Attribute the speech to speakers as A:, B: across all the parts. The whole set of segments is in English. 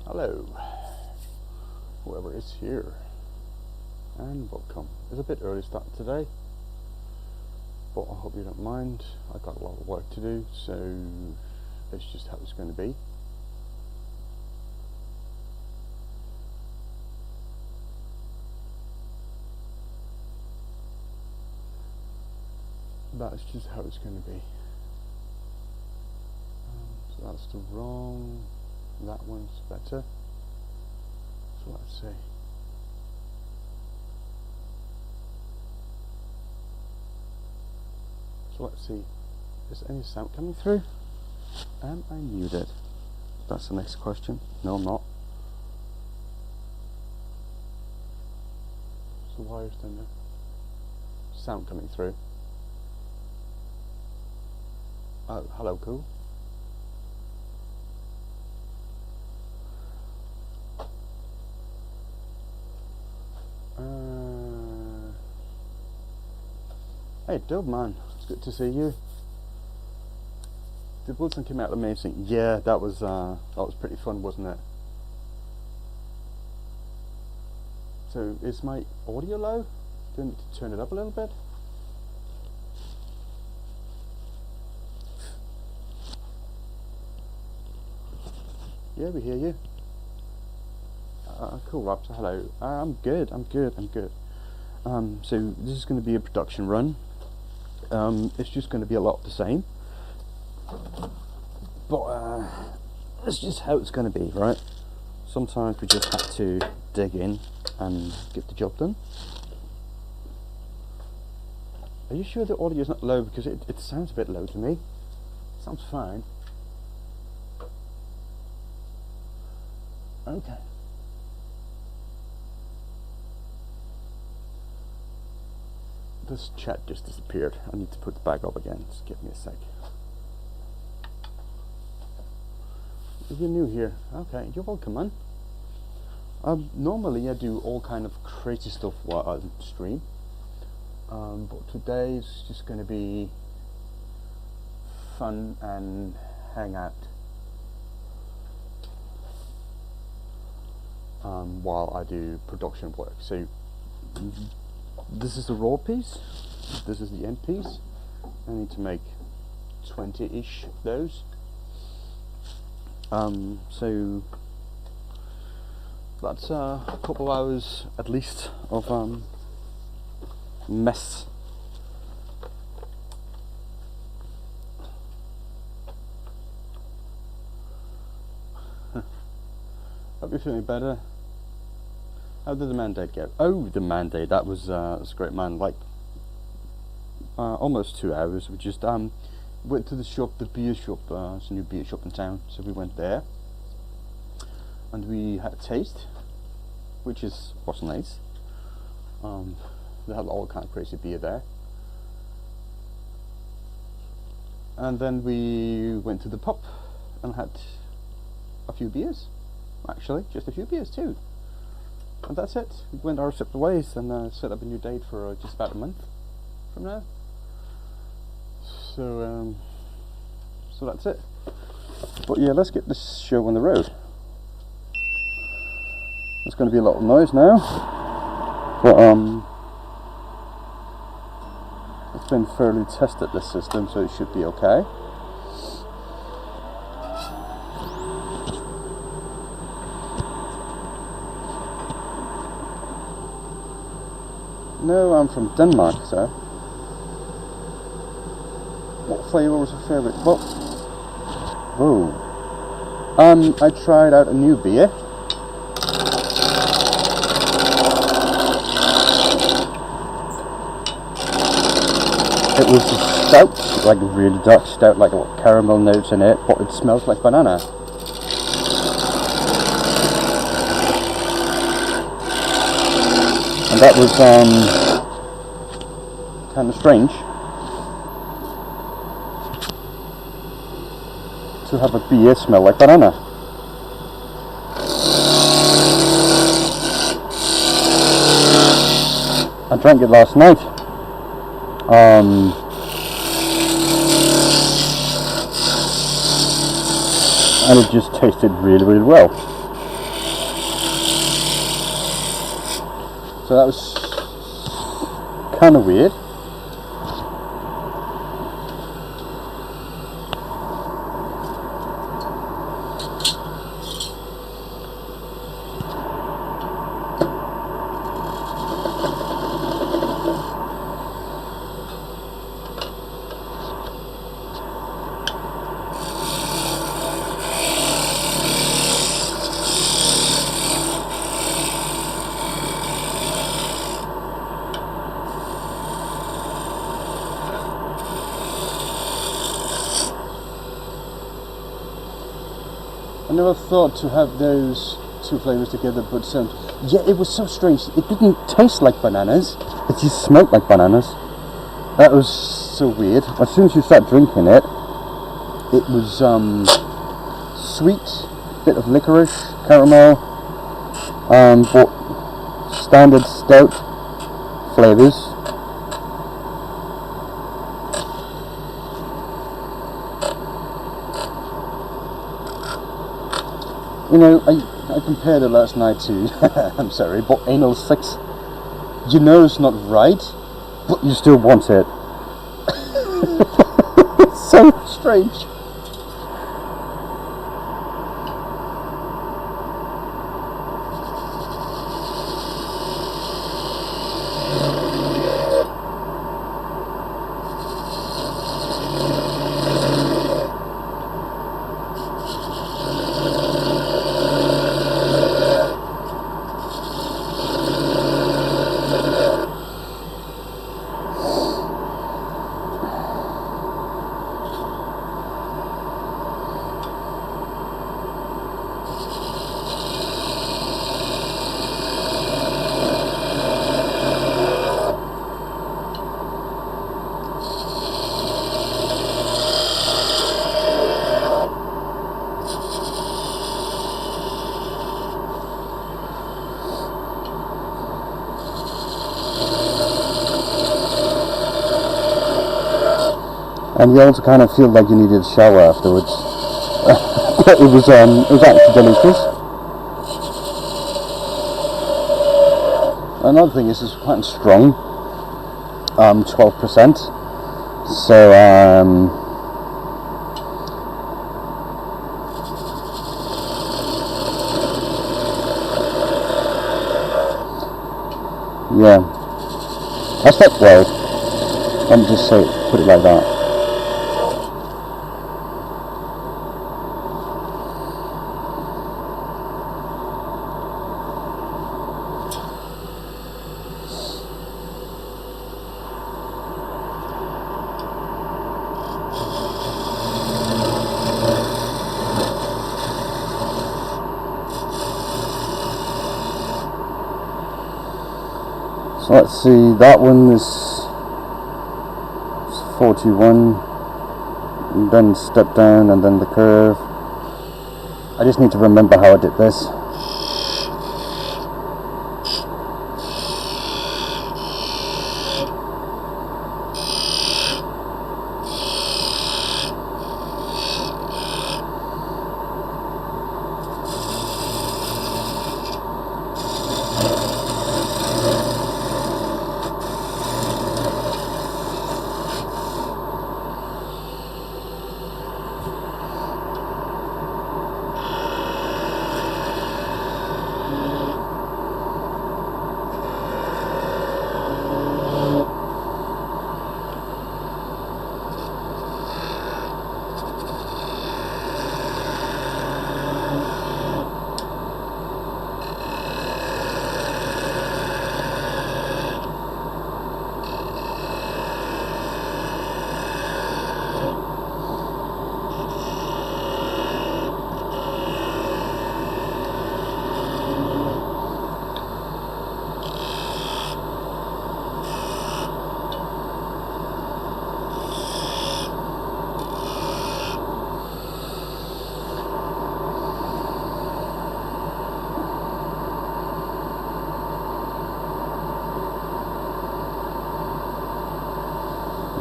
A: Hello, whoever is here, and welcome. It's a bit early start today, but I hope you don't mind. I got a lot of work to do, so it's just how it's going to be. That's just how it's going to be. So that's the wrong. That one's better. So let's see. So let's see. Is any sound coming through? Am I muted? That's the next question. No, I'm not. So why is there no sound coming through? Oh, hello, cool. Hey, Dub man, it's good to see you. The Wilson came out amazing. Yeah, that was pretty fun, wasn't it? So, is my audio low? Do I need to turn it up a little bit? Yeah, we hear you. Cool, Raptor. Hello. I'm good. So this is going to be a production run. It's just going to be a lot the same, but it's just how it's going to be, right? Sometimes we just have to dig in and get the job done. Are you sure the audio is not low? Because it sounds a bit low to me. It sounds fine. Okay. This chat just disappeared. I need to put it back up again. Just give me a sec. If you're new here, okay, you're welcome, man. Normally I do all kind of crazy stuff while I stream, but today is just going to be fun and hang out while I do production work. So this is the raw piece, this is the end piece. I need to make 20-ish of those. So that's a couple of hours at least of mess. Hope you're feeling better. How did the Midday go? Oh, the Midday, that was a great, man. Like almost 2 hours. We just went to the shop, the beer shop. It's a new beer shop in town, so we went there and we had a taste, which was nice. They had all kind of crazy beer there, and then we went to the pub and had a few beers. Actually, just a few beers too. And that's it. We went our separate ways and set up a new date for just about a month from now. So that's it. But yeah, let's get this show on the road. There's going to be a lot of noise now, but it's been thoroughly tested, this system, so it should be okay. No, I'm from Denmark, sir. What flavour was your favourite? Well, I tried out a new beer. It was a stout, like a really dark stout, like a caramel notes in it, but it smells like banana. And that was kind of strange to have a beer smell like banana. I drank it last night. And it just tasted really, really well. So that was kind of weird. I never thought to have those two flavors together, but yeah, it was so strange. It didn't taste like bananas, it just smelled like bananas. That was so weird. As soon as you start drinking it, it was sweet, bit of licorice, caramel, but standard stout flavors. You know, I compared it last night to, I'm sorry, but anal sex. You know it's not right, but you still want it. It's so strange. And you also kind of feel like you needed a shower afterwards. But it was actually delicious. Another thing is it's quite strong, 12%. So yeah, I slept well. Let me just put it like that. So let's see, that one is 41, and then step down and then the curve. I just need to remember how I did this.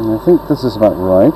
A: And I think this is about right.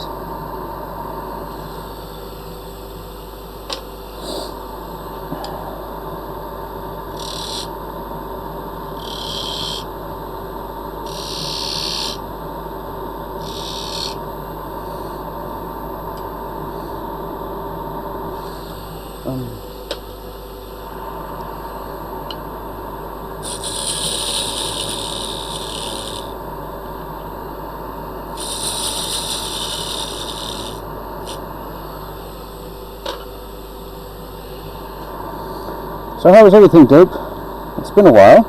A: So how is everything, Dope? It's been a while.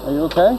A: Are you okay?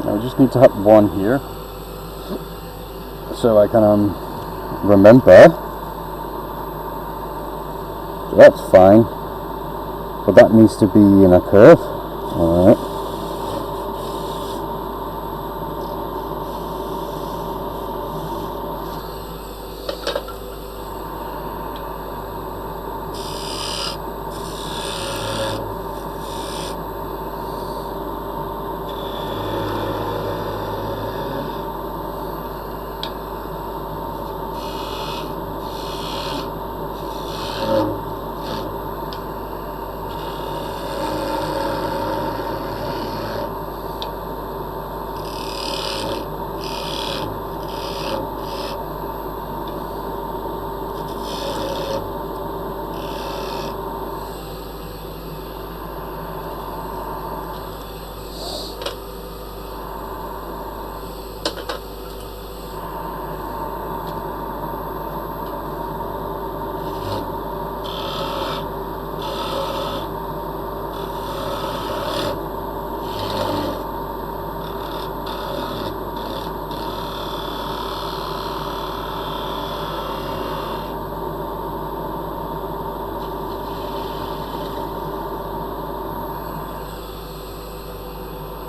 A: I just need to hit one here so I can remember. So that's fine, but that needs to be in a curve. Alright.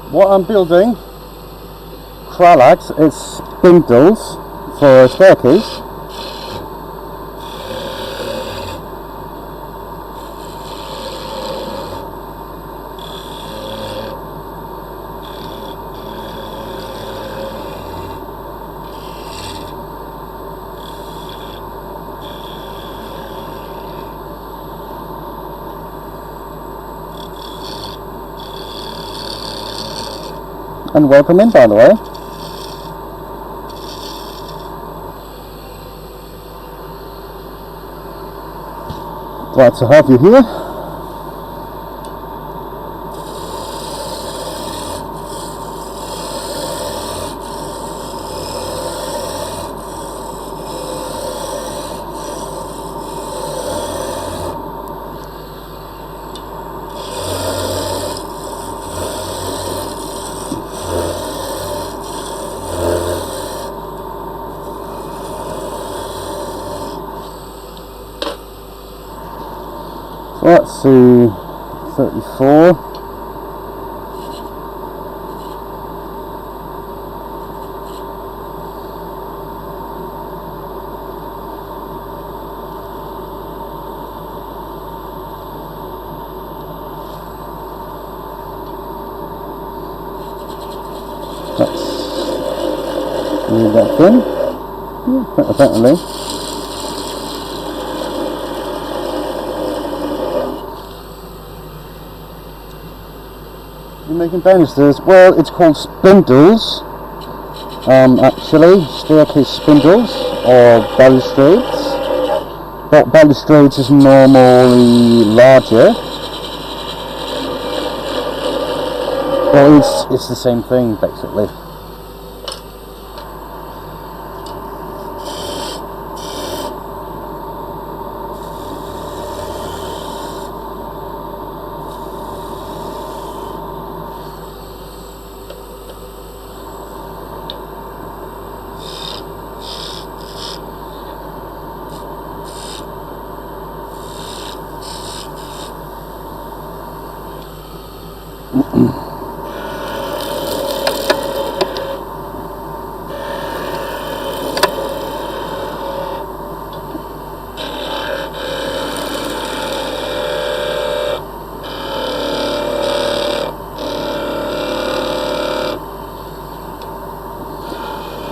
A: What I'm building, Kralax, is spindles for a staircase. And welcome in, by the way. Glad to have you here. Let's see, 34. Need that thin? Yeah, apparently. You're making banisters? Well, it's called spindles. Actually, staircase spindles or balustrades. But balustrades is normally larger. Well, it's the same thing basically.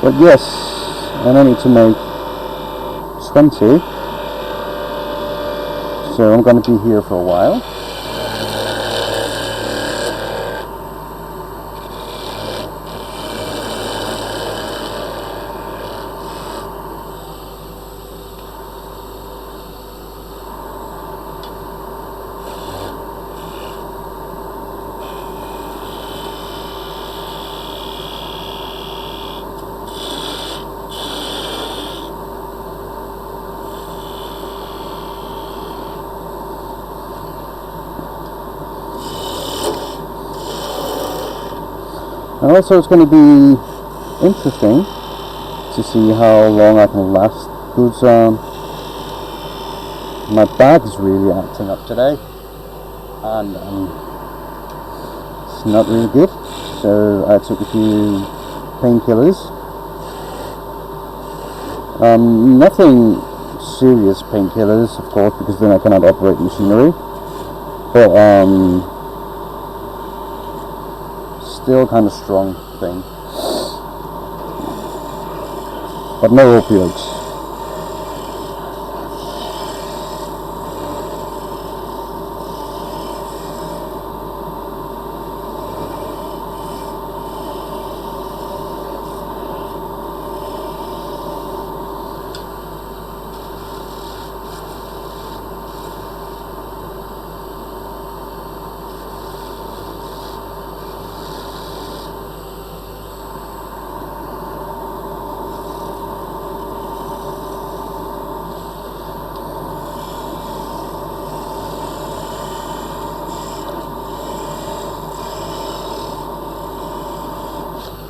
A: But yes, and I need to make 20, so I'm going to be here for a while. And also it's going to be interesting to see how long I can last, because my back is really acting up today and it's not really good, so I took a few painkillers. Nothing serious painkillers, of course, because then I cannot operate machinery, but still kind of strong thing, but no opioids.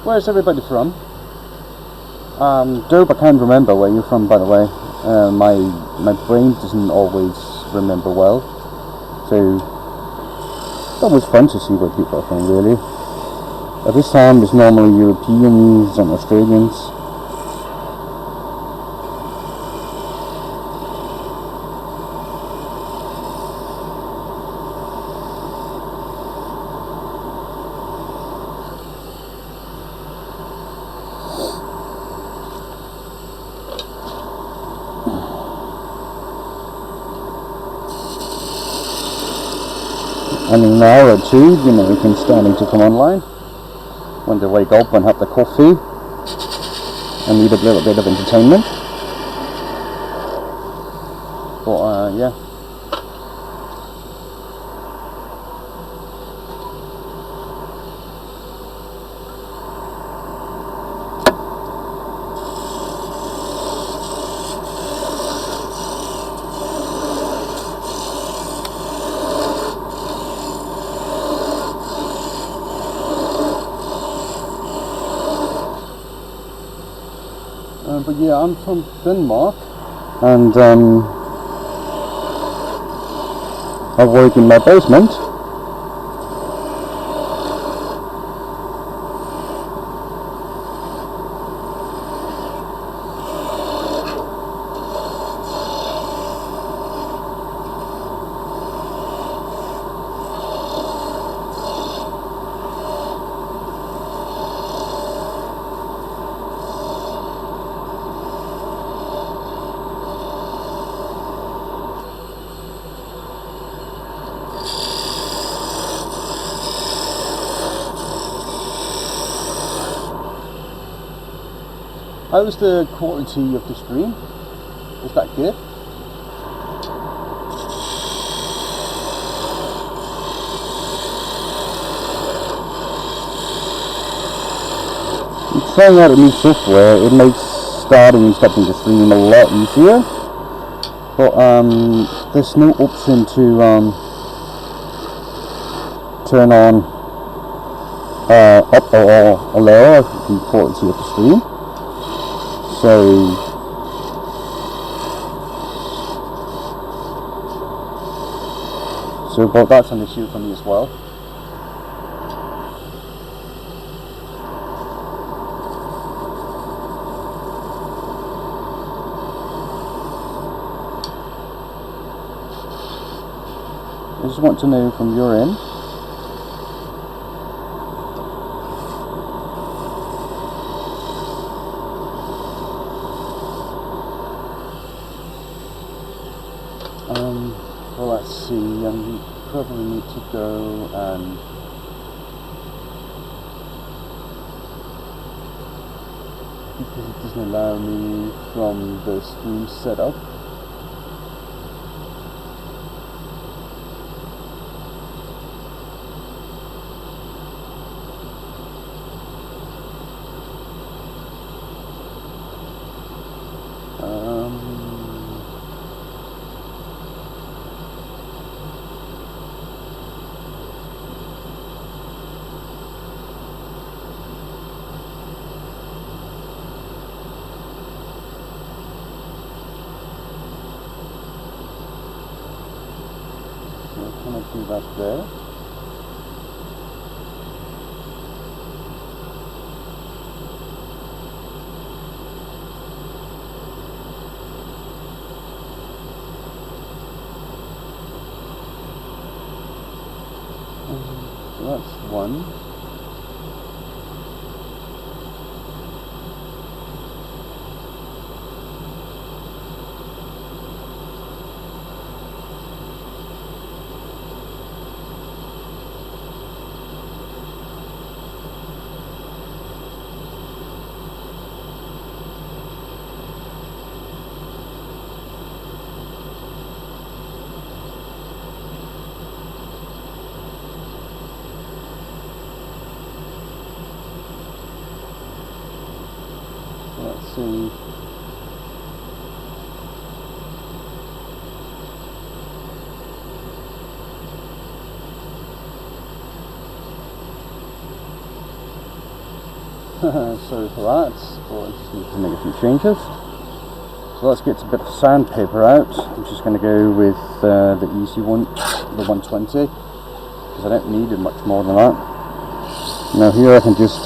A: Where's everybody from? Dope, I can't remember where you're from, by the way. My brain doesn't always remember well, so it's always fun to see where people are from, really. At this time, it's normally Europeans and Australians. And in an hour or two, you know, you can starting to come online when they wake up and have the coffee and need a little bit of entertainment. But yeah. But yeah, I'm from Denmark, and I work in my basement. How's the quality of the stream? Is that good? I'm trying out a new software. It makes starting and stopping the stream a lot easier. But there's no option to turn on up or lower the quality of the stream. So that's an issue for me as well. I just want to know from your end. Well, let's see. We probably need to go and because it doesn't allow me from the stream setup. Can I do that there? So that's one. Let's see. Sorry for that, but I just need to make a few changes. So let's get a bit of sandpaper out. I'm just going to go with the easy one, the 120, because I don't need it much more than that. Now here I can just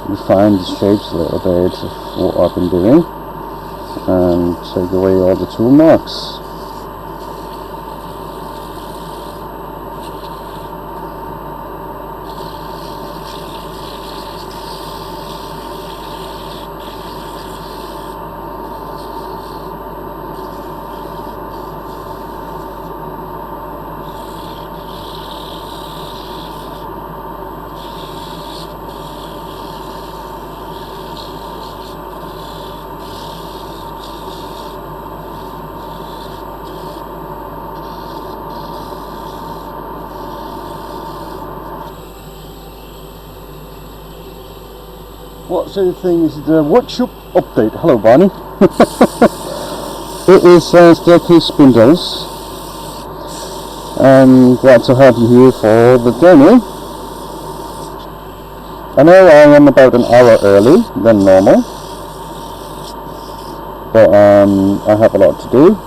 A: refine the shapes a little bit of what I've been doing and take away all the tool marks. What sort of thing is the workshop update? Hello, Barney. It is Staircase Spindles, and glad to have you here for the journey. I know I am about an hour early than normal, but I have a lot to do.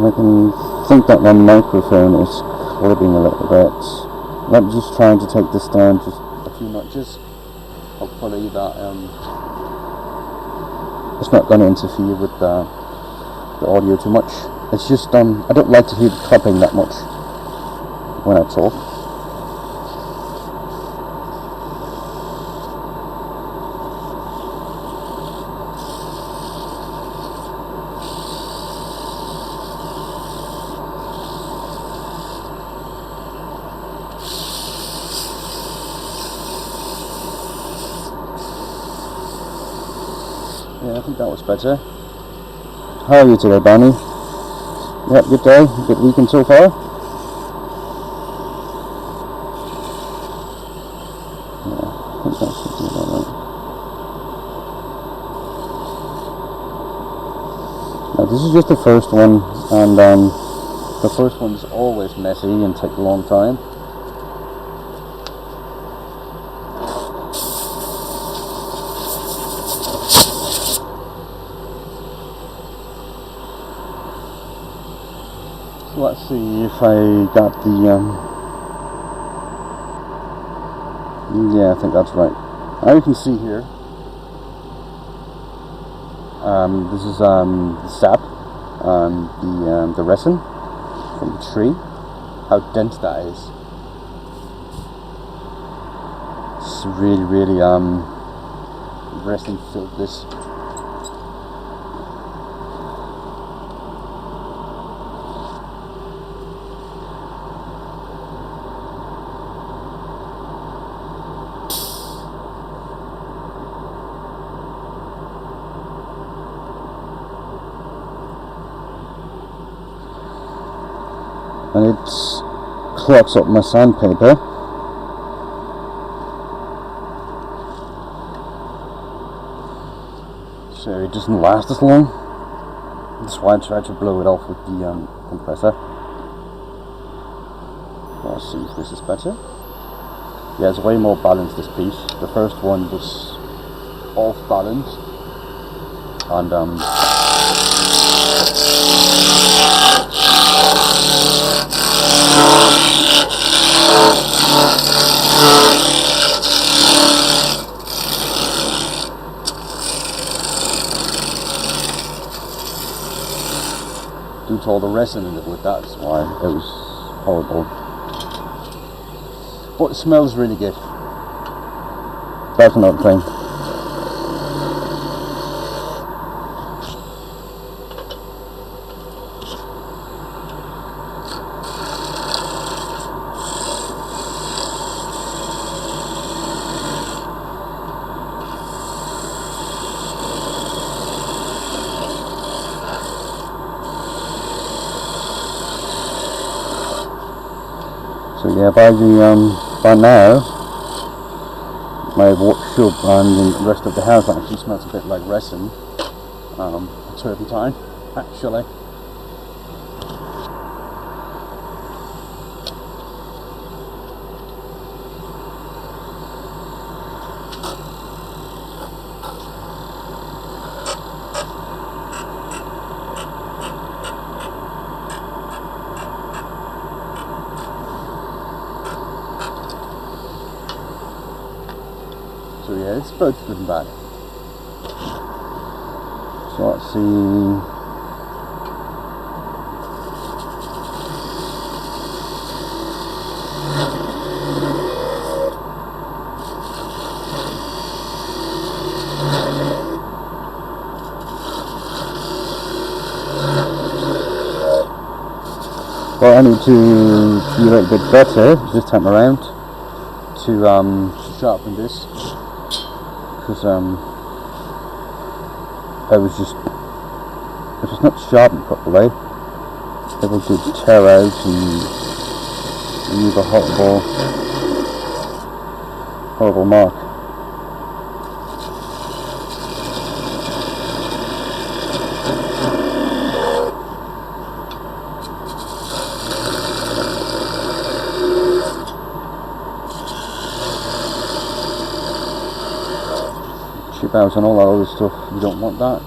A: I can think that my microphone is clipping a little bit. I'm just trying to take this down just a few notches. Hopefully that it's not going to interfere with the audio too much. It's just I don't like to hear the clipping that much when I talk. Yeah, I think that was better. How are you today, Barney? Yep, good day, good weekend so far. Yeah, I think that's something about that. Now, this is just the first one, and the first one's always messy and take a long time. Let's see if I got the, yeah, I think that's right. Now you can see here, this is the sap and the resin from the tree, how dense that is. It's really, resin filled this. And it clogs up my sandpaper. So it doesn't last as long. That's why I tried to blow it off with the compressor. Let's see if this is better. Yeah, it's way more balanced, this piece. The first one was off balance. And due to all the resin in the wood, that's why it was horrible. But it smells really good. That's another thing. So yeah, by now, my workshop and the rest of the house actually smells a bit like resin, turpentine, actually. So yeah, it's both good and bad. So let's see. Well, I need to be a little bit better this time around to sharpen this. Because I was just, if it's not sharpened properly, it will just tear out and leave a horrible mark. Chip out and all that other stuff, you don't want that.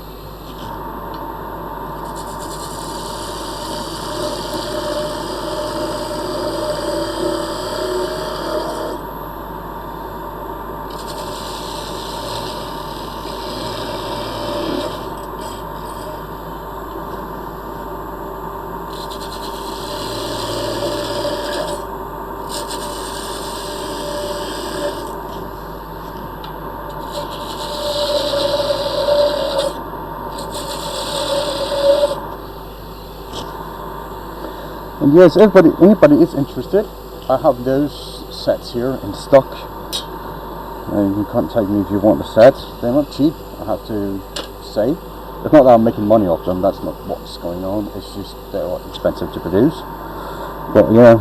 A: And yes, anybody is interested, I have those sets here in stock. You can contact me if you want the sets. They're not cheap, I have to say. It's not that I'm making money off them, that's not what's going on. It's just they're expensive to produce. But yeah.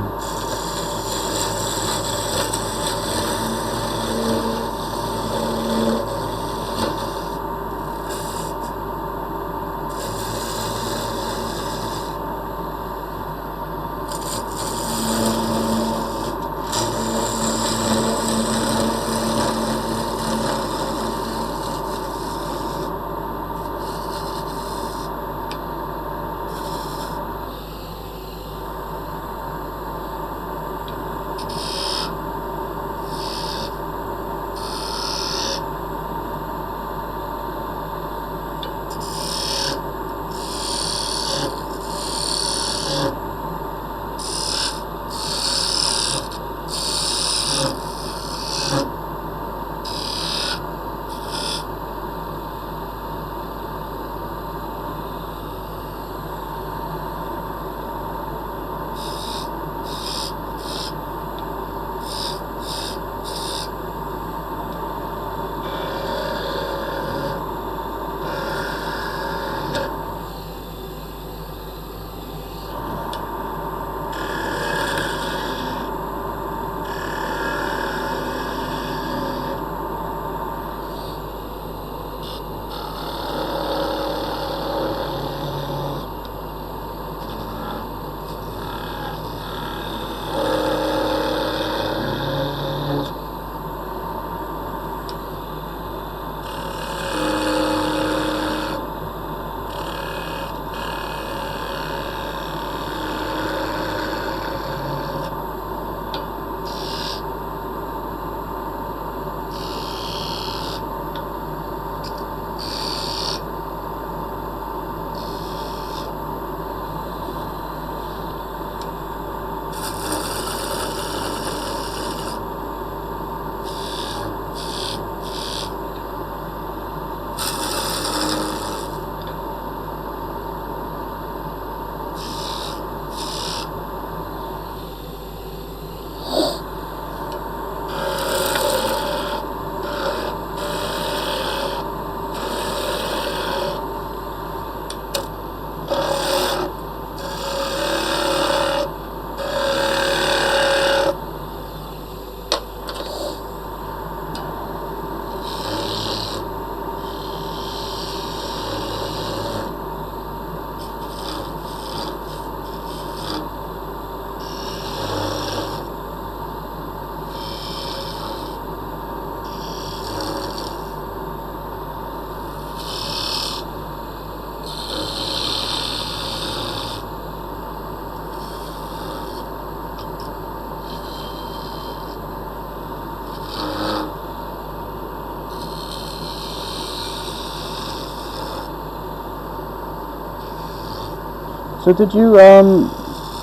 A: So did you,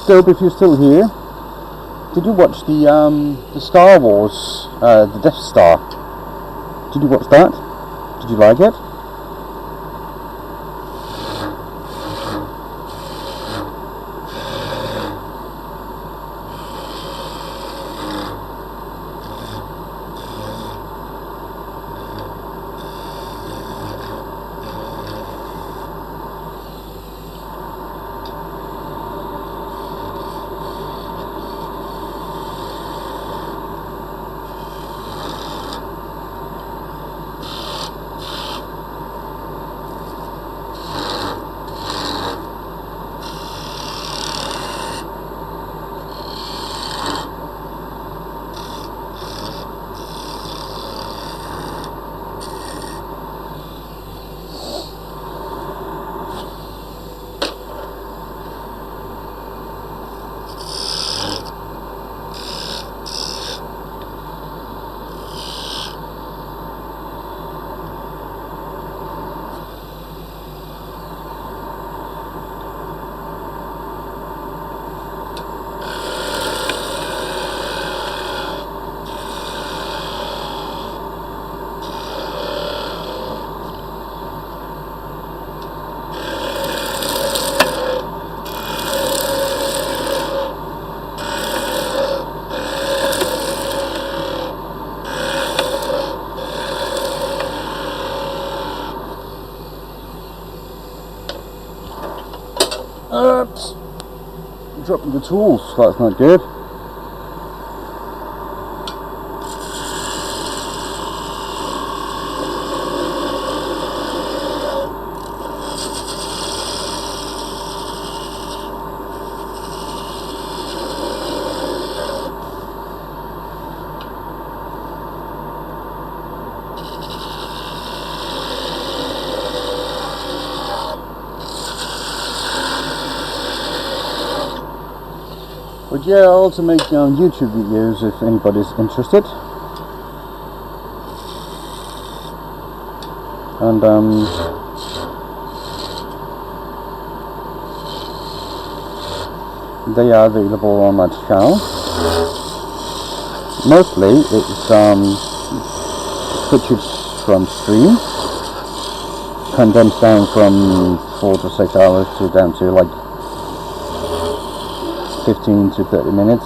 A: Dope, if you're still here, did you watch the Star Wars, the Death Star? Did you watch that? Did you like it? Oops! Dropping the tools, that's not good. But yeah, I also make YouTube videos if anybody's interested. And they are available on that channel. Mostly it's footage from stream, condensed down from 4 to 6 hours to down to like 15 to 30 minutes.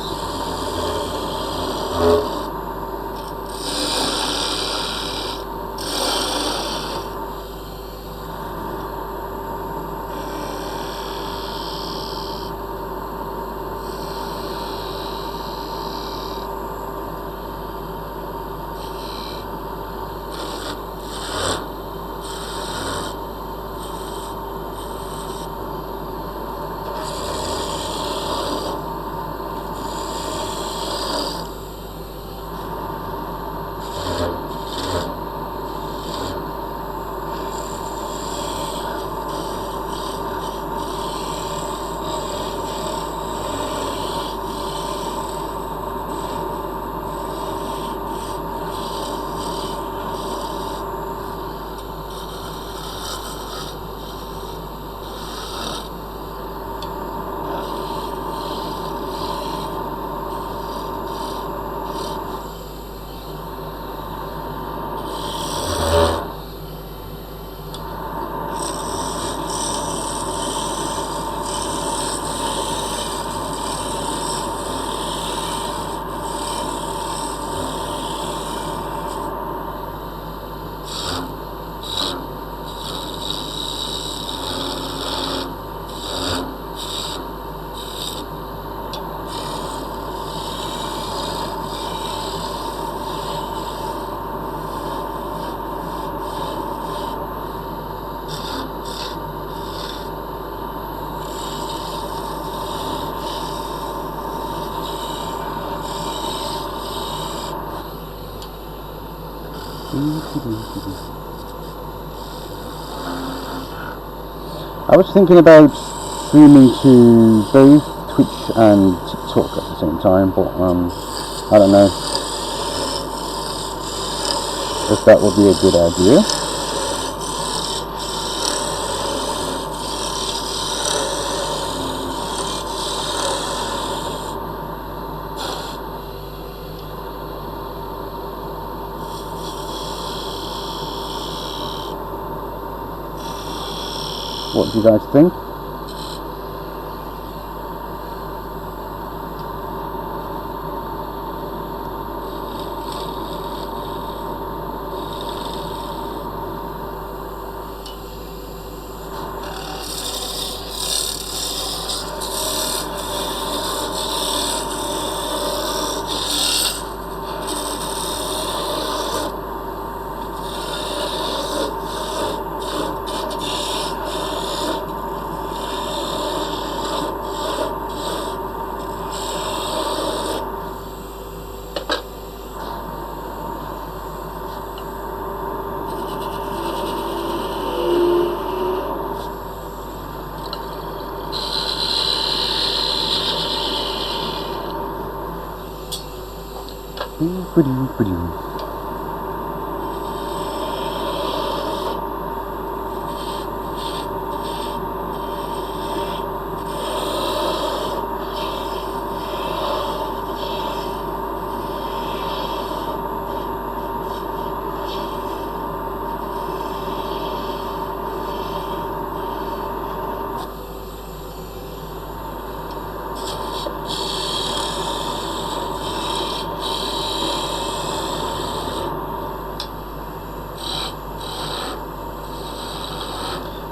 A: I was thinking about streaming to both Twitch and TikTok at the same time, but I don't know if that would be a good idea. What do you guys think?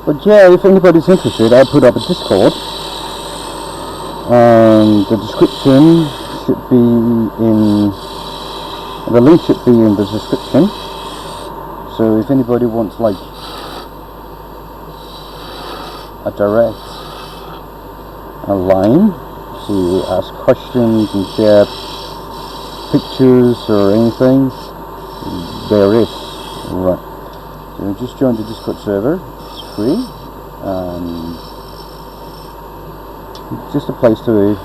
A: But yeah, if anybody's interested, I'll put up a Discord and the description should be in, the link should be in the description, so if anybody wants like a direct line to ask questions and share pictures or anything, there is. Right, so just join the Discord server, it's free, and it's just a place to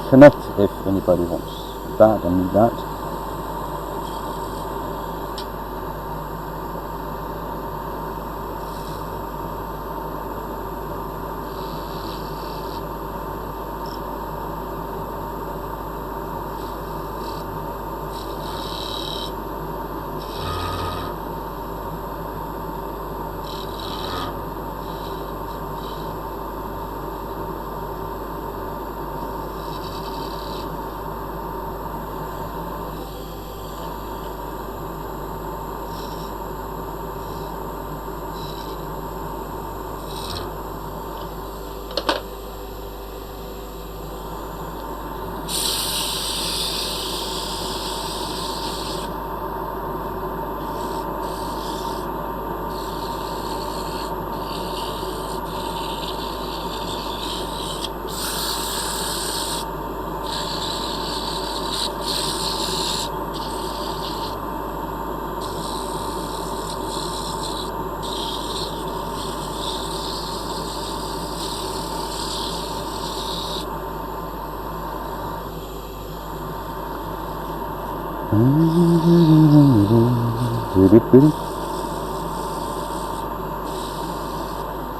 A: connect if anybody wants that and need that.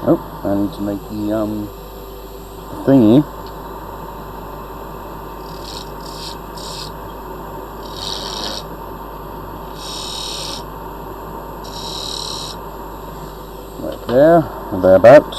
A: Oh, I need to make the thingy. Right there, and thereabouts.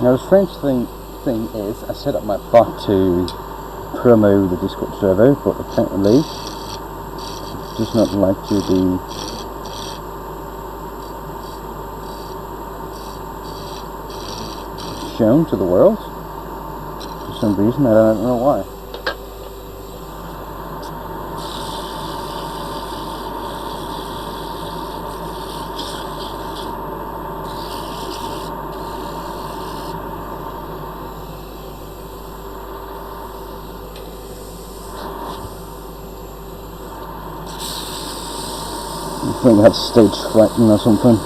A: Now the strange thing is, I set up my bot to promo the Discord server, but apparently it does not like to be shown to the world for some reason. I don't know why. I think that's stage frightened or something.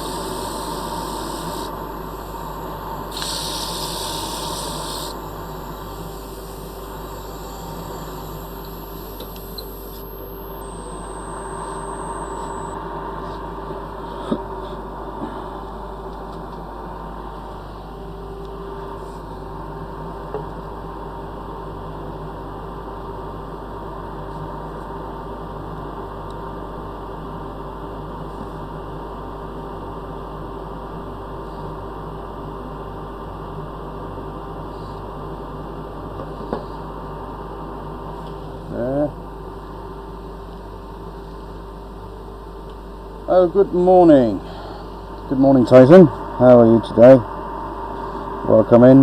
A: Oh, good morning. Good morning, Tyson. How are you today? Welcome in.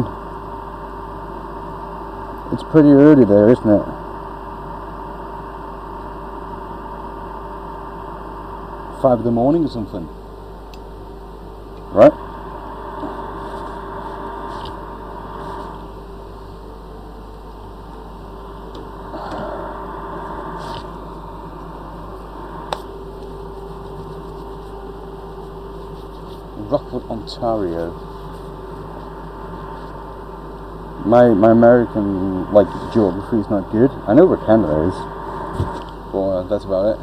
A: It's pretty early there, isn't it? 5 in the morning or something. Right? Rockwood, Ontario. My American geography is not good. I know where Canada is, but that's about it.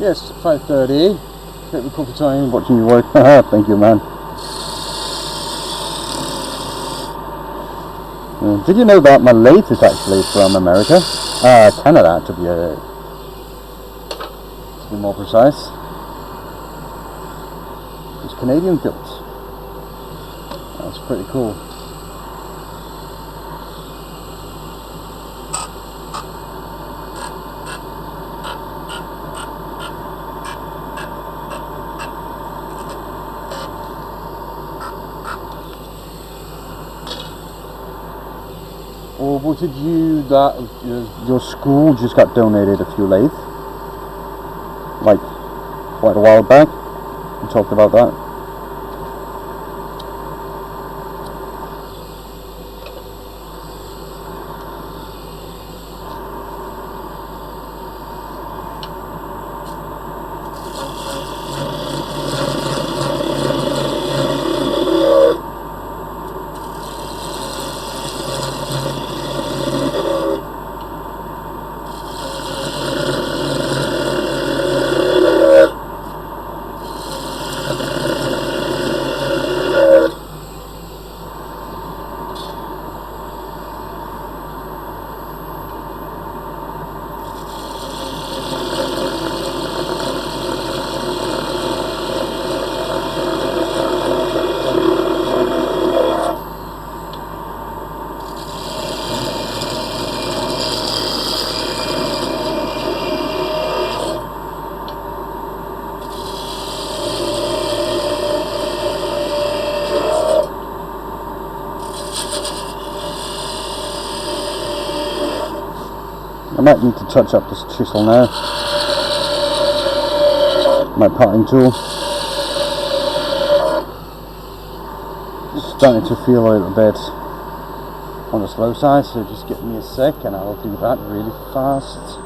A: Yes, 5:30. Take the coffee time watching you work. Thank you, man. Did you know that my lathe is actually from America? Canada, to be more precise. It's Canadian built. That's pretty cool. Or was it you that your school just got donated a few lathes? Like quite a while back? We talked about that. I might need to touch up this chisel now. My potting tool. Just starting to feel a little bit on the slow side, so just give me a sec and I'll do that really fast.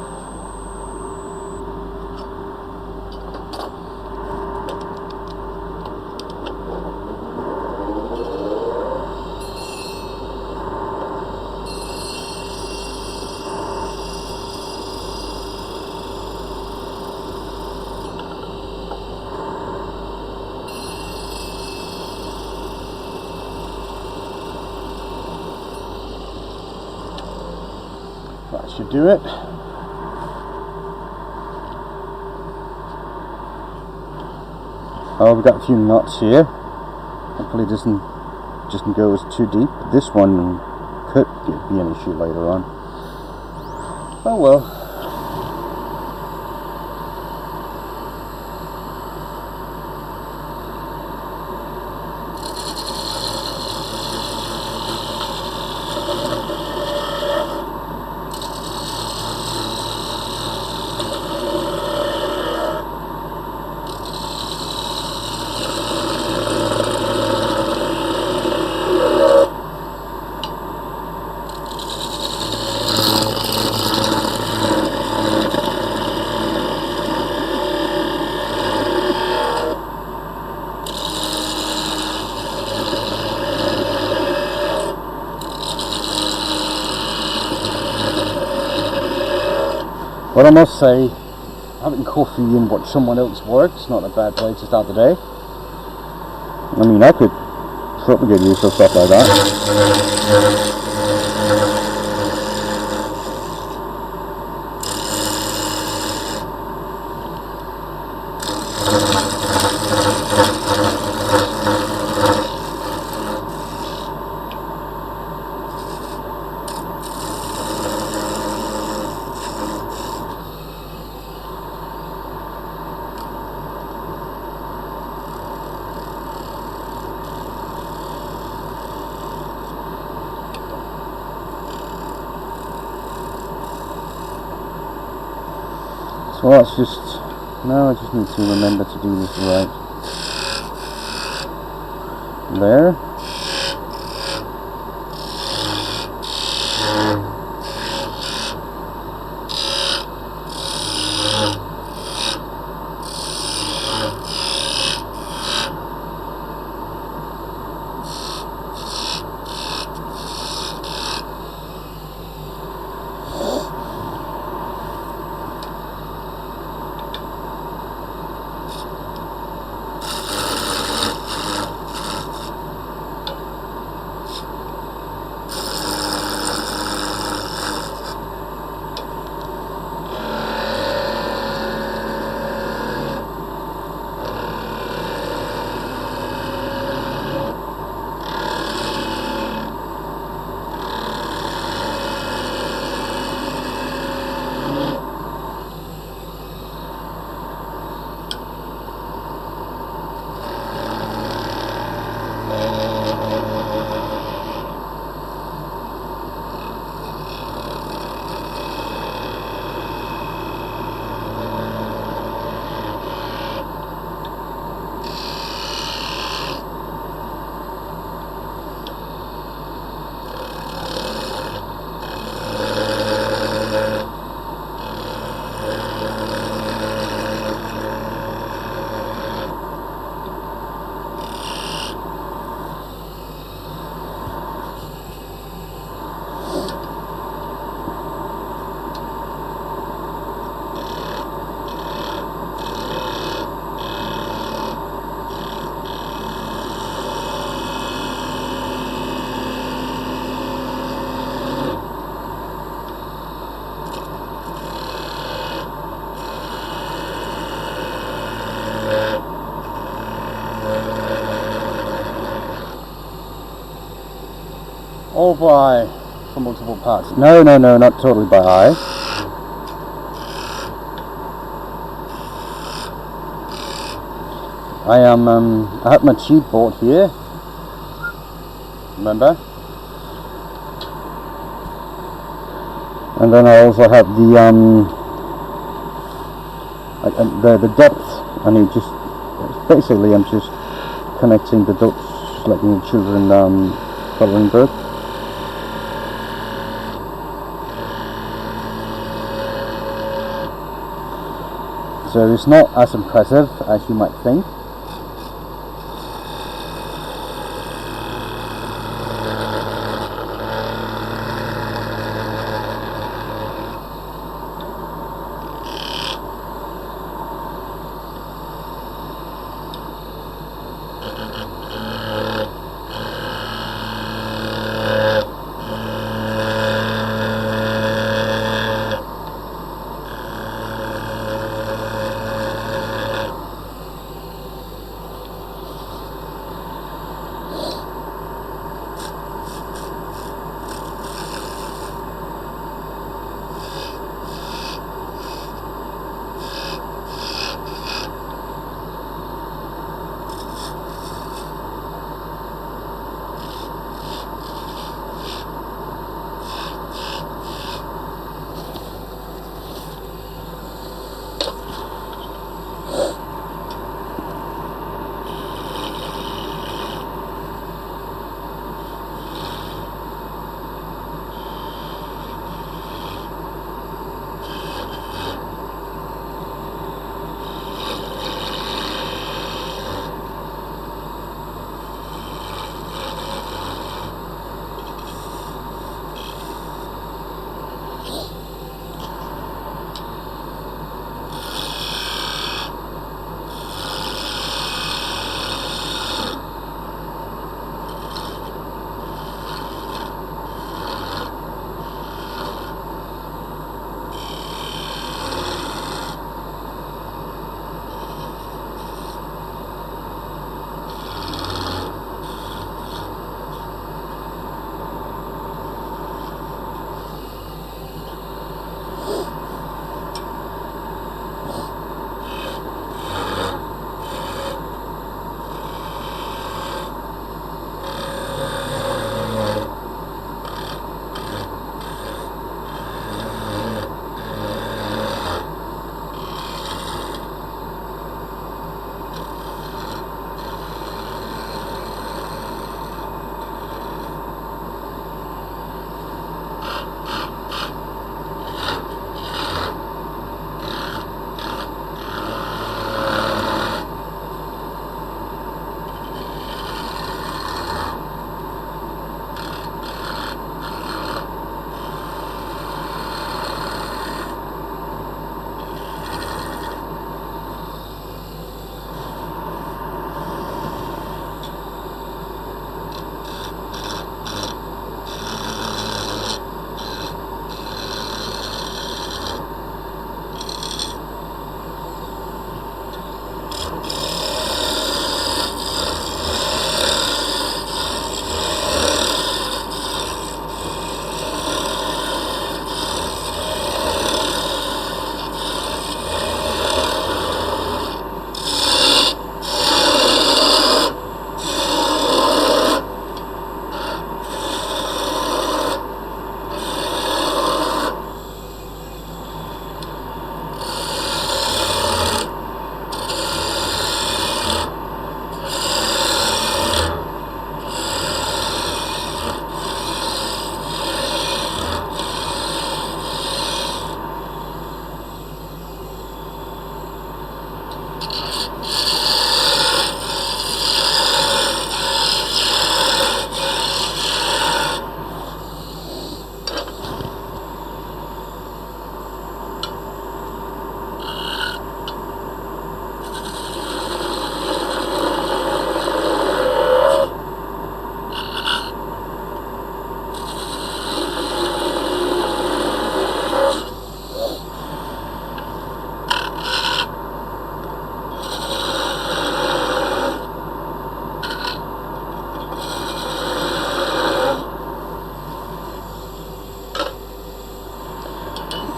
A: That should do it. Oh, we've got a few knots here. Hopefully it doesn't go too deep. This one could be an issue later on. Oh well. But I must say, having coffee and watch someone else work is not a bad way to start the day. I mean, I could probably get used to stuff like that. So that's just, now I just need to remember to do this right there. All by for multiple parts. No, not totally by eye. I have my cheat board here. Remember? And then I also have the depth. I need just basically I'm just connecting the dots, letting the children coloring book. So it's not as impressive as you might think.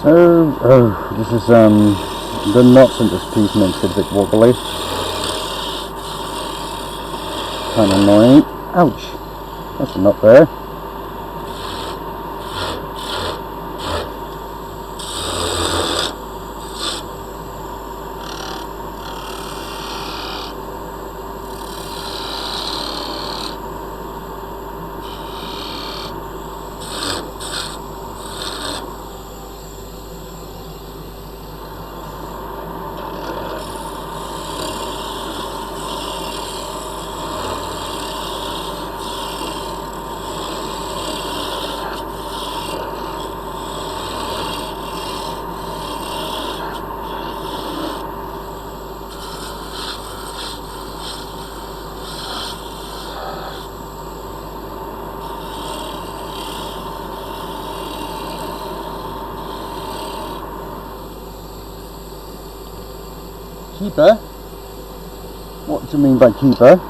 A: So, this is the knots in this piece makes it a bit wobbly. Kind of annoying. Ouch! That's a knot there. Keeper? What do you mean by keeper?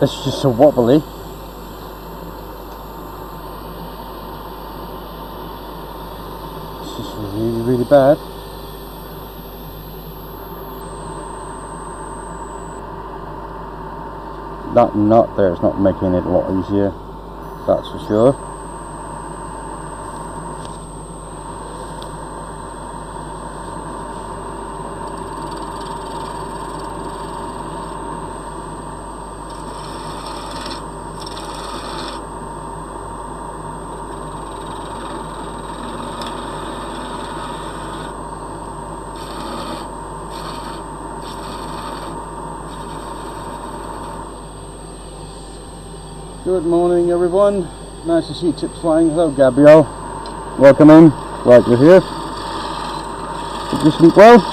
A: It's just so wobbly. It's just really, really bad. That nut there is not making it a lot easier, that's for sure. Good morning everyone, nice to see Tips Flying. Hello Gabrielle, welcome in, glad you're here. Did you sleep well?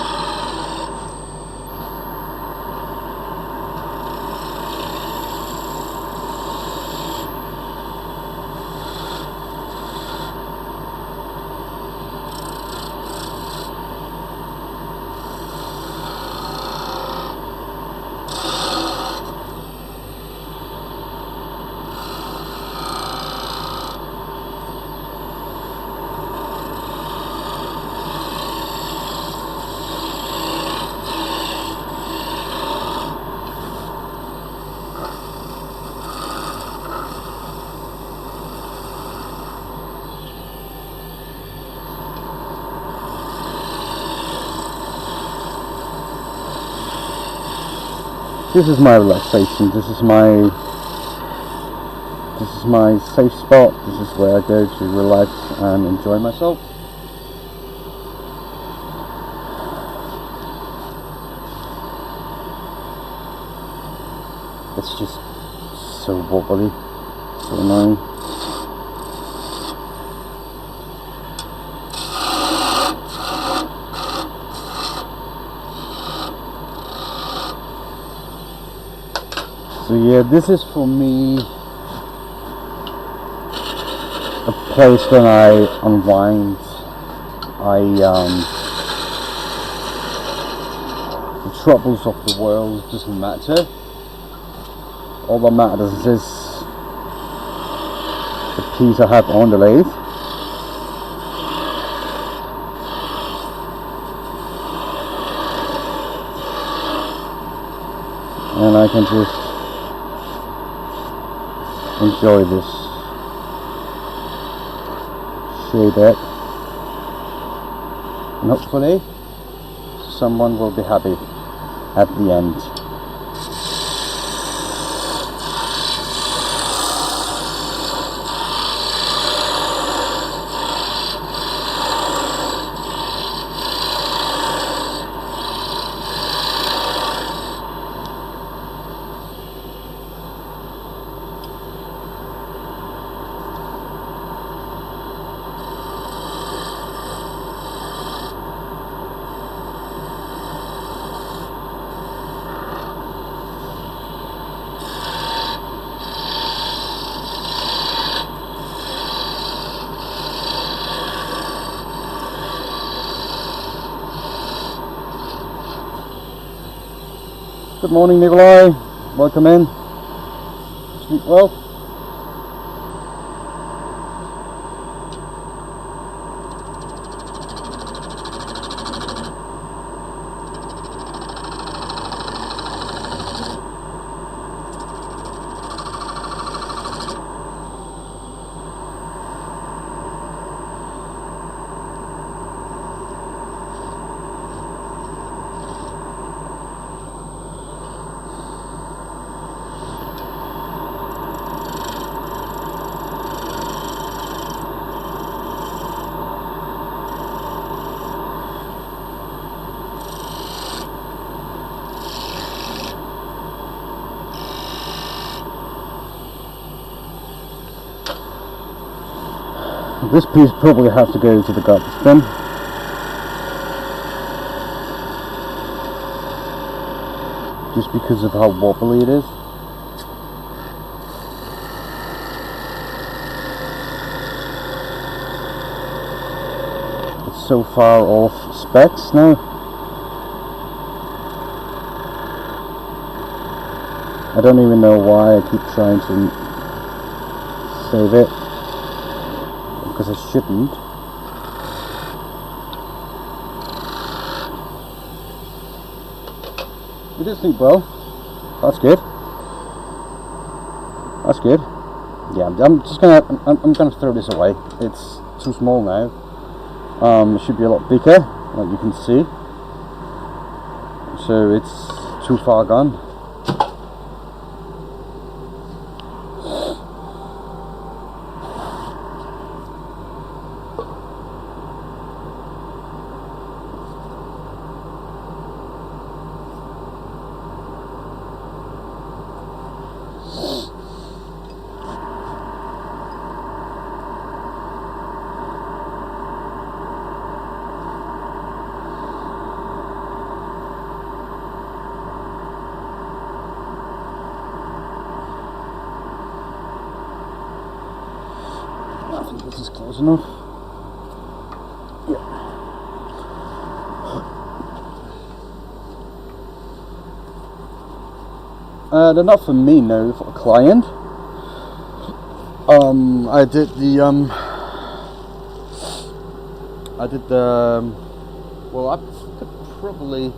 A: This is my relaxation, this is my safe spot, this is where I go to relax and enjoy myself. It's just so wobbly, so annoying. So yeah, this is for me a place when I unwind. The troubles of the world doesn't matter. All that matters is the piece I have on the lathe. And I can just enjoy this shade it, and hopefully someone will be happy at the end. Good morning, Nikolai. Welcome in. Sleep well. This piece probably has to go to the garbage bin. Just because of how wobbly it is. It's so far off specs now. I don't even know why I keep trying to save it. Because I shouldn't. You did sleep well. That's good. That's good. Yeah, I'm gonna throw this away. It's too small now. It should be a lot bigger, like you can see. So it's too far gone. I think this is close enough. Yeah. They're not for me, no, for a client. I did the well, I could probably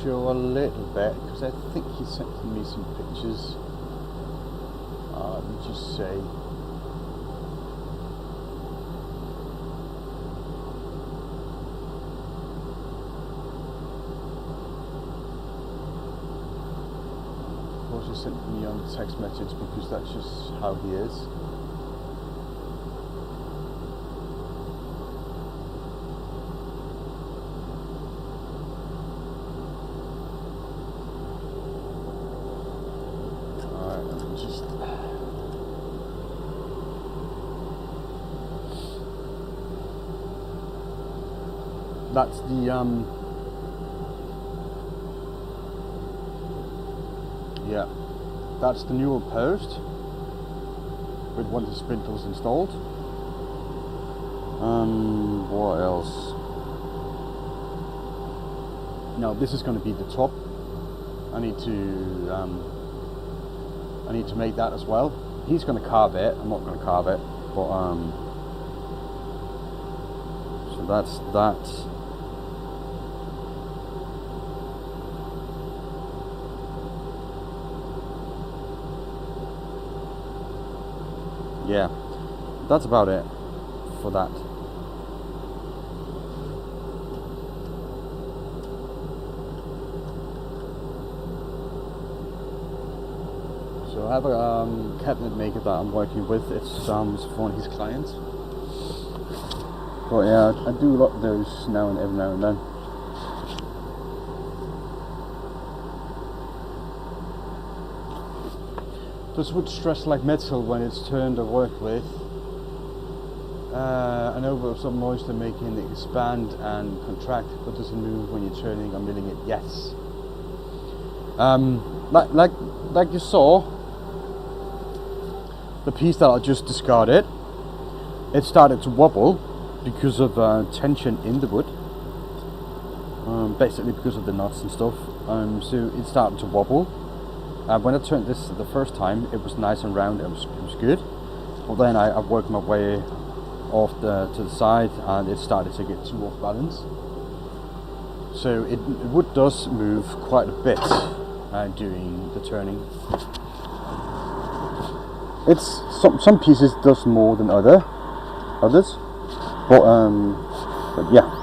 A: show a little bit because I think he sent me some pictures. Let me just say. Of course, he sent me on text message because that's just how he is. That's the yeah, that's the newer post with one of the spindles installed. What else? No, this is going to be the top. I need to make that as well. He's going to carve it. I'm not going to carve it, but so that's that. Yeah, that's about it for that. So I have a cabinet maker that I'm working with. It's for one of his clients. But yeah, I do a lot of those now and every now and then. Does wood stress like metal when it's turned or worked with? An over of some moisture making it expand and contract, but doesn't move when you're turning or milling it? Yes. Like you saw, the piece that I just discarded, it started to wobble because of tension in the wood. basically because of the nuts and stuff. So it started to wobble. When I turned this the first time, it was nice and round. It was good. But then I worked my way off to the side, and it started to get too off balance. So it wood does move quite a bit during the turning. It's some pieces does more than others, but yeah.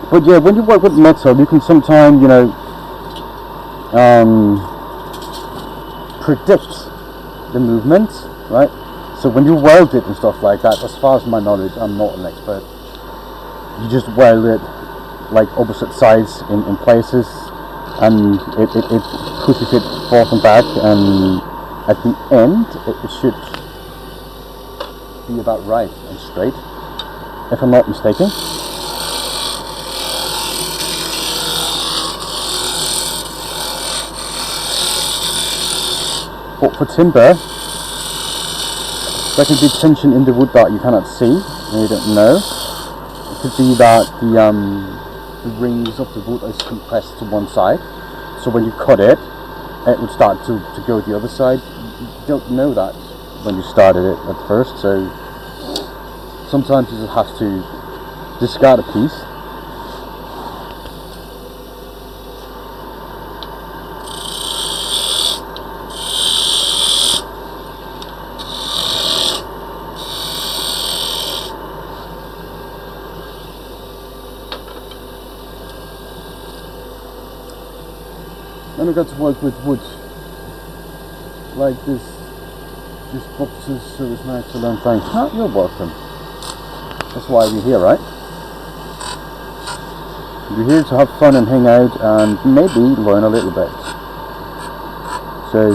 A: But yeah, when you work with metal, you can sometimes, you know, predict the movement, right? So when you weld it and stuff like that, as far as my knowledge, I'm not an expert, you just weld it like opposite sides in places, and it pushes it forth and back, and at the end, it should be about right and straight, if I'm not mistaken. But for timber, there can be tension in the wood that you cannot see, and you don't know. It could be that the rings of the wood is compressed to one side, so when you cut it, it would start to go the other side. You don't know that when you started it at first, so sometimes you just have to discard a piece. Then I got to work with wood like this boxes, so it's nice to learn things. Oh, you're welcome. That's why we're here, right? We're here to have fun and hang out and maybe learn a little bit. So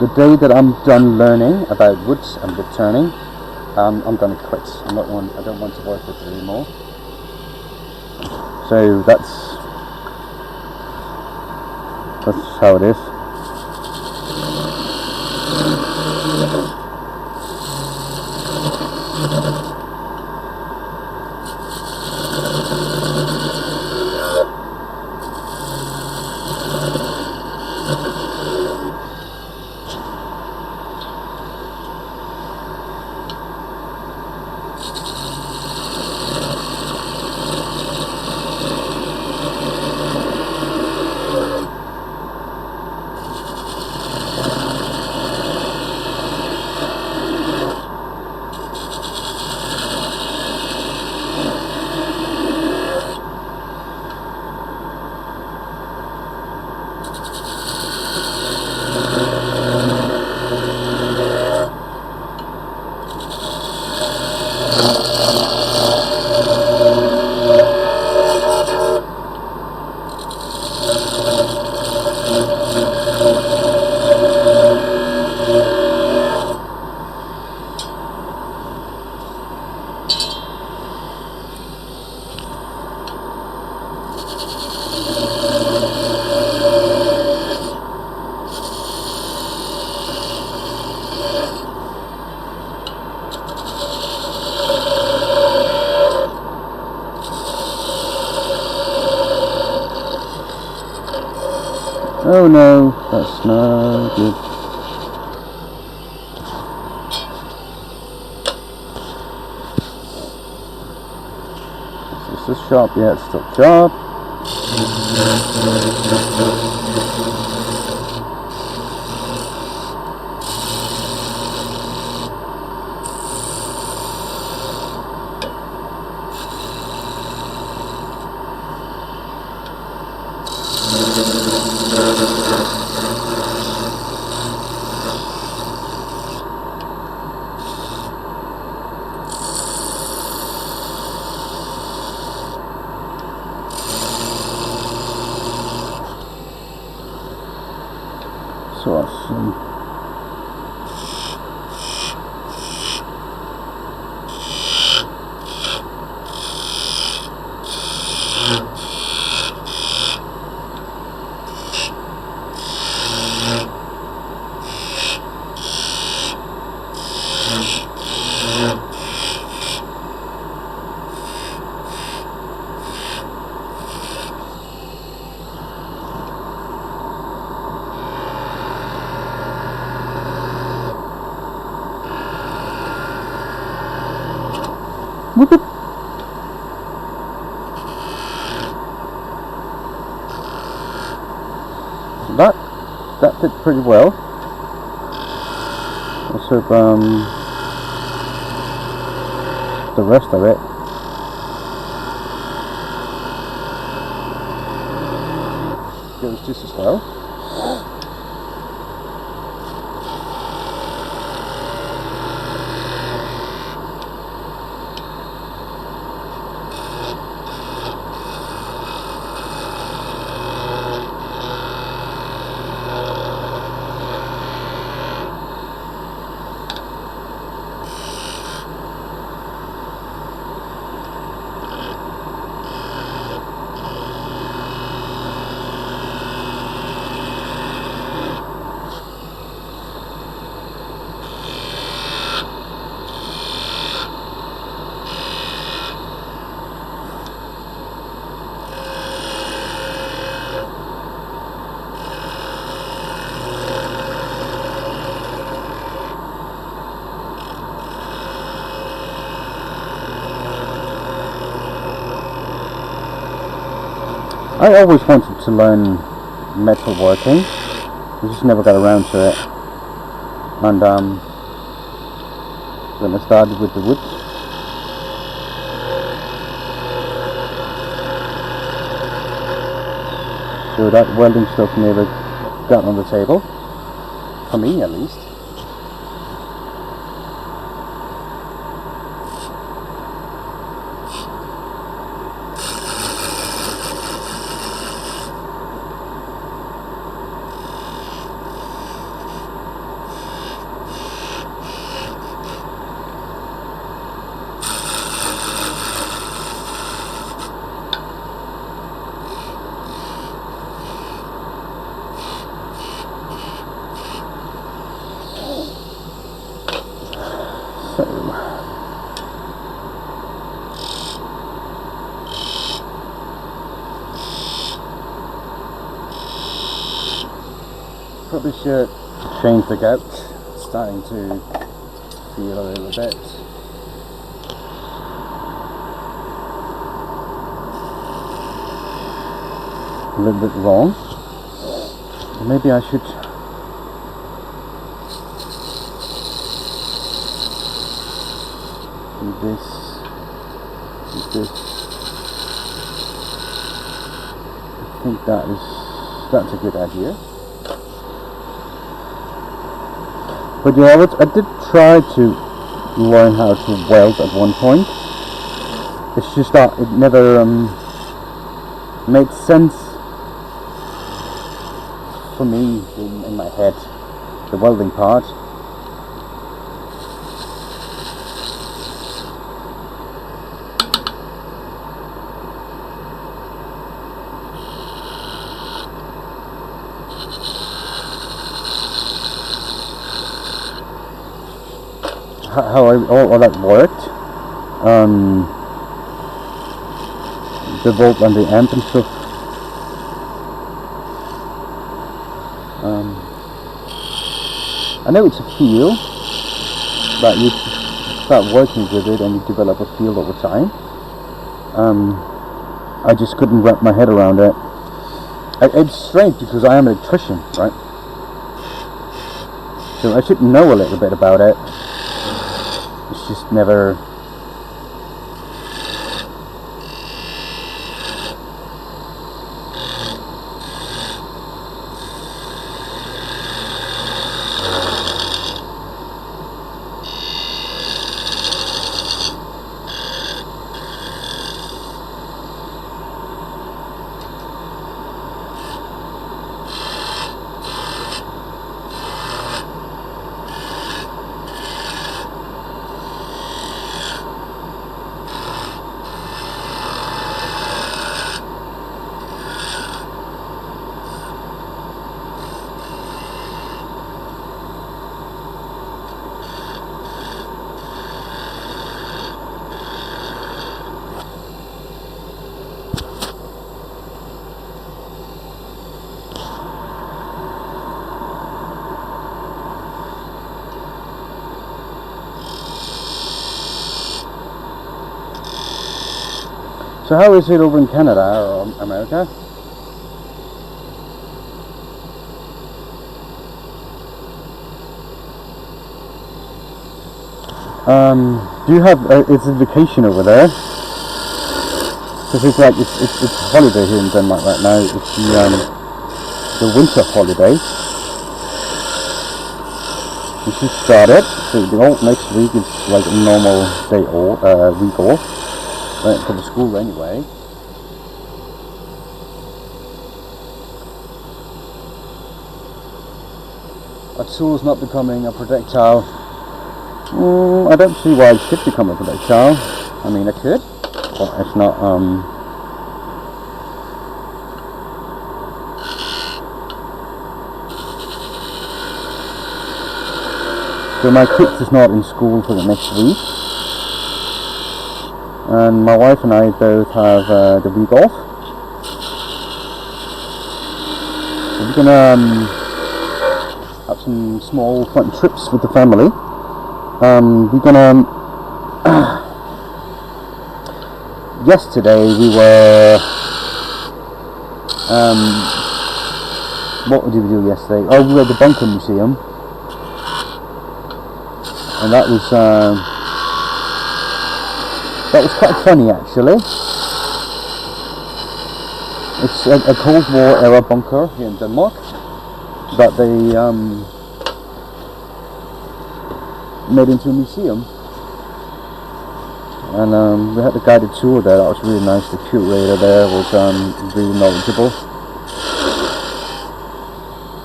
A: the day that I'm done learning about woods and wood turning, I'm gonna quit. I don't want to work with it anymore. So that's how it is. Oh no, that's no good. Is this sharp? Yeah, it's still sharp. So awesome. Whoop it. That did pretty well. Let's hope the rest of it goes just as well. I always wanted to learn metalworking, I just never got around to it. And then I started with the wood. So that welding stuff never got on the table, for me at least. Probably should change the gouge. It's starting to feel a little bit. A little bit wrong. Maybe I should do this. I think that's a good idea. But yeah, I did try to learn how to weld at one point. It's just that it never made sense for me in my head, the welding part. How all that worked, the volt and the amp and stuff. I know it's a feel, but you start working with it and you develop a feel over time. I just couldn't wrap my head around it. It's strange because I am an electrician, right? So I should know a little bit about it. It's just never. So how is it over in Canada or America? Do you have it's a vacation over there? Because it's like it's holiday here in Denmark right now. It's the winter holiday. It just started. So next week it's like a normal day or week off, right, for the school anyway. A tool's not becoming a projectile. I don't see why it should become a projectile. I mean, it could, but it's not. So my kids is not in school for the next week, and my wife and I both have the week off. So we're gonna have some small fun trips with the family. We're gonna. Yesterday we were. What did we do yesterday? Oh, we were at the Bunker Museum, and that was quite funny actually. It's a Cold War era bunker here in Denmark that they made into a museum, and we had a guided tour there. That was really nice. The curator there was really knowledgeable,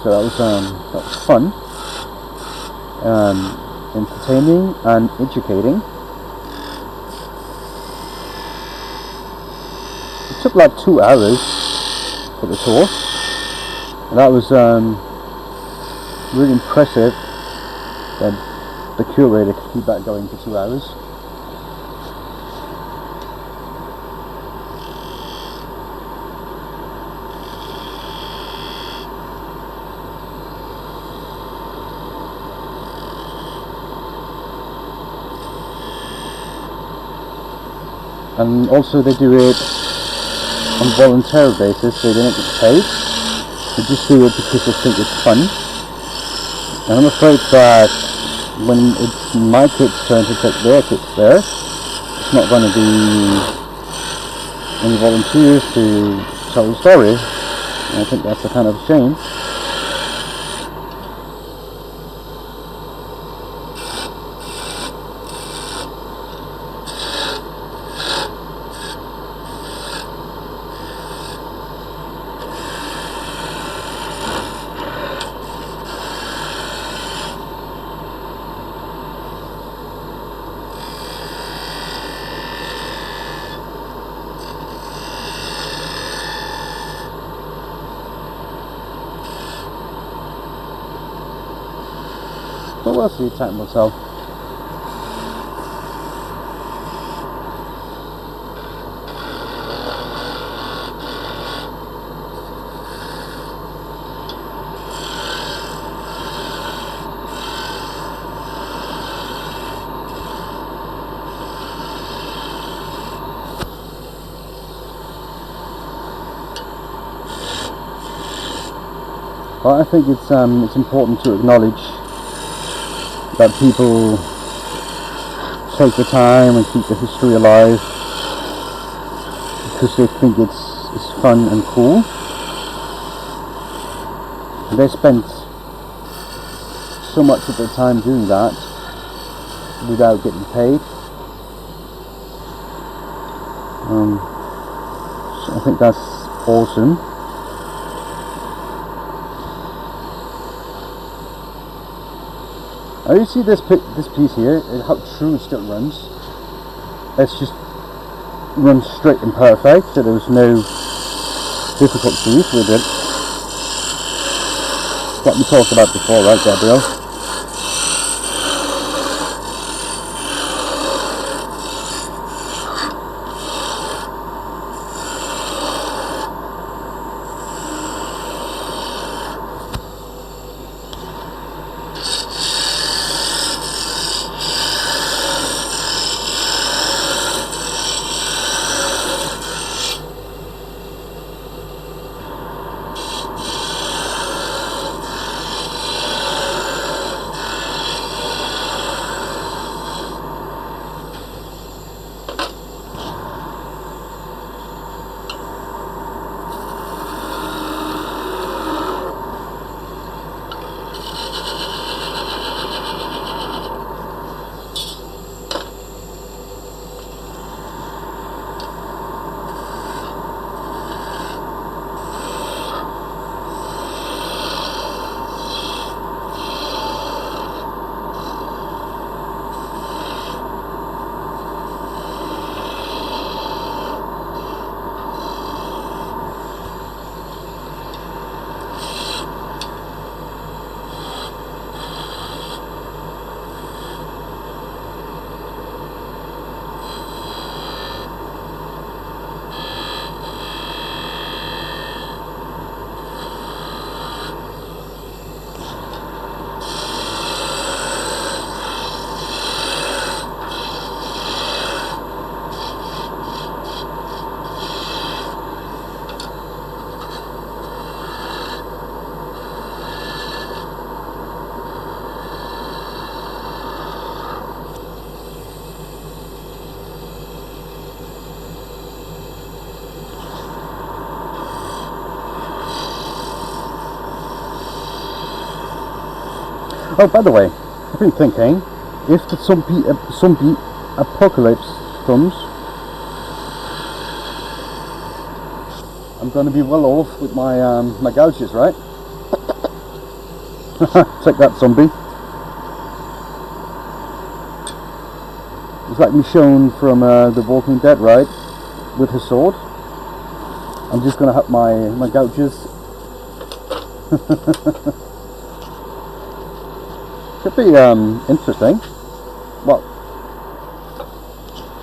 A: so that was fun, entertaining and educating. It took like 2 hours for the tour, and that was really impressive that the curator could keep that going for 2 hours. And also they do it on a voluntary basis, they don't get paid. They just do it because they think it's fun. And I'm afraid that when it's my kids' turn to take their kids there, it's not going to be any volunteers to tell the story. And I think that's a kind of shame. But we'll see, time will tell. Well, I think it's important to acknowledge that people take the time and keep the history alive because they think it's fun and cool. And they spent so much of their time doing that without getting paid. So I think that's awesome. Now you see this piece here, how true it still runs. It's just runs straight and perfect, so there's no difficulties with it. What we talked about before, right, Gabriel? Oh, by the way, I've been thinking, if the zombie apocalypse comes, I'm going to be well off with my my gouges, right? Take that, zombie. It's like Michonne from The Walking Dead, right? With her sword. I'm just going to have my gouges. Could be interesting. Well,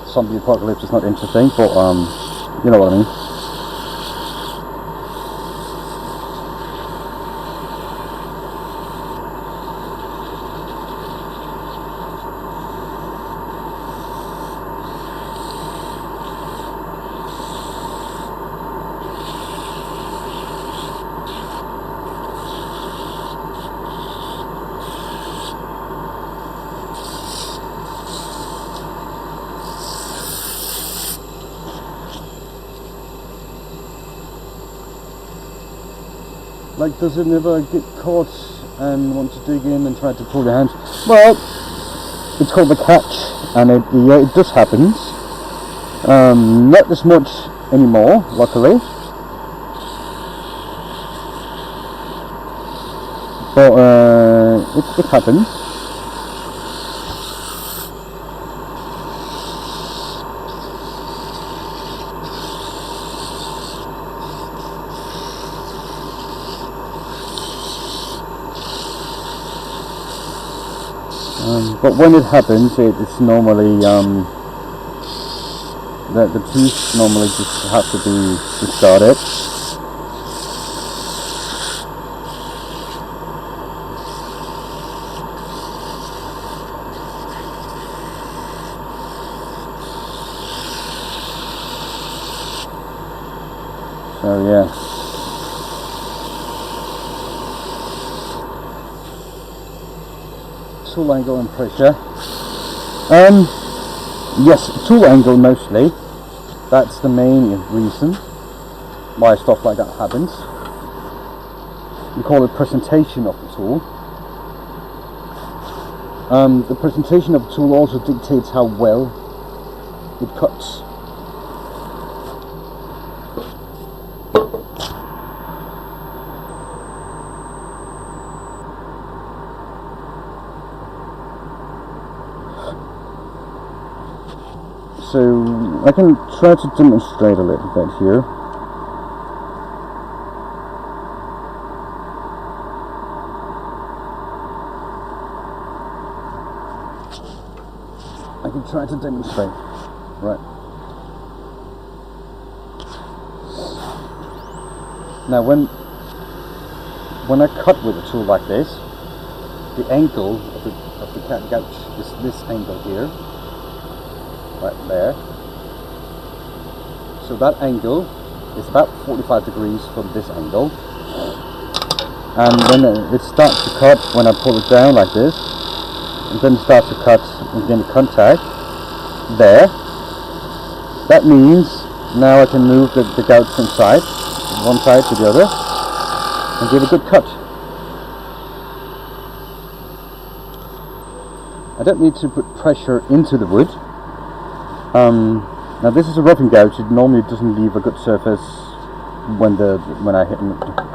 A: zombie apocalypse is not interesting, but you know what I mean. Like, does it never get caught and want to dig in and try to pull your hands? Well, it's called the catch, and it does happen. Not as much anymore, luckily. But it happens. But when it happens, it's normally the piece normally just have to be discarded. So yeah. Tool angle and pressure. Yes, tool angle mostly. That's the main reason why stuff like that happens. We call it presentation of the tool. The presentation of the tool also dictates how well it cuts. So I can try to demonstrate a little bit here. I can try to demonstrate. Right. Now when I cut with a tool like this, the angle of the cat gouge is this angle here. Right there. So that angle is about 45 degrees from this angle. And when it starts to cut, when I pull it down like this, and then it starts to cut and get contact there, that means now I can move the gouge from one side to the other, and give a good cut. I don't need to put pressure into the wood. Now this is a roughing gouge. It normally doesn't leave a good surface when I hit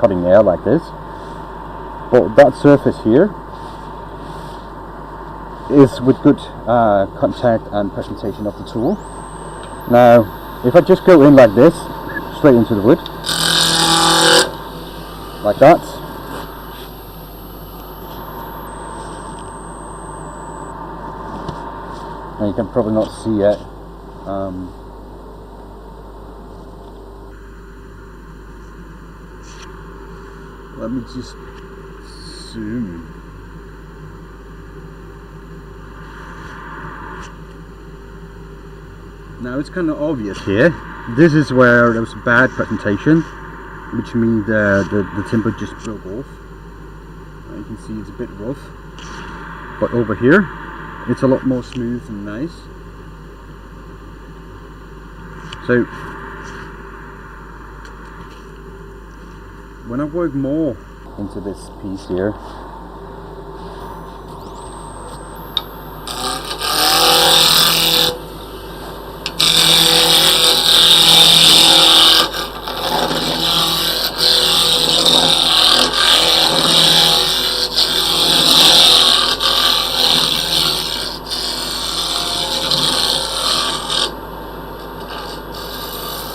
A: cutting air like this. But that surface here is with good contact and presentation of the tool. Now, if I just go in like this, straight into the wood, like that. And you can probably not see it. Let me just zoom. Now it's kind of obvious here. This is where there was bad presentation, which means the timber just broke off. You can see it's a bit rough, but over here it's a lot more smooth and nice. So when I work more into this piece here,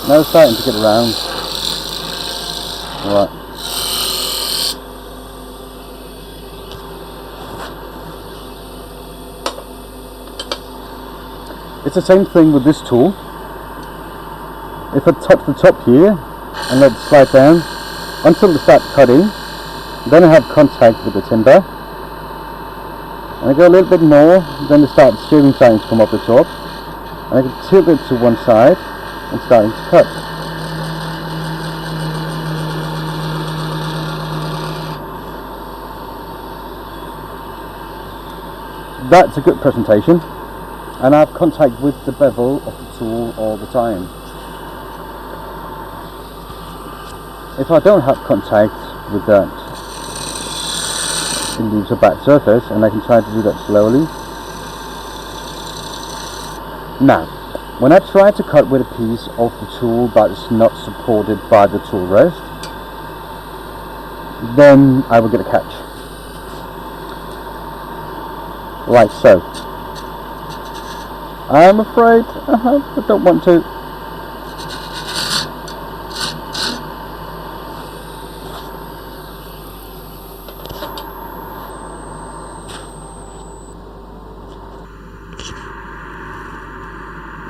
A: Now it's starting to get around. Right. It's the same thing with this tool. If I touch the top here and let it slide down until it starts cutting, then I have contact with the timber. And I go a little bit more, then the shaving starting to come up the top. And I can tilt it to one side and starting to cut. That's a good presentation, and I have contact with the bevel of the tool all the time. If I don't have contact with that, it leaves a bad surface, and I can try to do that slowly. Now, when I try to cut with a piece of the tool that is not supported by the tool rest, then I will get a catch. Like so. I'm afraid I don't want to.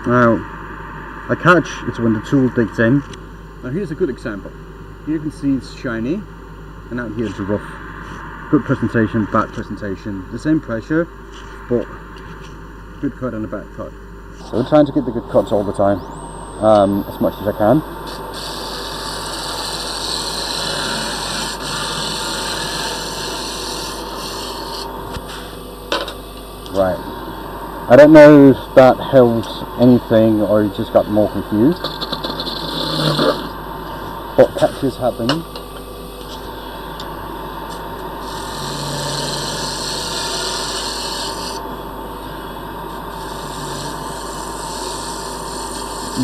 A: Now, a catch is when the tool digs in. Now here's a good example. Here you can see it's shiny, and out here it's rough. Good presentation, bad presentation. The same pressure, but good cut and a bad cut. So we're trying to get the good cuts all the time, as much as I can. Right. I don't know if that helps anything or you just got more confused. But catches happen.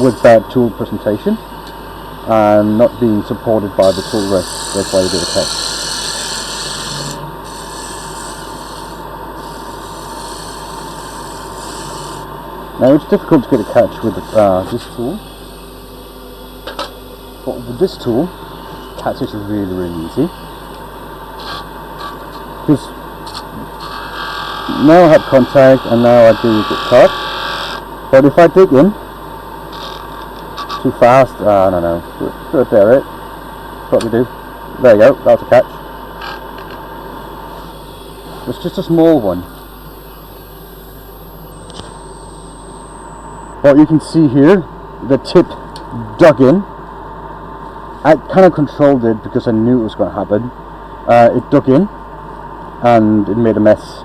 A: With bad tool presentation and not being supported by the tool rest. That's why you get a catch. Now it's difficult to get a catch with this tool, but with this tool, catches is really easy. Because now I have contact and now I do get cut. But if I dig in too fast, I don't know, good there, it. That's what we do. There you go, that's a catch. It's just a small one. But you can see here, the tip dug in. I kind of controlled it because I knew it was going to happen. It dug in and it made a mess.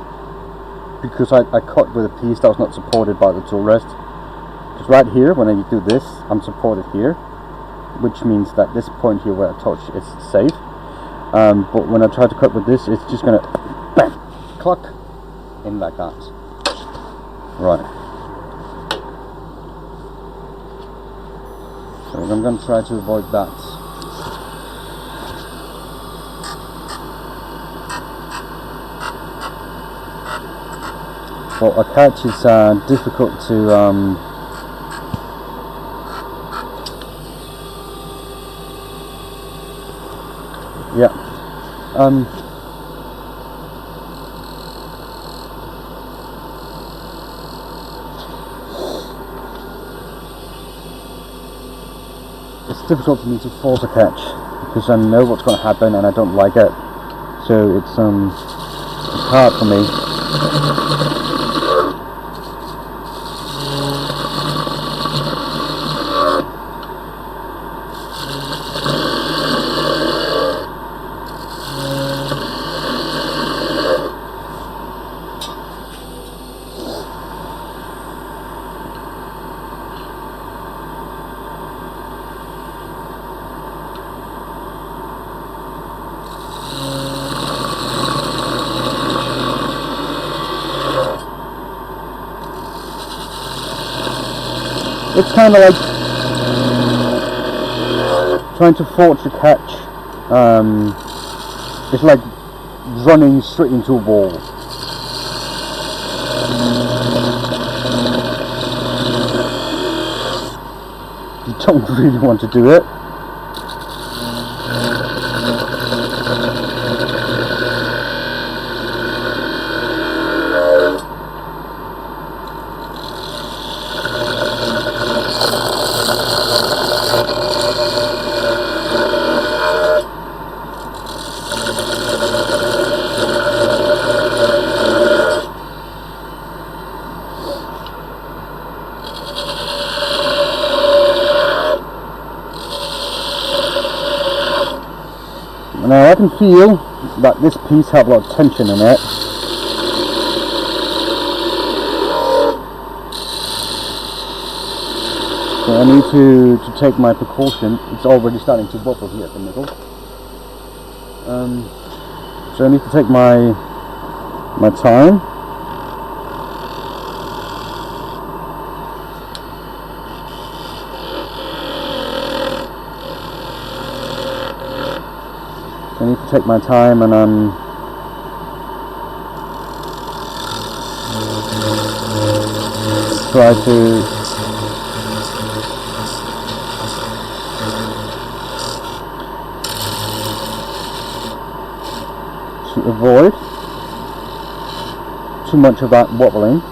A: Because I cut with a piece that was not supported by the tool rest. Because right here, when I do this, I'm supported here. Which means that this point here where I touch is safe. But when I try to cut with this, it's just going to bang, cluck in like that. Right. So I'm going to try to avoid that. But a catch is difficult to it's difficult for me to force a catch because I know what's going to happen and I don't like it. So it's hard for me. It's kind of like trying to forge a catch. It's like running straight into a wall. You don't really want to do it. Now I can feel that this piece has a lot of tension in it. So I need to take my precaution. It's already starting to wobble here at the middle. So I need to take my time. I need to take my time and try to avoid too much of that wobbling.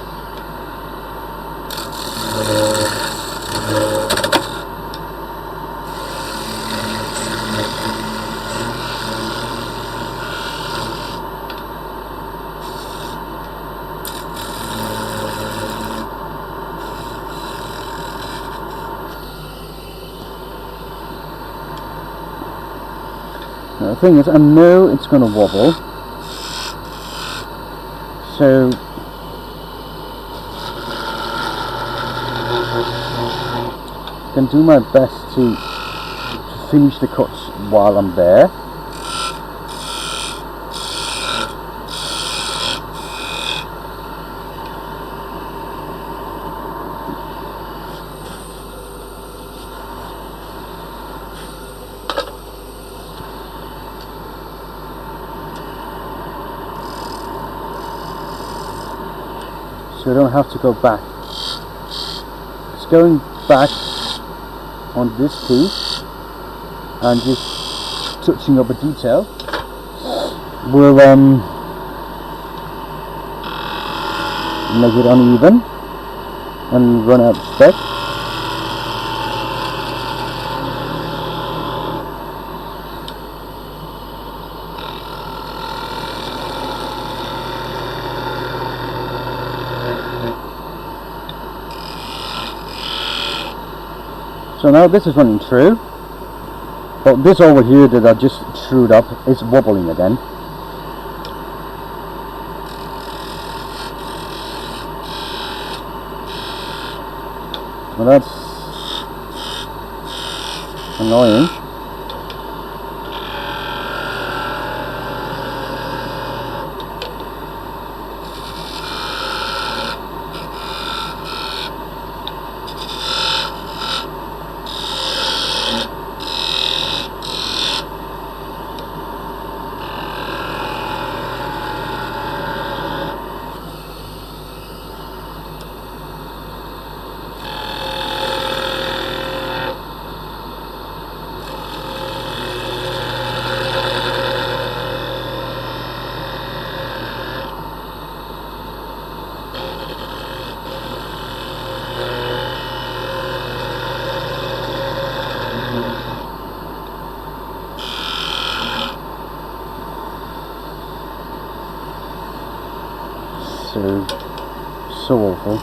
A: Now, the thing is, I know it's going to wobble, so I can do my best to finish the cuts while I'm there. So I don't have to go back. Just going back on this piece and just touching up a detail will make it uneven and run out of spec. So now this is running true, but this over here that I just screwed up is wobbling again. Well, that's annoying. So awful.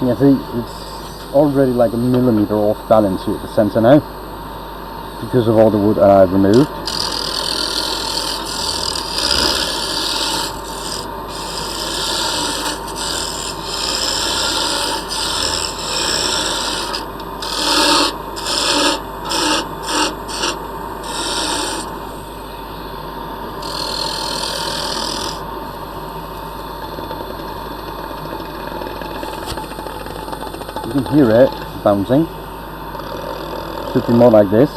A: Yeah, see, it's already like a millimetre off balance here at the centre now, because of all the wood I've removed. You can hear it bouncing. Should be more like this.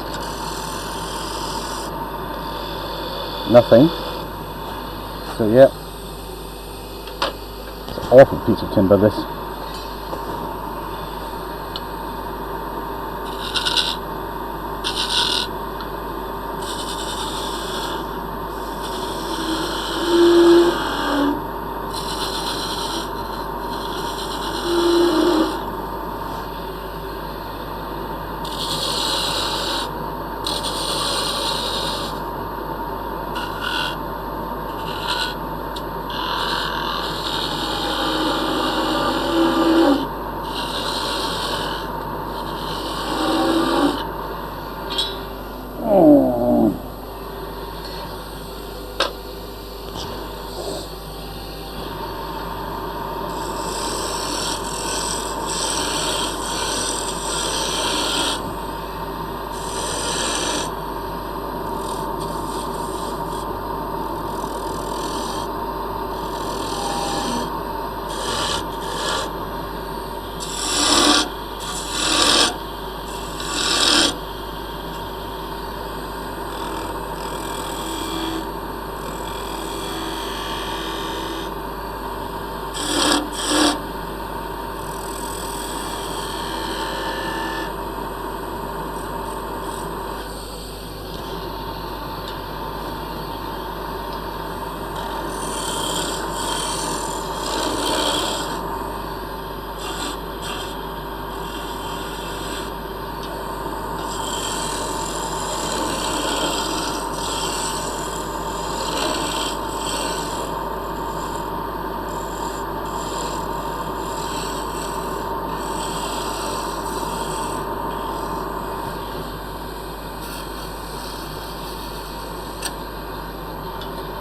A: Nothing. So yeah, it's an awful piece of timber, this.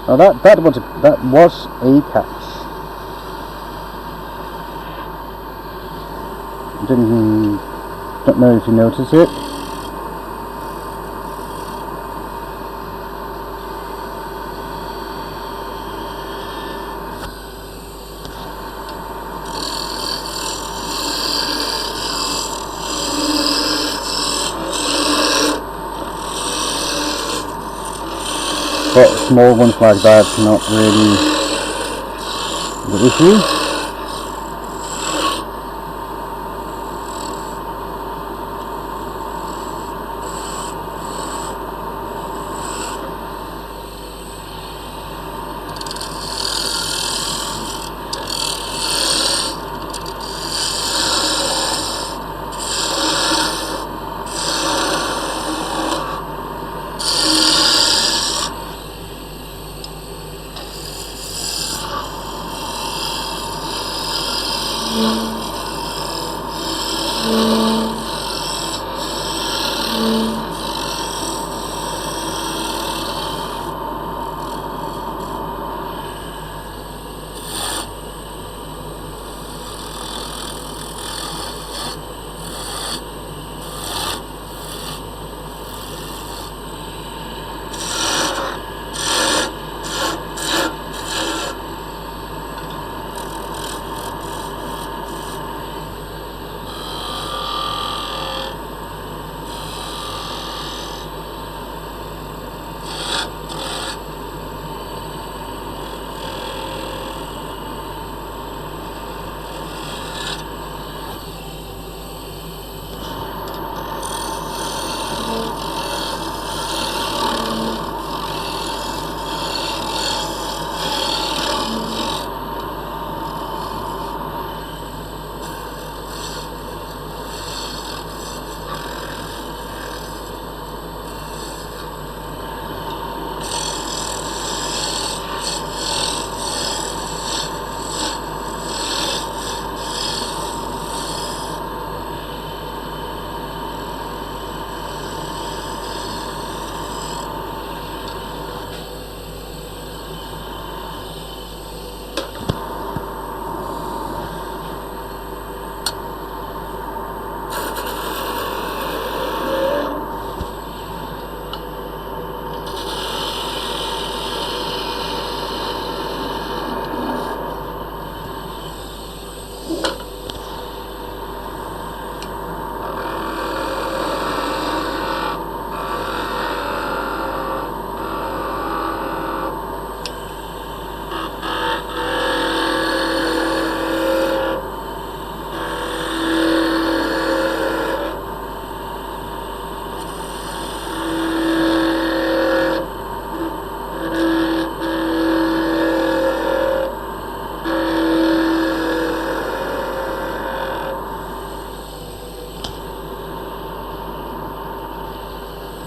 A: Now that was a catch. Don't know if you notice it. But small ones like that, not really the issue.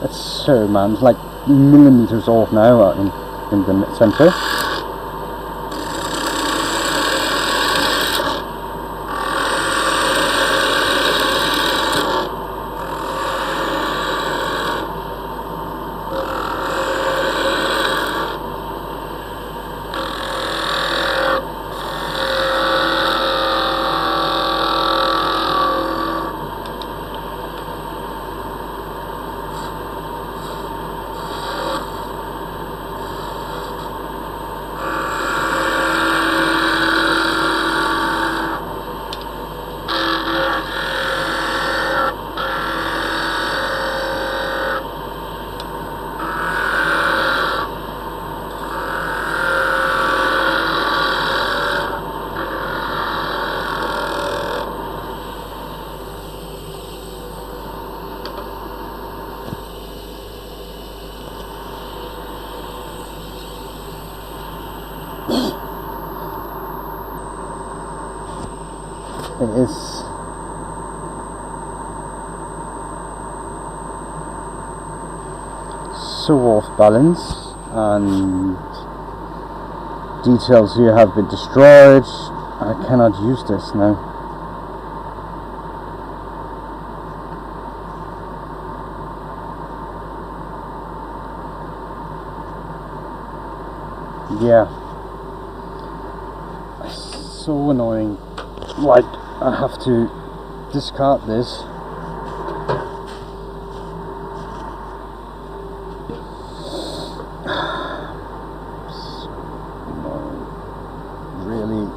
A: It's so, man, it's like millimeters off now in the centre. It is so off balance, and details here have been destroyed. I cannot use this now. Yeah, it's so annoying. Like, I have to discard this. So annoying. Really.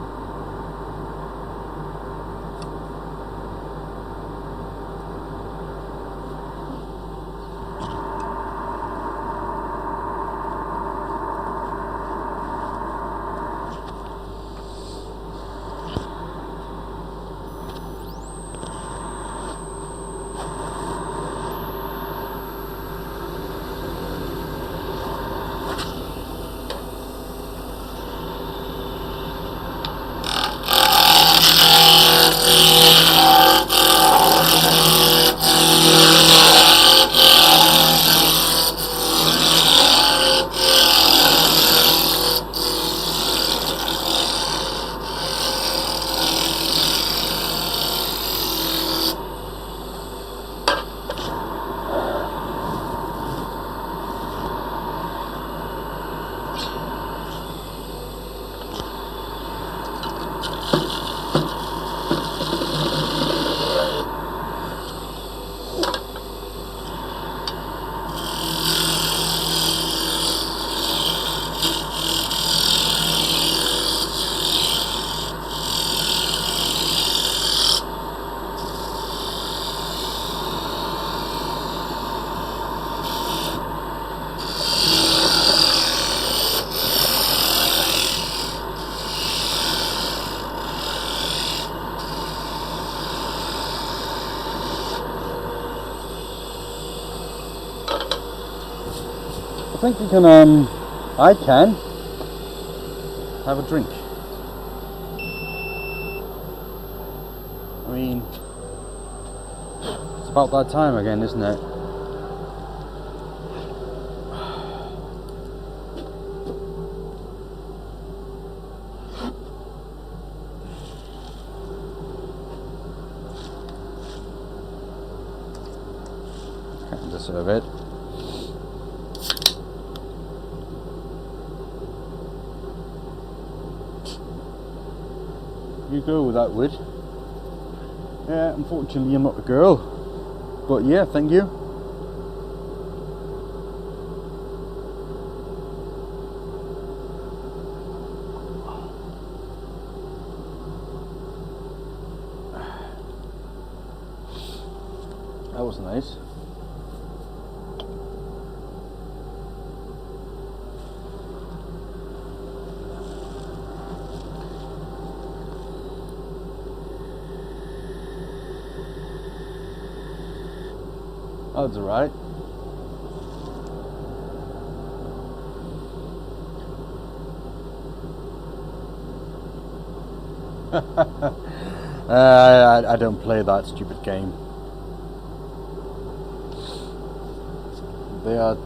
A: I think you can, I can have a drink. I mean, it's about that time again, isn't it? Can't deserve it. You go with that wood. Yeah, unfortunately I'm not a girl, but yeah, thank you. That was nice. That's alright. I don't play that stupid game. They are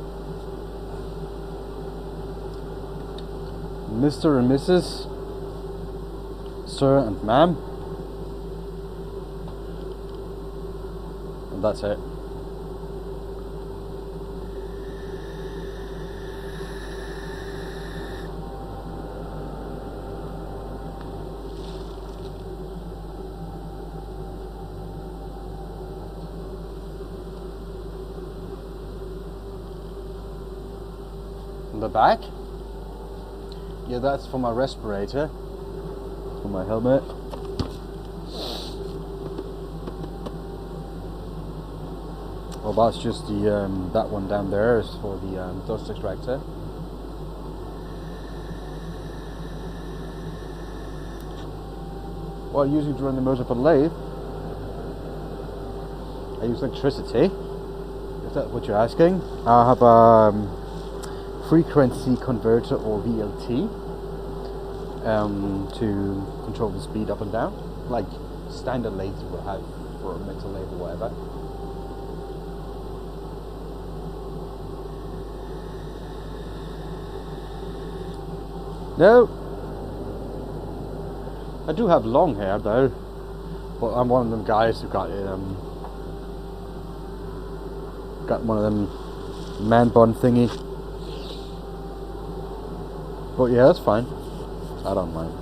A: Mr. and Mrs., Sir and Ma'am, and that's it. The back, yeah, that's for my respirator, for my helmet. Well, that's just the that one down there is for the dust extractor. Well, usually to run the motor for the lathe, I use electricity. Is that what you're asking? I have frequency converter, or VLT, to control the speed up and down, like standard lathe you will have for a metal lathe or whatever. No, I do have long hair though, but I'm one of them guys who got one of them man bun thingy. But yeah, that's fine. I don't mind.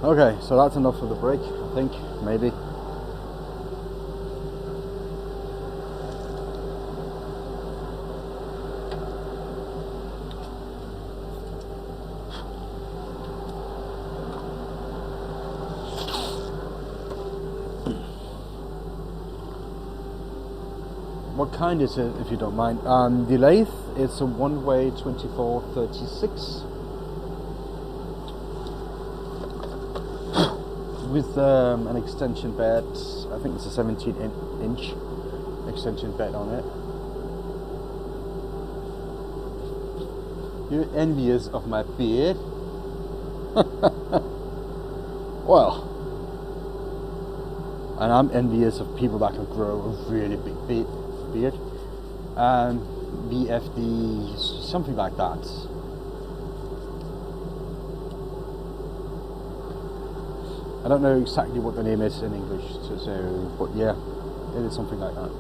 A: Okay, so that's enough for the break, I think, maybe. What kind is it, if you don't mind? The lathe, it's a one-way 2436 with an extension bed. I think it's a 17-inch extension bed on it. You're envious of my beard? Well, and I'm envious of people that can grow a really big beard. BFD, something like that. I don't know exactly what the name is in English, so but yeah, it is something like that.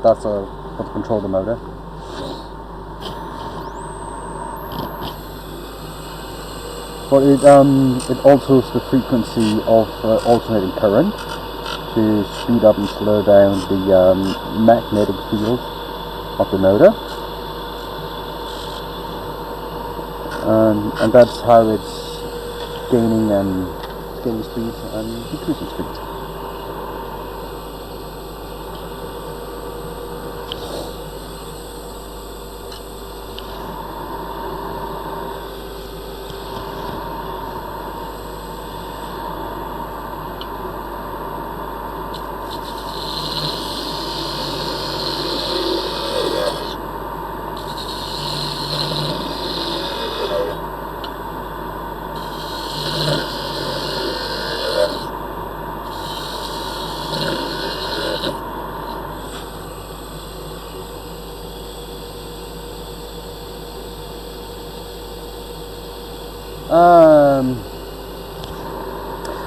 A: That's how to control the motor. But it alters the frequency of alternating current to speed up and slow down the magnetic field of the motor, and that's how it's gaining speed and decreasing speed.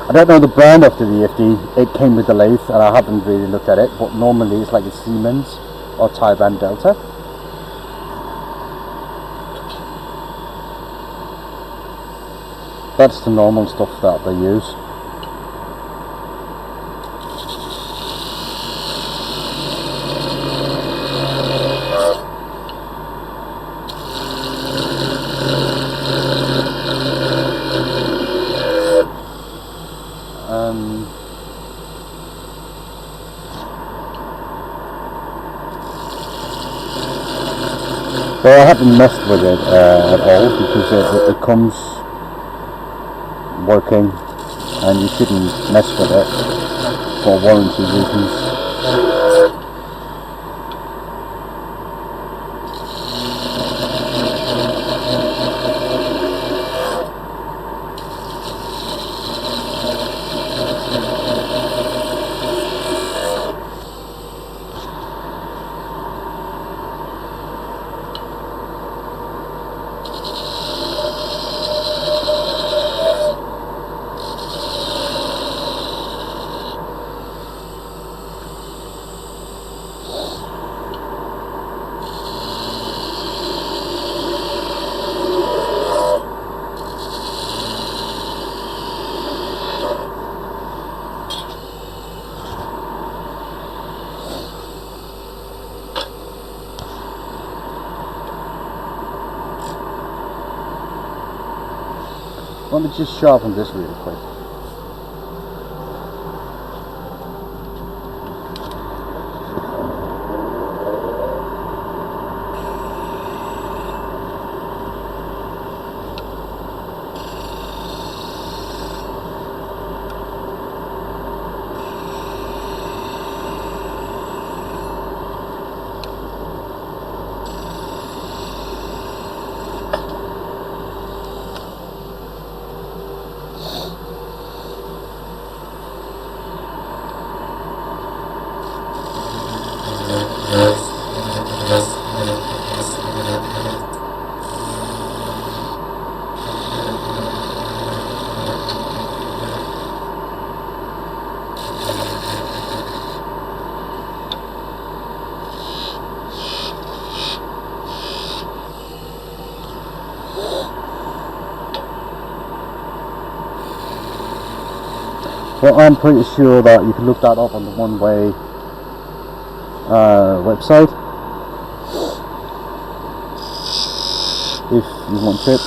A: I don't know the brand of the VFD. It came with the lathe and I haven't really looked at it, but normally it's like a Siemens or Taiwan Delta. That's the normal stuff that they use. Well, I haven't messed with it at all because it comes working and you shouldn't mess with it for warranty reasons. Let me just sharpen this really quick. Well, I'm pretty sure that you can look that up on the one-way website if you want it.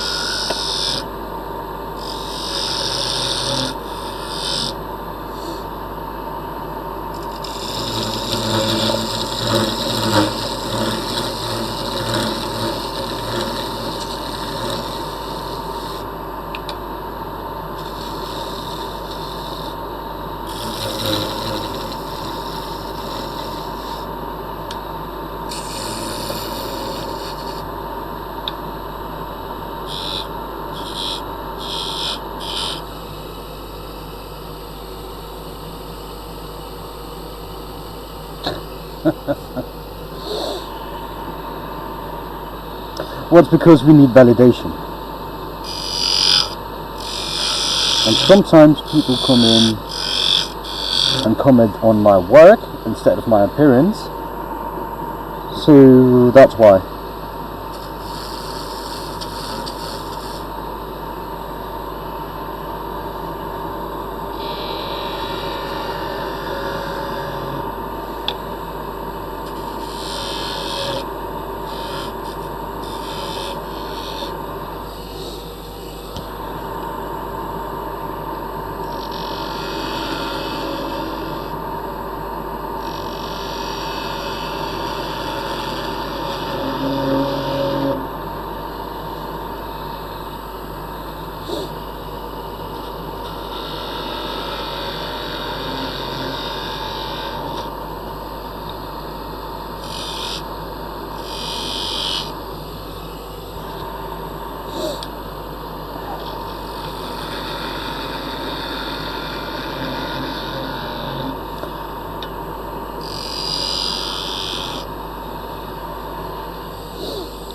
A: Well, it's because we need validation. And sometimes people come in and comment on my work instead of my appearance. So that's why.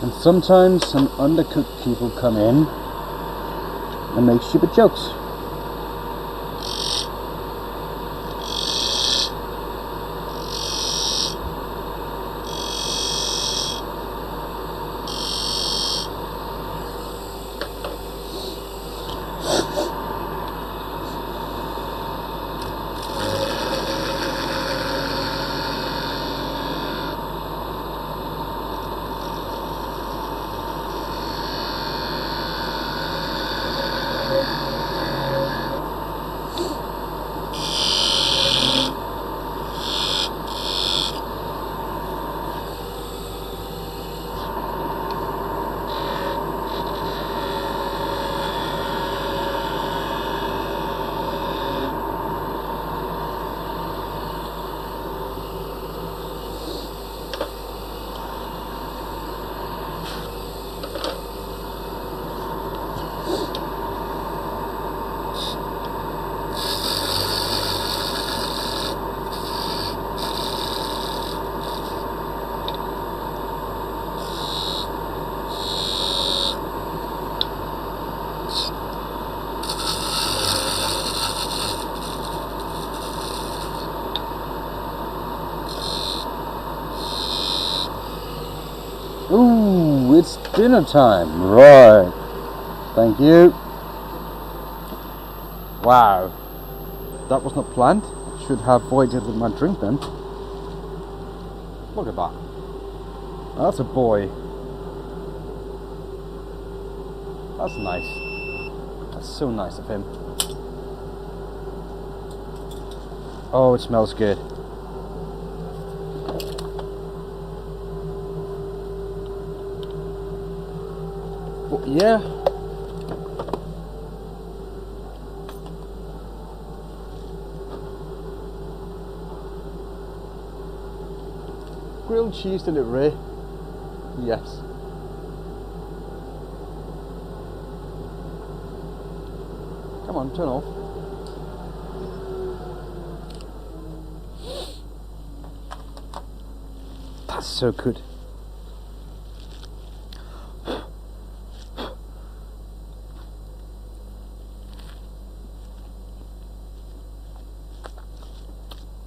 A: And sometimes some undercooked people come in and make stupid jokes. Dinner time, right. Thank you. Wow. That was not planned. Should have voided with my drink then. Look at that. That's a boy. That's nice. That's so nice of him. Oh, it smells good. But yeah. Grilled cheese, did it, Ray? Yes. Come on, turn off. That's so good.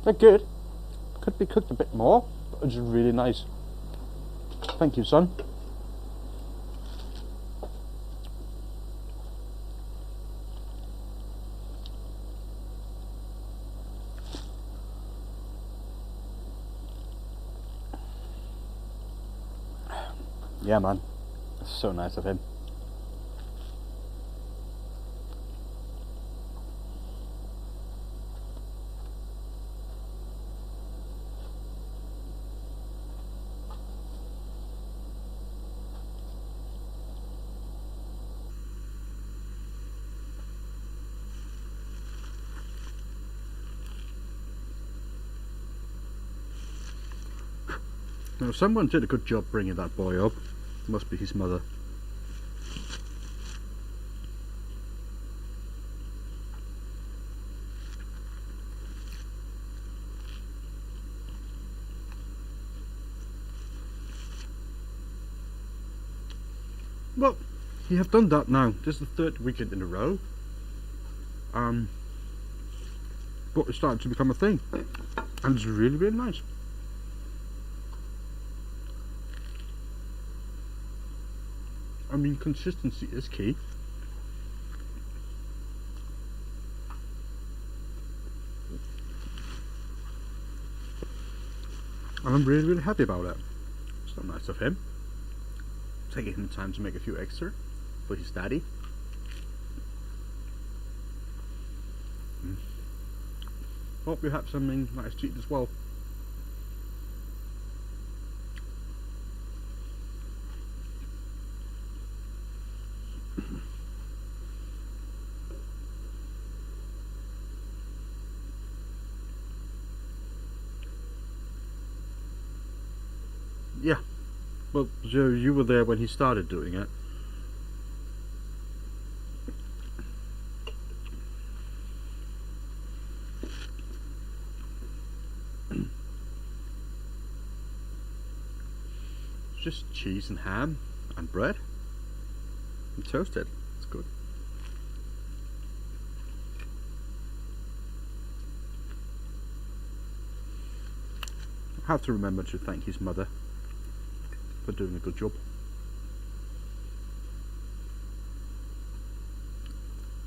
A: They're good. Could be cooked a bit more, but it's really nice. Thank you, son. Yeah, man. It's so nice of him. Now, someone did a good job bringing that boy up. Must be his mother. Well, you have done that now. This is the third weekend in a row. But it's starting to become a thing. And it's really, really nice. I mean, consistency is key. And I'm really, really happy about it. It's so nice of him. Taking him time to make a few extra for his daddy. Hope you have something nice to eat as well. Yeah, well, so you were there when he started doing it. It's just cheese and ham and bread and toasted. It's good. I have to remember to thank his mother for doing a good job.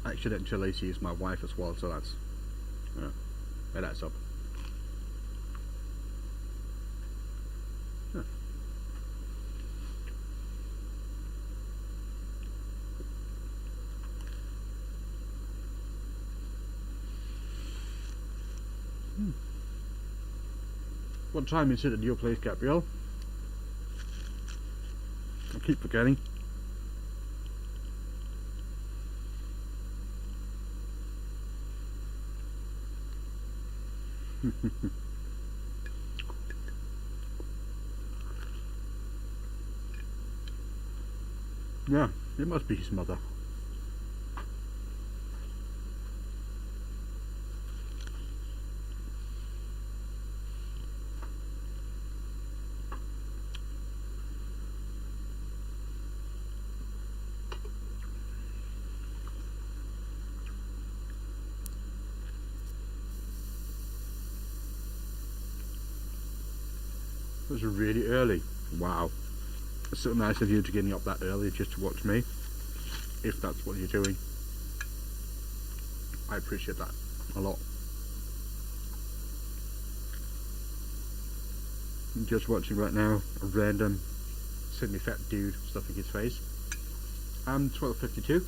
A: Accidentally she is my wife as well, so that's it adds up. Yeah. What time is it at your place, Gabrielle? I keep forgetting. Yeah, it must be his mother. It was really early. Wow. It's so nice of you to getting up that early just to watch me, if that's what you're doing. I appreciate that a lot. I'm just watching right now a random Sydney fat dude stuffing his face. 12:52.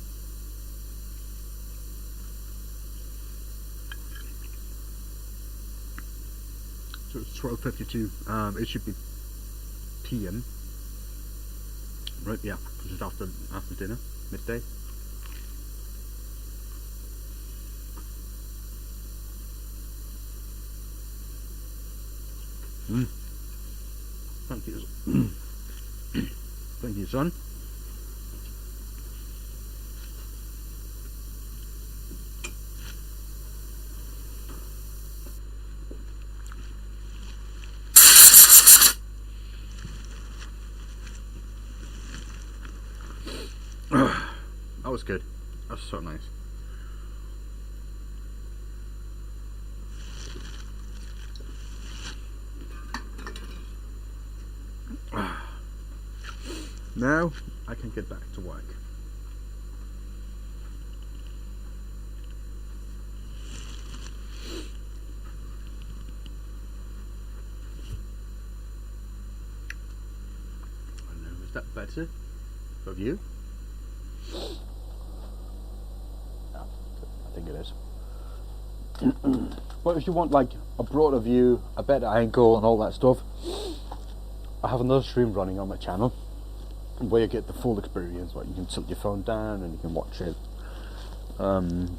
A: So it's 12:52. It should be PM. Right? Yeah, this is after dinner, midday. Thank you. Thank you, son. That was good. That was so nice. Now I can get back to work. I don't know, is that better for you? Yeah, I think it is. But if you want like a broader view, a better angle and all that stuff, I have another stream running on my channel where you get the full experience. Like you can tilt your phone down and you can watch it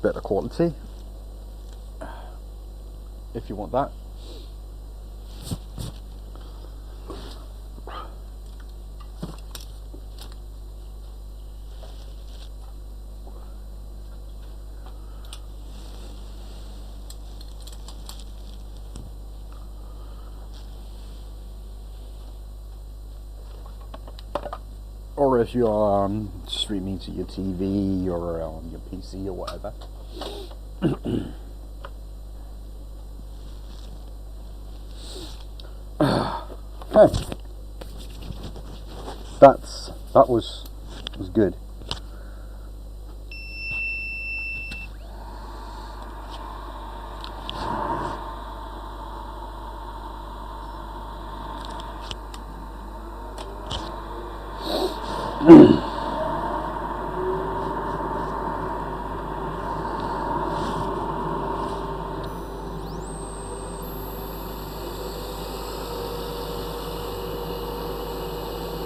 A: better quality if you want that. Or if you're streaming to your TV or on your PC or whatever. That was good.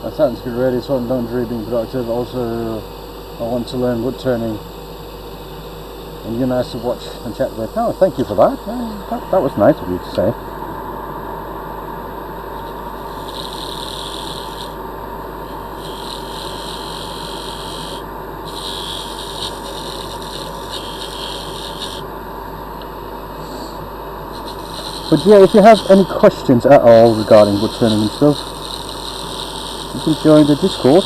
A: That sounds good, really. So I'm done being productive. Also, I want to learn wood turning. And you're nice to watch and chat with. Oh, thank you for that. That was nice of you to say. But yeah, if you have any questions at all regarding wood turning and stuff, you can join the Discord.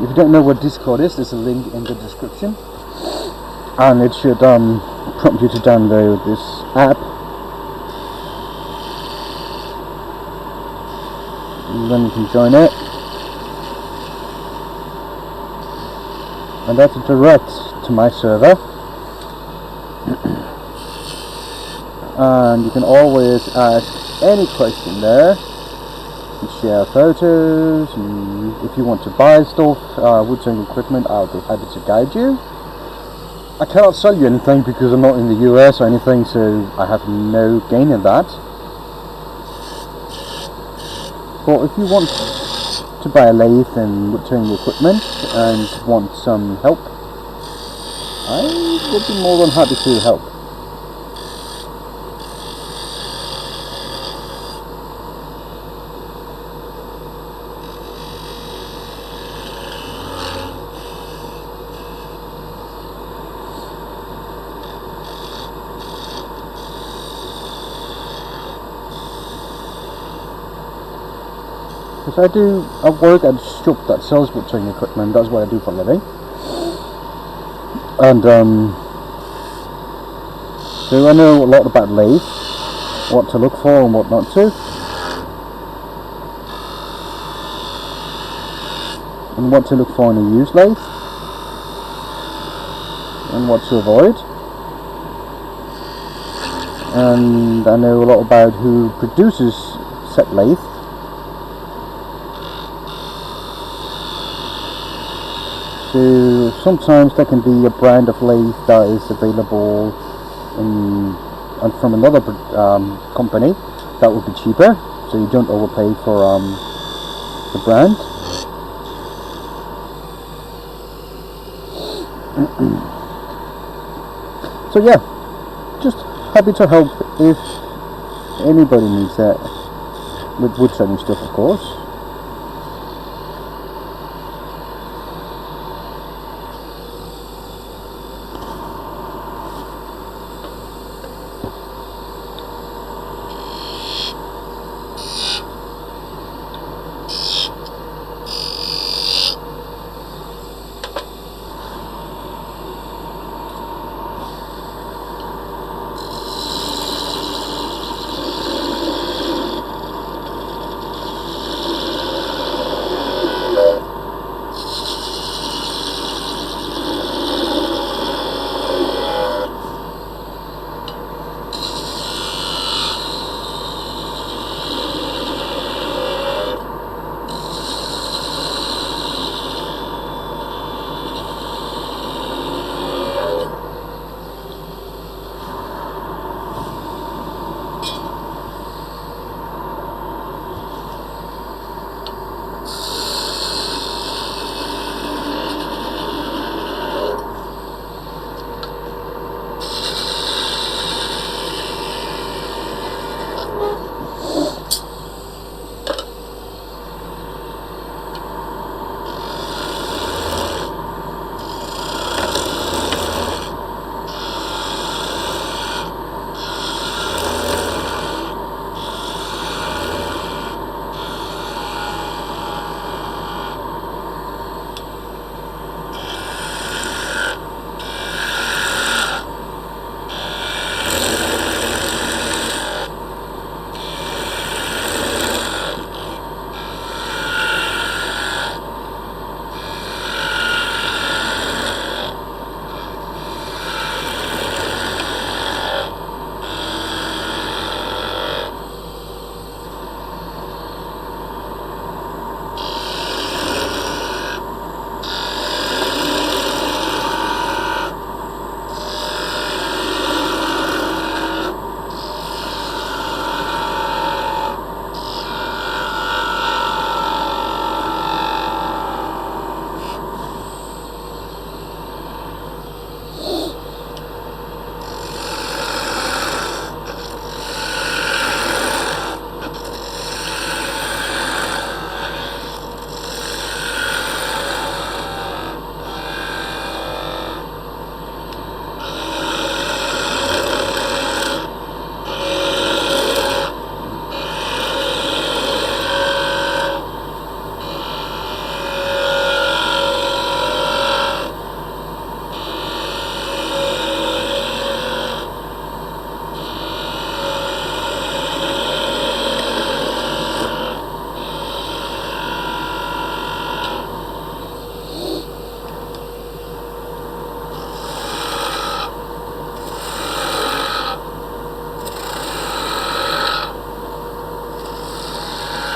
A: If you don't know what Discord is, there's a link in the description, and it should prompt you to download this app, and then you can join it, and that's direct to my server. And you can always ask any question there. You can share photos, and if you want to buy stuff, woodturning equipment, I'll be happy to guide you. I cannot sell you anything because I'm not in the US or anything, so I have no gain in that. But if you want to buy a lathe and woodturning equipment and want some help, I would be more than happy to help. Because I work at a shop that sells woodturning equipment. That's what I do for a living. And so I know a lot about lathe, what to look for and what not to. and what to look for in a used lathe and what to avoid. And I know a lot about who produces set lathe. So sometimes there can be a brand of lathe that is available and from another company that would be cheaper, so you don't overpay for the brand. So yeah, just happy to help if anybody needs that with woodturning stuff, of course.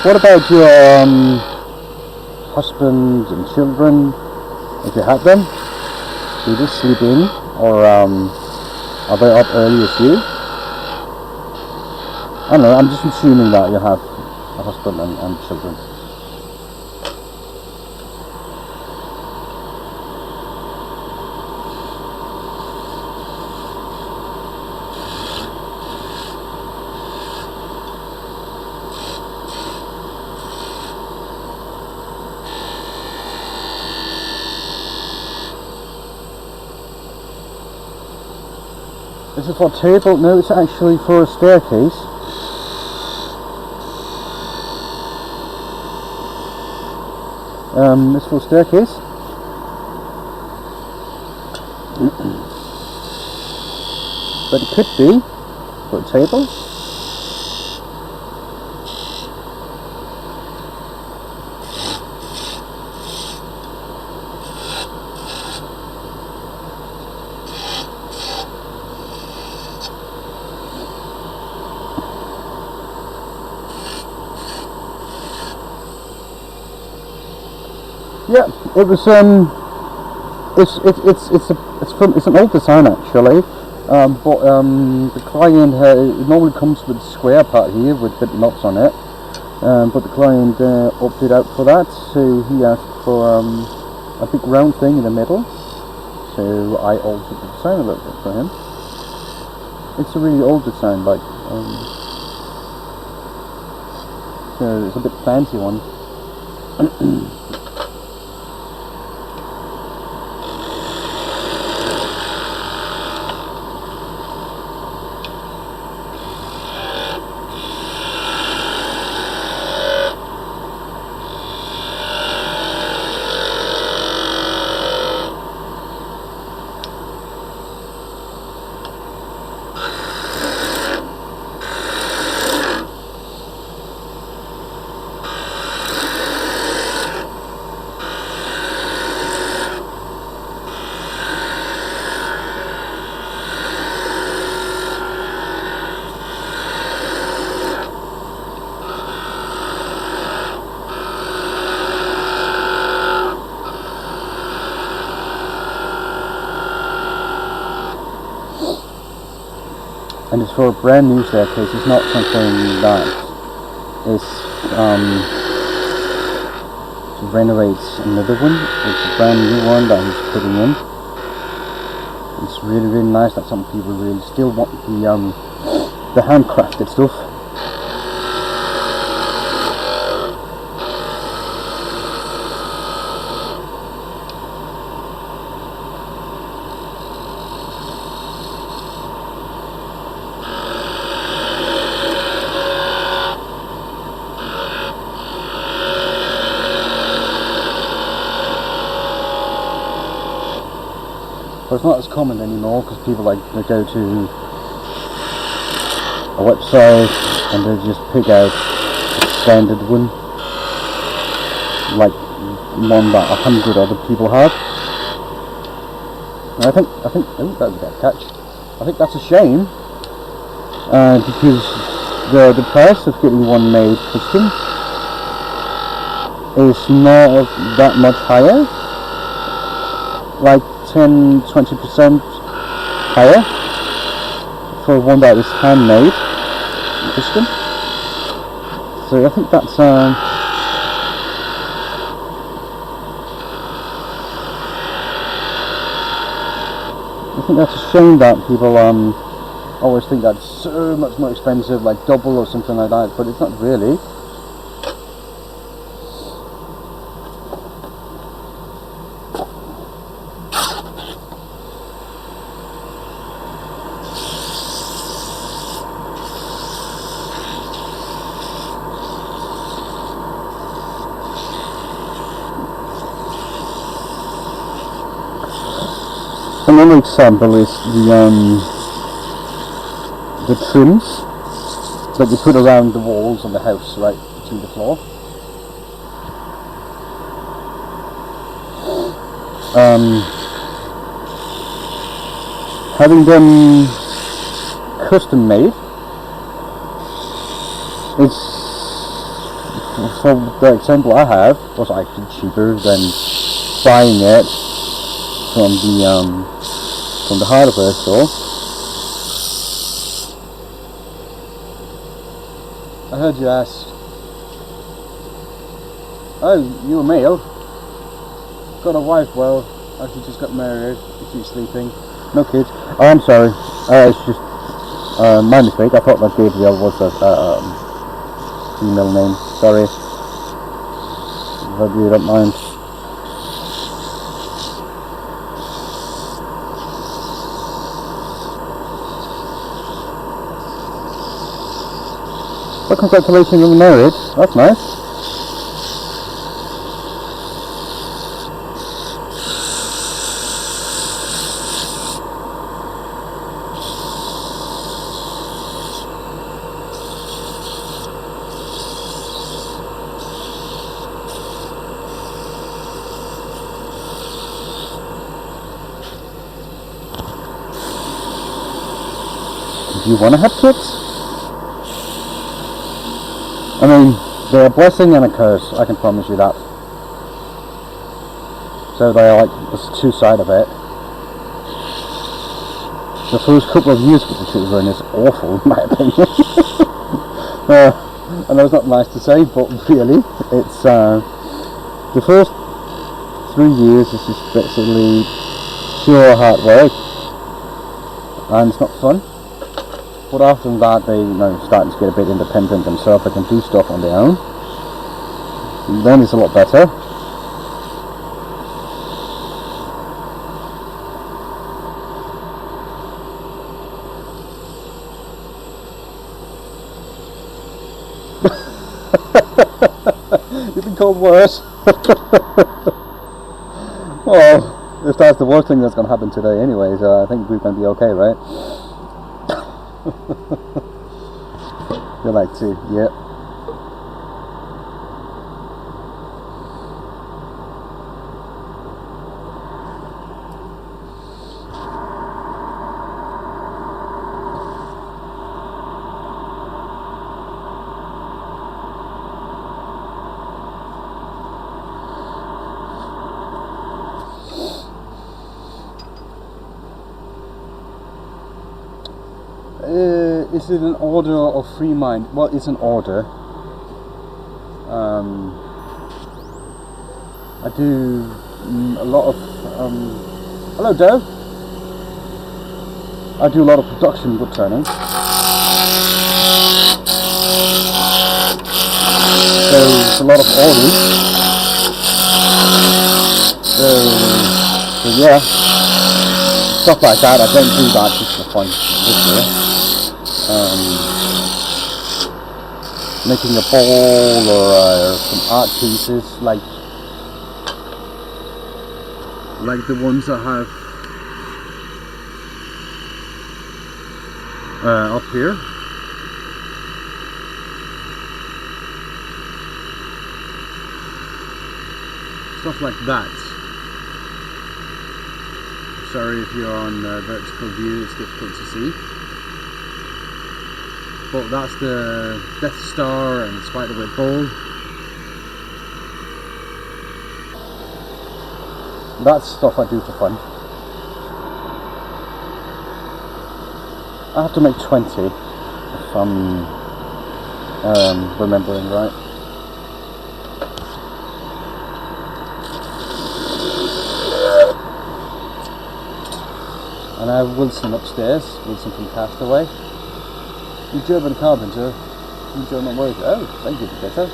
A: What about your husband and children, if you have them? Do they sleep in, or are they up early as you? I don't know, I'm just assuming that you have a husband and children. Is it for a table? No, it's actually for a staircase. It's for a staircase. But it could be for a table. Yeah, it was it's an old design actually, but the client it normally comes with a square part here with bit knobs on it, but the client opted out for that, so he asked for a big round thing in the middle, so I altered the design a little bit for him. It's a really old design, like so it's a bit fancy one. And it's for a brand new staircase. It's not something that is to renovate another one. It's a brand new one that he's putting in. It's really nice that some people really still want the handcrafted stuff. But it's not as common anymore because people they go to a website and they just pick out a standard one, like one that 100 other people have. And I think oh, that was a bad catch. I think that's a shame because the price of getting one made custom is not that much higher, like 10-20% higher for one that is handmade custom. So I think that's a shame that people always think that's so much more expensive, like double or something like that, but it's not really. Another example is the trims that you put around the walls of the house, right to the floor. Having them custom made is, for the example I have, was actually cheaper than buying it from the hardware store. I heard you ask, oh, you're a male? Got a wife? Well, actually just got married. She's sleeping. No kids. Oh, I'm sorry. It's just my mistake. I thought that Gabriel was a female name. Sorry. Hope you don't mind. Well, congratulations on the marriage. That's nice. Do you want to have kids? I mean, they're a blessing and a curse, I can promise you that. So they are like, there's two sides of it. The first couple of years with the children is awful in my opinion. I know it's not nice to say, but really, it's the first 3 years is just basically pure hard work, and it's not fun. But after that, they starting to get a bit independent themselves. They can do stuff on their own. And then it's a lot better. You've been called worse. Well, if that's the worst thing that's going to happen today anyways, I think we're going to be okay, right? You like to, yeah. Is it an order or free mind? Well, it's an order. I do a lot of hello Dave. I do a lot of production wood turning. So it's a lot of orders. So yeah, stuff like that. I don't do that just for fun this year. Making a ball or some art pieces like the ones I have up here. Stuff like that. Sorry if you're on vertical view, it's difficult to see. But that's the Death Star and Spiderweb ball. That's stuff I do for fun. I have to make 20 if I'm remembering right. And I have Wilson upstairs, Wilson from Castaway. You German carpenter, you German worker. Oh, thank you, Professor.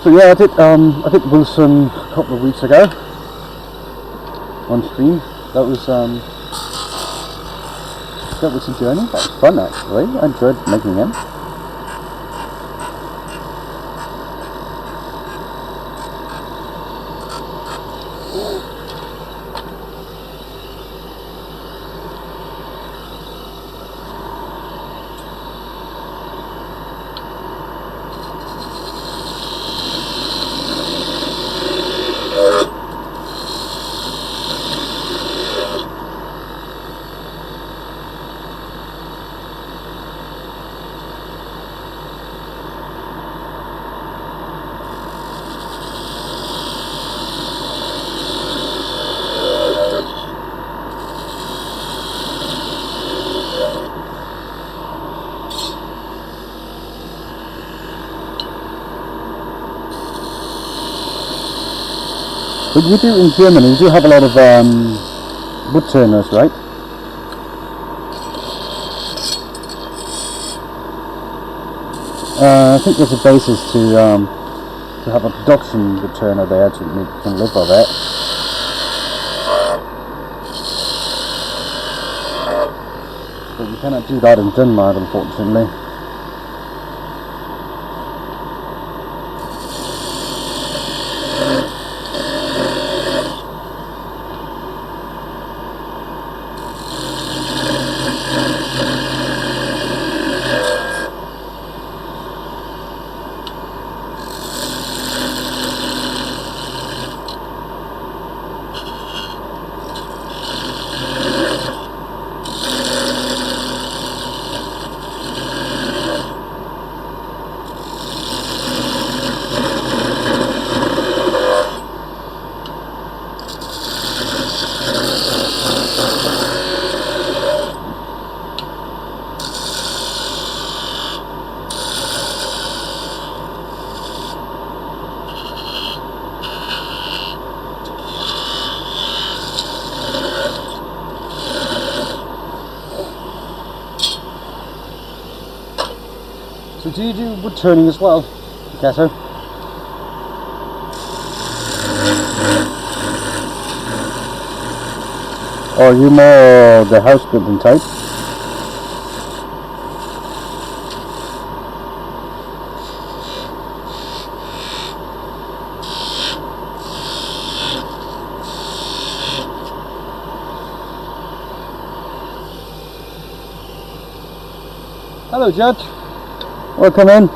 A: So yeah, I did Wilson a couple of weeks ago. On stream. That was a journey. That was fun actually. I enjoyed making them. But you do in Germany, you do have a lot of wood turners, right? I think there's a basis to have a production wood turner there to make can live of it. But you cannot do that in Denmark, unfortunately. Do you do wood turning as well, Gato? Or are you more the house building type? Hello, Judd. Welcome in.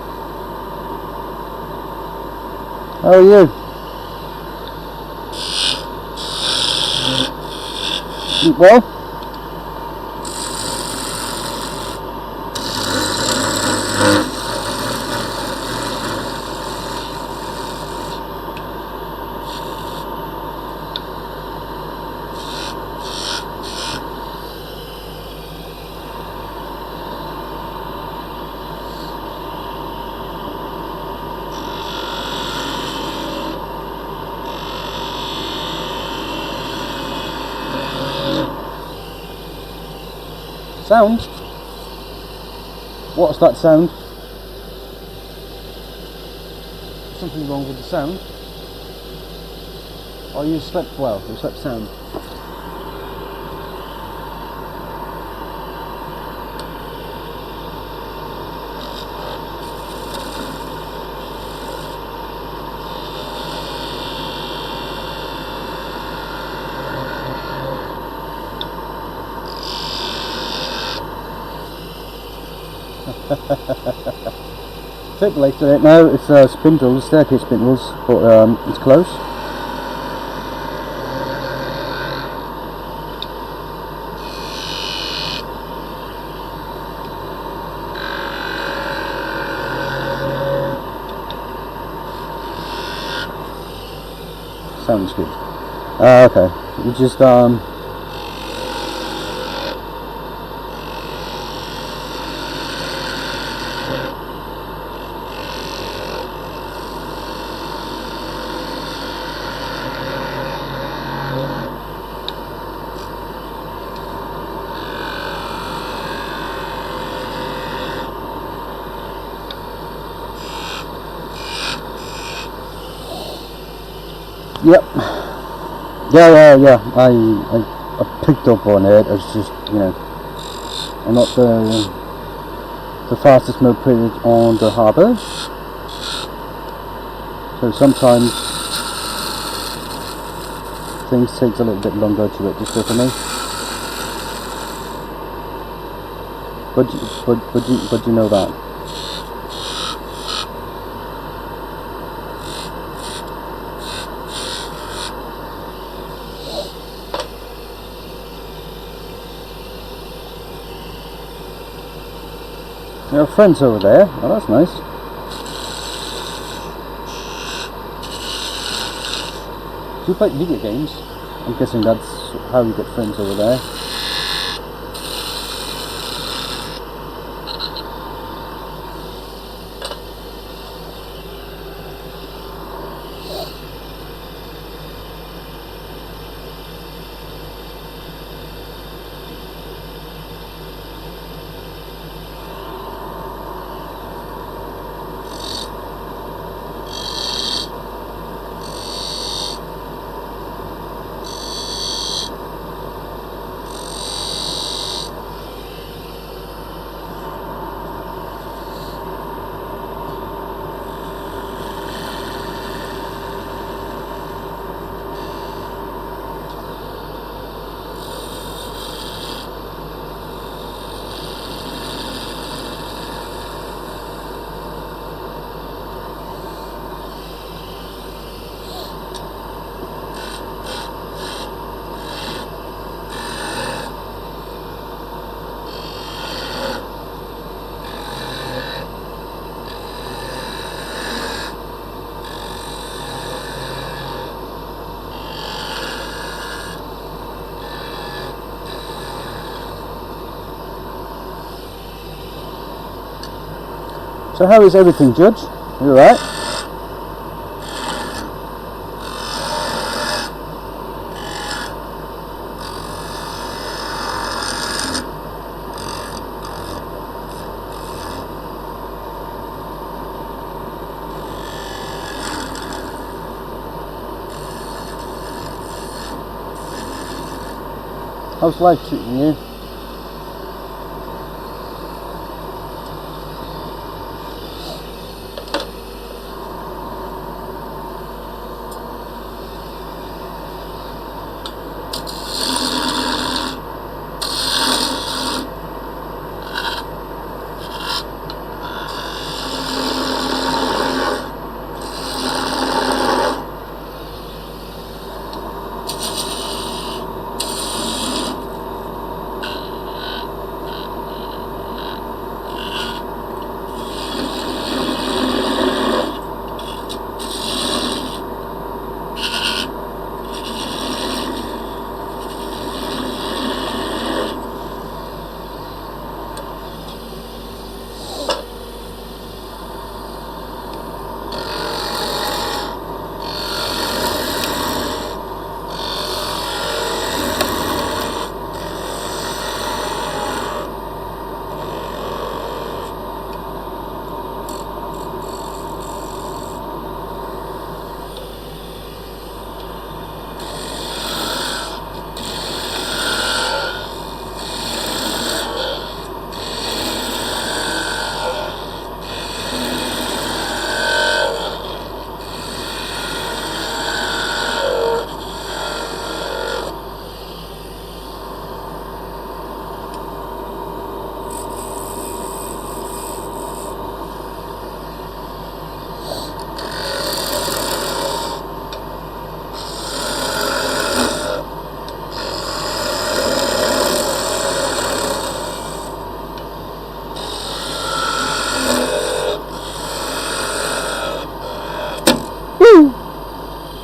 A: How are you? Sleep well? Sound? What's that sound? Something wrong with the sound? Or you slept well? You slept sound? A bit late today now. It's Spindle, the staircase Spindles, but it's close. Sounds good. Okay, you just Yep. Yeah. I picked up on it. It's just, you know, I'm not the fastest moped on the harbour, so sometimes things takes a little bit longer to register for me. But you know that. You have friends over there. Oh, that's nice. Do you play video games? I'm guessing that's how you get friends over there. So how is everything, Judge? You alright? How's life treating you?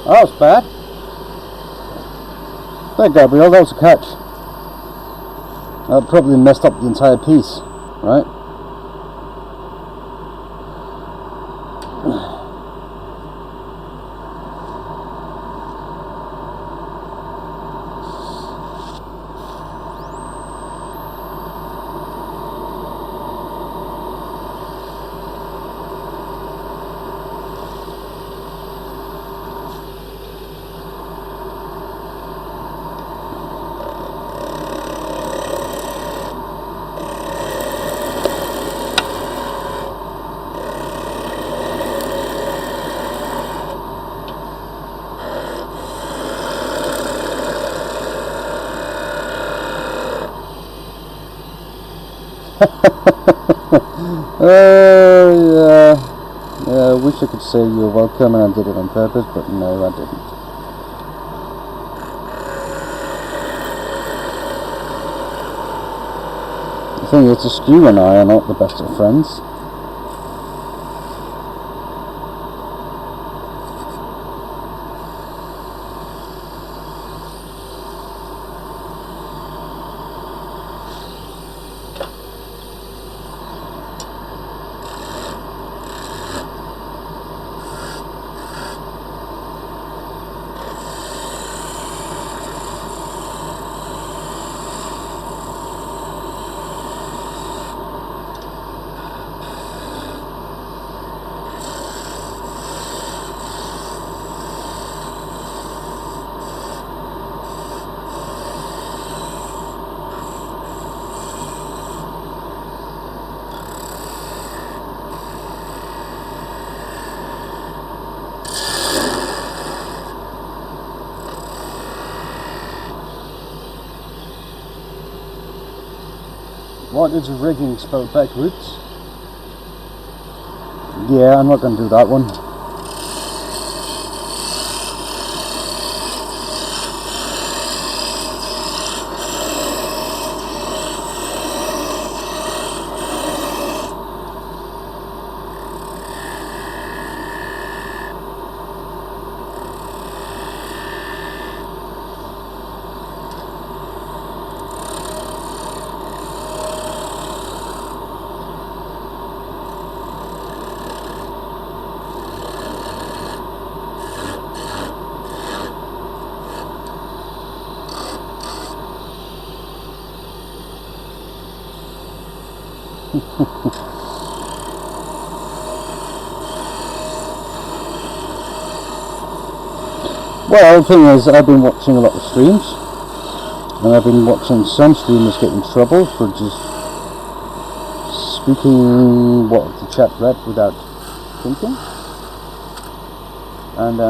A: That was bad. There, Gabriel, that was a catch. That probably messed up the entire piece, right? Yeah, I wish I could say you're welcome and I did it on purpose, but no, I didn't. The thing is, Stu and I are not the best of friends. What is rigging spelled backwards? Yeah, I'm not going to do that one. Well, the thing is, I've been watching a lot of streams, And I've been watching some streamers get in trouble for just speaking what the chat read without thinking. And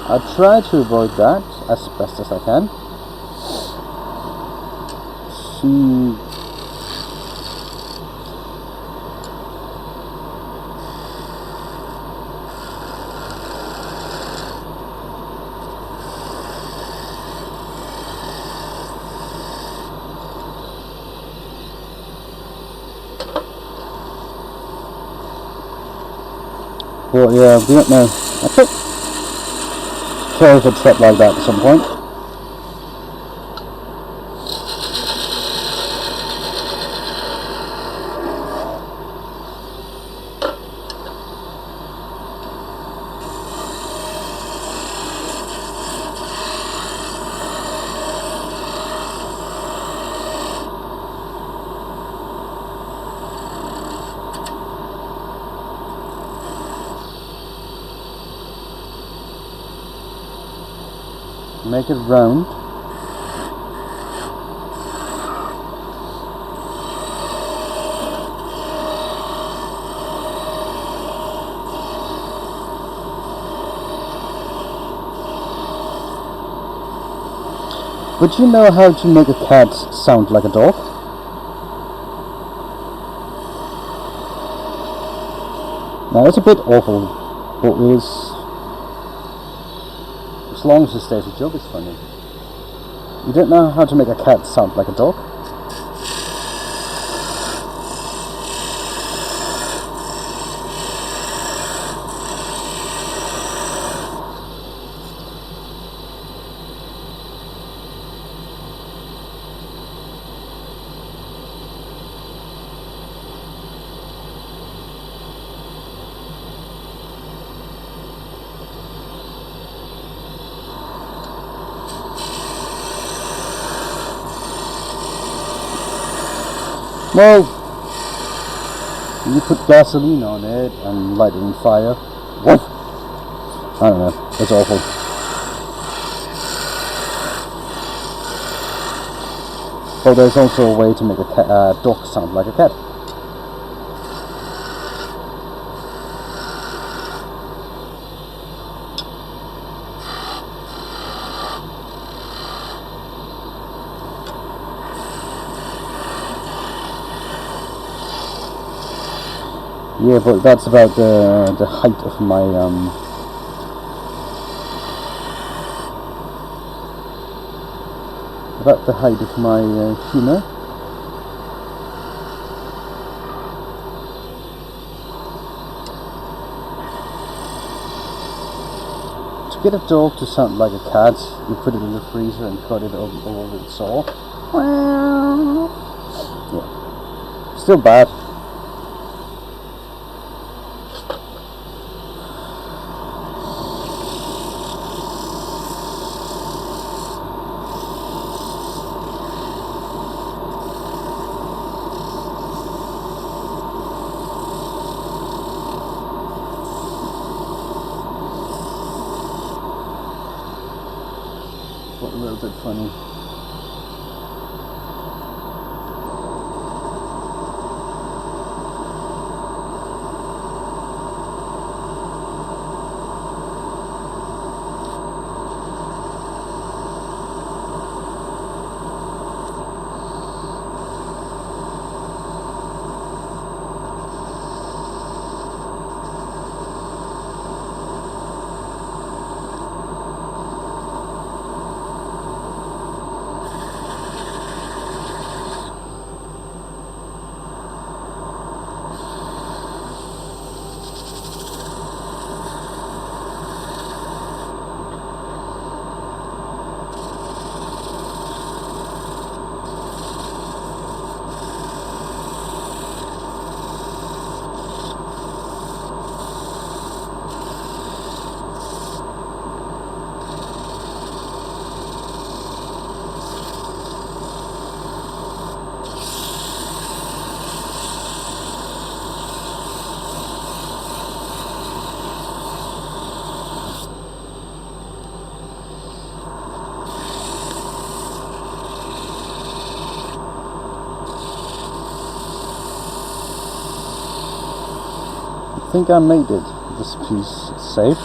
A: I try to avoid that as best as I can. But yeah, we don't know. I think Carol could trip like that at some point. Make it round. Would you know how to make a cat sound like a dog? Now it's a bit awful, but it is. As long as it stays a joke, it's funny. You don't know how to make a cat sound like a dog? Well, you put gasoline on it and light it on fire. What? I don't know. It's awful. But there's also a way to make a dog sound like a cat. Yeah, but that's about the height of my humor. To get a dog to sound like a cat, you put it in the freezer and cut it over with a saw. Yeah, still bad. A little bit funny. think I made it. This piece is safe.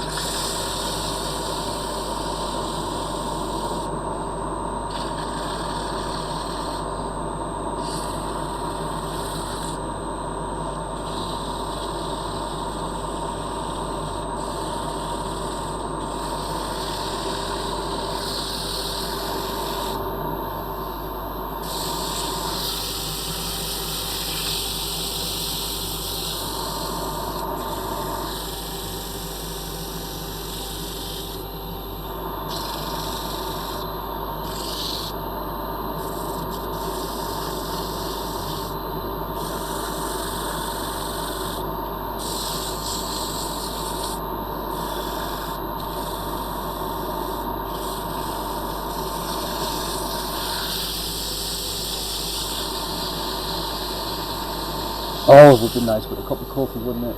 A: Oh, it would be nice with a cup of coffee, wouldn't it?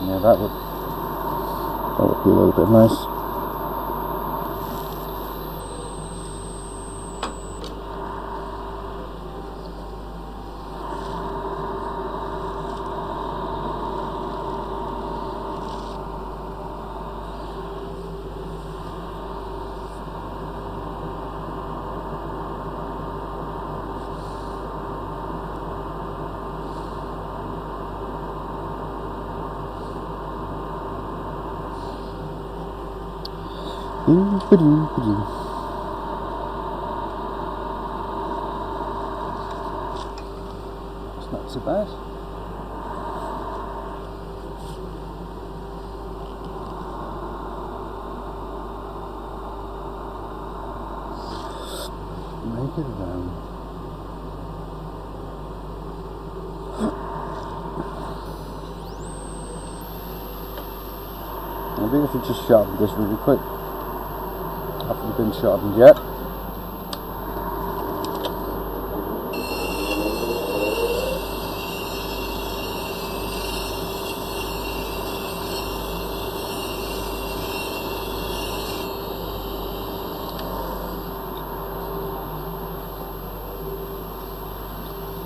A: Yeah, that would be a little bit nice. It's not so bad. Make it around. Maybe if we just sharpen this really quick. Haven't been sharpened yet.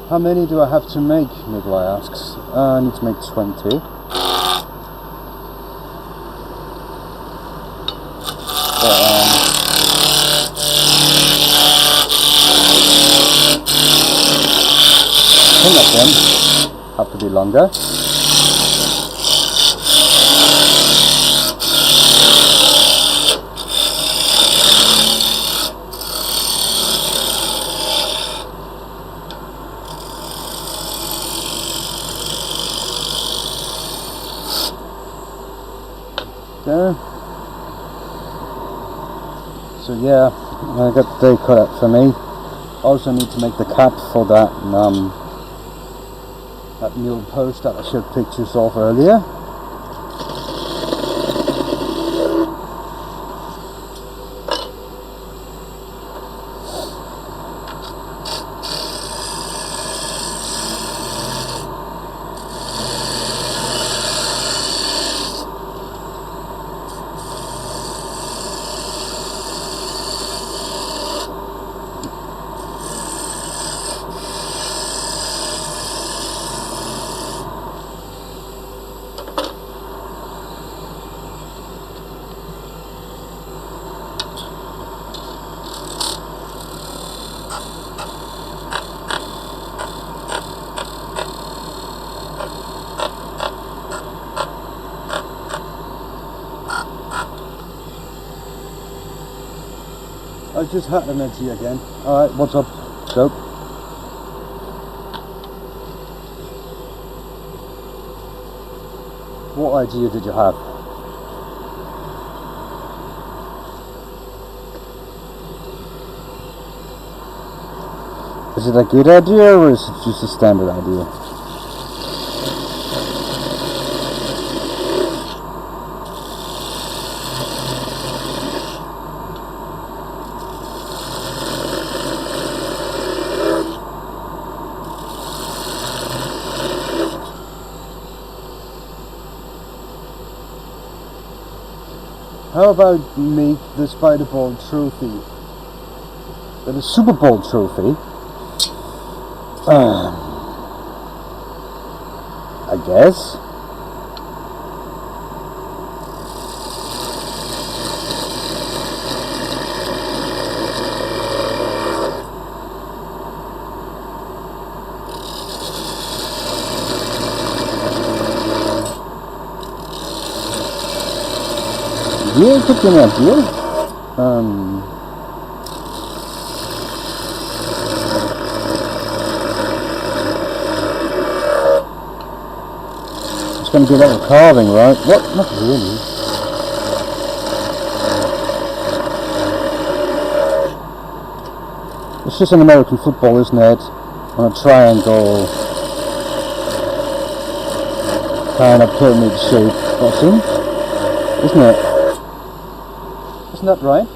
A: How many do I have to make? Midday asks. I need to make 20. I think that's them. Have to be longer. There. So yeah, I got the day cut out for me. Also need to make the cap for that that mule post that I showed pictures of earlier. I just had them into you again. Alright, what's up? Go. What idea did you have? Is it a good idea or is it just a standard idea? How about make the Spider Ball trophy, the Super Bowl trophy, I guess. Yeah, it could be an idea. It's going to be a lot of carving, right? What? Not really. It's just an American football, isn't it? On a triangle kind of pyramid shape bottom, isn't it? Isn't that right?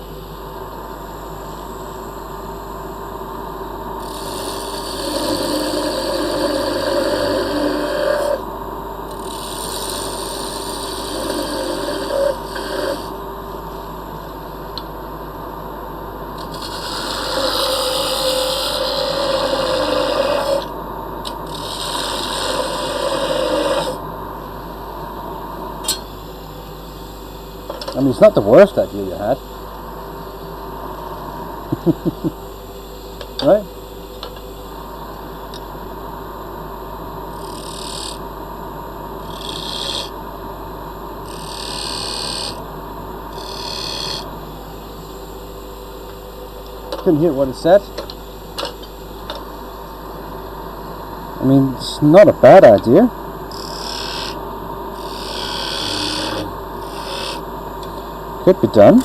A: I mean, it's not the worst idea you had. Right? Couldn't hear what it said. I mean, it's not a bad idea. Could be done.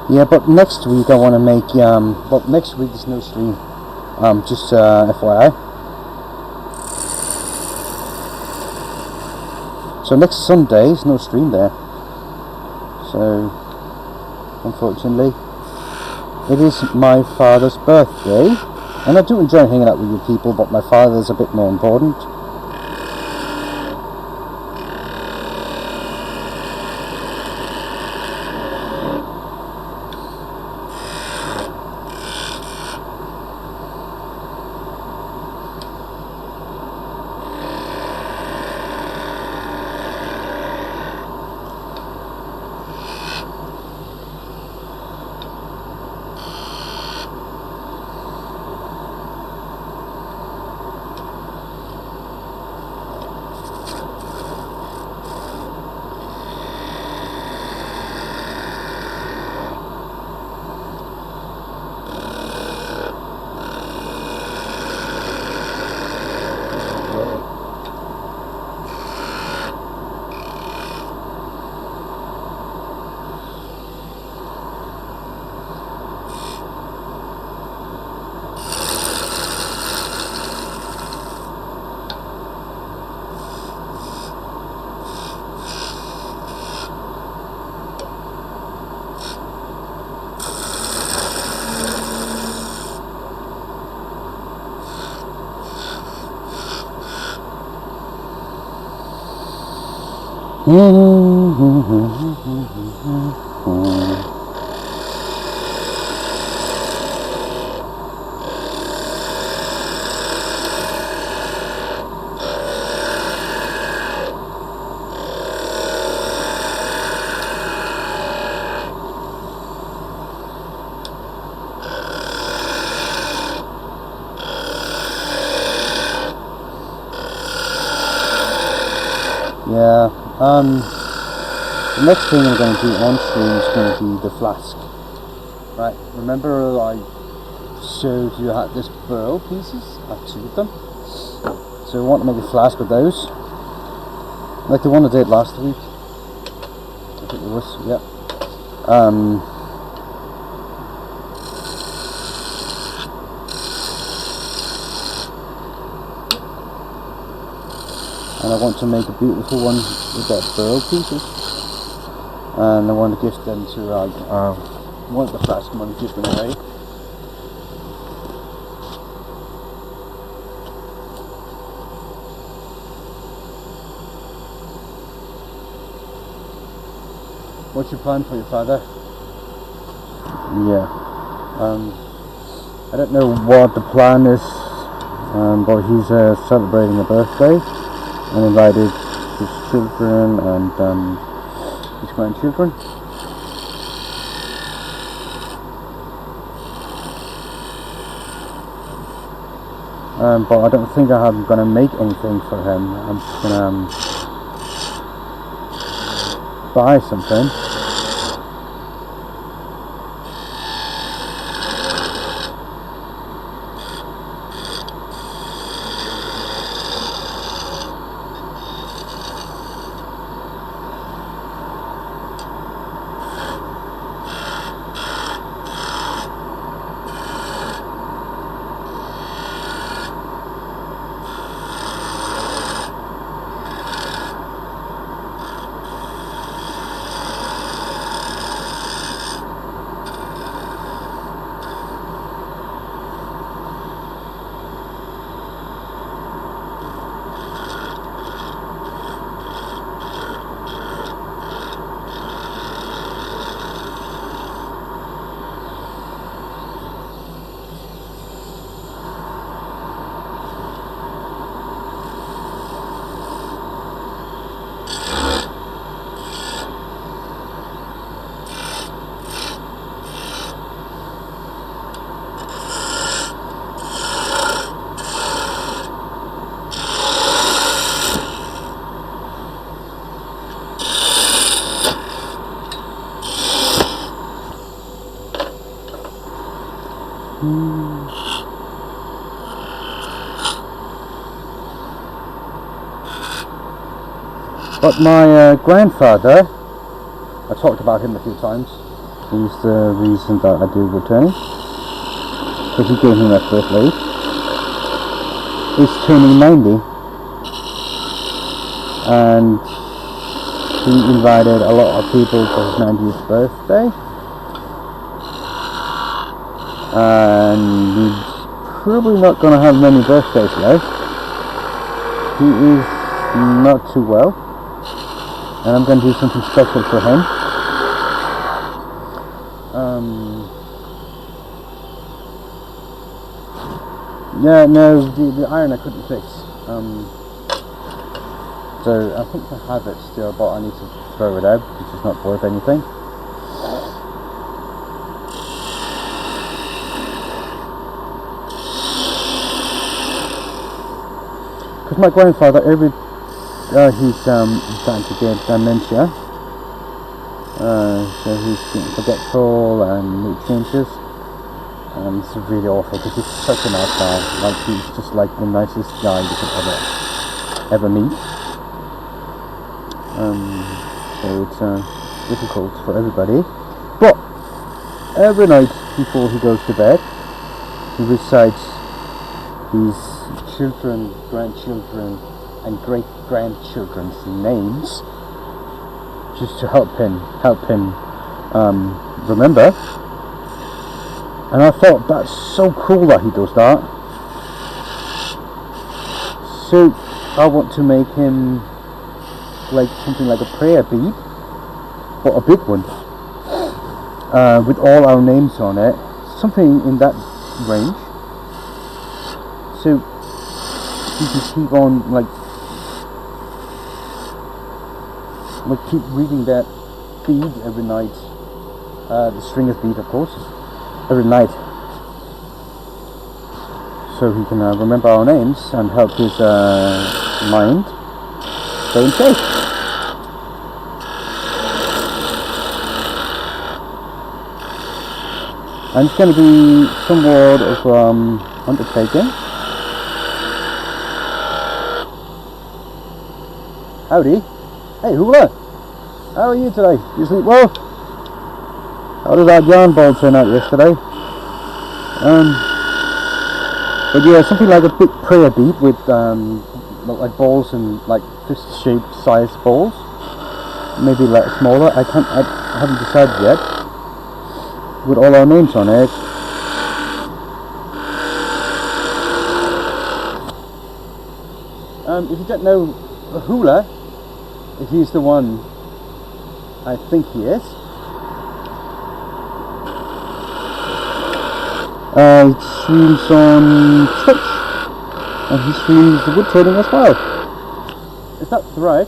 A: Yeah, but next week I want to make, well, next week there's no stream, just FYI. So next Sunday is no stream there. So, unfortunately, it is my father's birthday, and I do enjoy hanging out with you people, but my father's a bit more important. Yeah. The next thing I'm going to do on stream is going to be the flask. Right. Remember I showed you I had this burl pieces? I have 2 of them. So I want to make a flask of those. Like the one I did last week. I think it was. Yeah. And I want to make a beautiful one with that burl pieces, and I want to give them to one of the flask I want to give them away. What's your plan for your father? Yeah. I don't know what the plan is, but he's celebrating a birthday and invited his children and his grandchildren. But I don't think I'm going to make anything for him. I'm just going to buy something. But my grandfather, I talked about him a few times. He's the reason that I do woodturning, because he gave me my first lathe. He's turning 90, and he invited a lot of people for his 90th birthday, and he's probably not going to have many birthdays left. He is not too well, and I'm going to do something special for him. Yeah, no, the iron I couldn't fix. So I think I have it still, but I need to throw it out because it's not worth anything. Because my grandfather, he's starting to get dementia, so he's getting forgetful and mood changes. It's really awful because he's such a nice guy. Like, he's just like the nicest guy you could ever meet. So it's difficult for everybody. But every night before he goes to bed, he recites his children, grandchildren, and great-grandchildren's names, just to help him remember. And I thought that's so cool that he does that. So I want to make him like something like a prayer bead, but a big one, with all our names on it, something in that range. So you can keep on like keep reading that bead every night, the stringer's bead, of course, every night, so he can remember our names and help his mind staying safe. And it's going to be somewhat of undertaking. Howdy. Hey, Hula. How are you today? You sleep well? How did that yarn ball turn out yesterday? But yeah, something like a big prayer bead with like balls and like fist-shaped sized balls. Maybe like smaller. I haven't decided yet. With all our names on it. If you don't know Hula, if he's the one I think he is. He streams on Twitch, and he streams the woodturning as well. Is that right?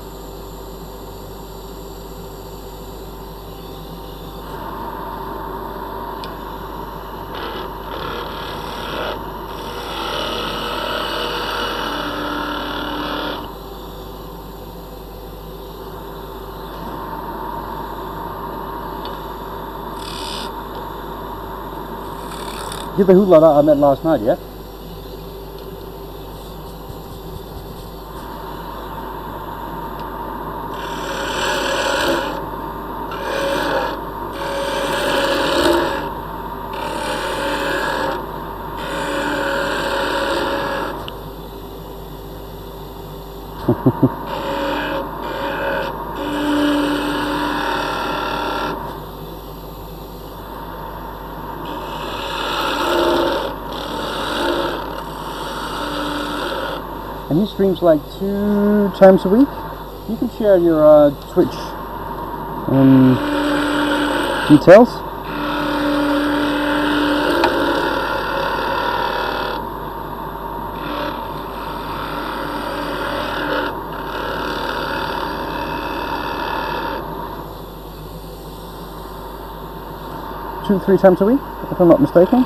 A: You're the Hula that I met last night, yeah? And he streams like 2 times a week. You can share your Twitch details. Two, 3 times a week, if I'm not mistaken.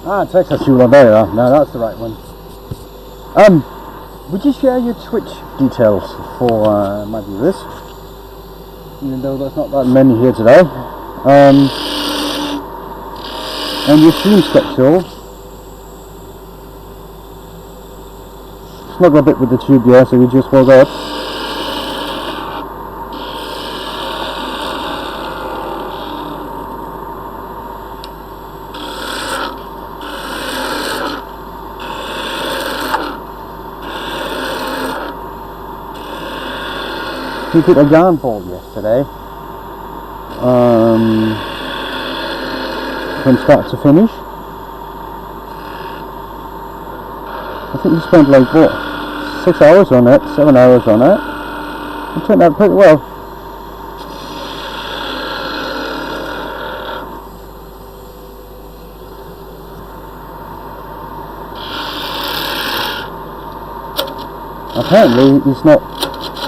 A: Ah, Texas Hula, there you are. No, that's the right one. Would you share your Twitch details for my viewers? Even though there's not that many here today. And your stream schedule. Snuggle a bit with the tube, yeah, so you just woke up. He did a yarn ball yesterday, from start to finish. I think he spent like what, 6 hours on it, 7 hours on it. It turned out pretty well. Apparently he's not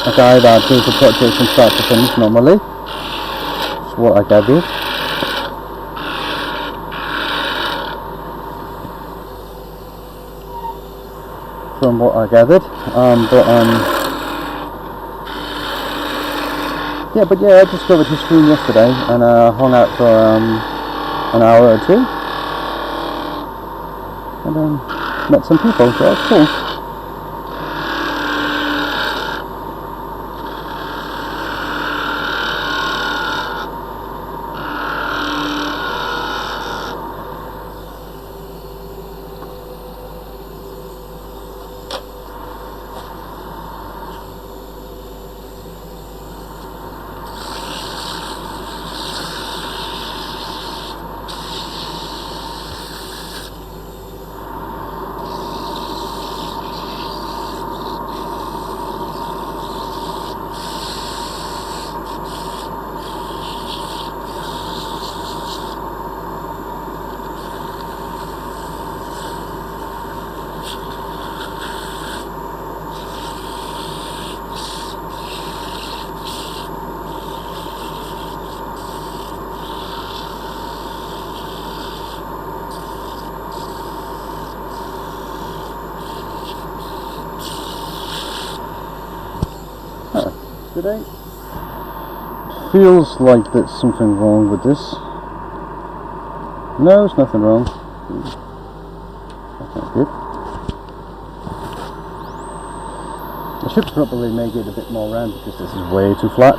A: a guy that does the project from start to finish normally. That's what I gathered. From what I gathered. Yeah, I discovered his stream yesterday and hung out for an hour or 2. And met some people, so that's cool. today. It feels like there's something wrong with this. No, there's nothing wrong. That's not good. I should probably make it a bit more round because this is way too flat.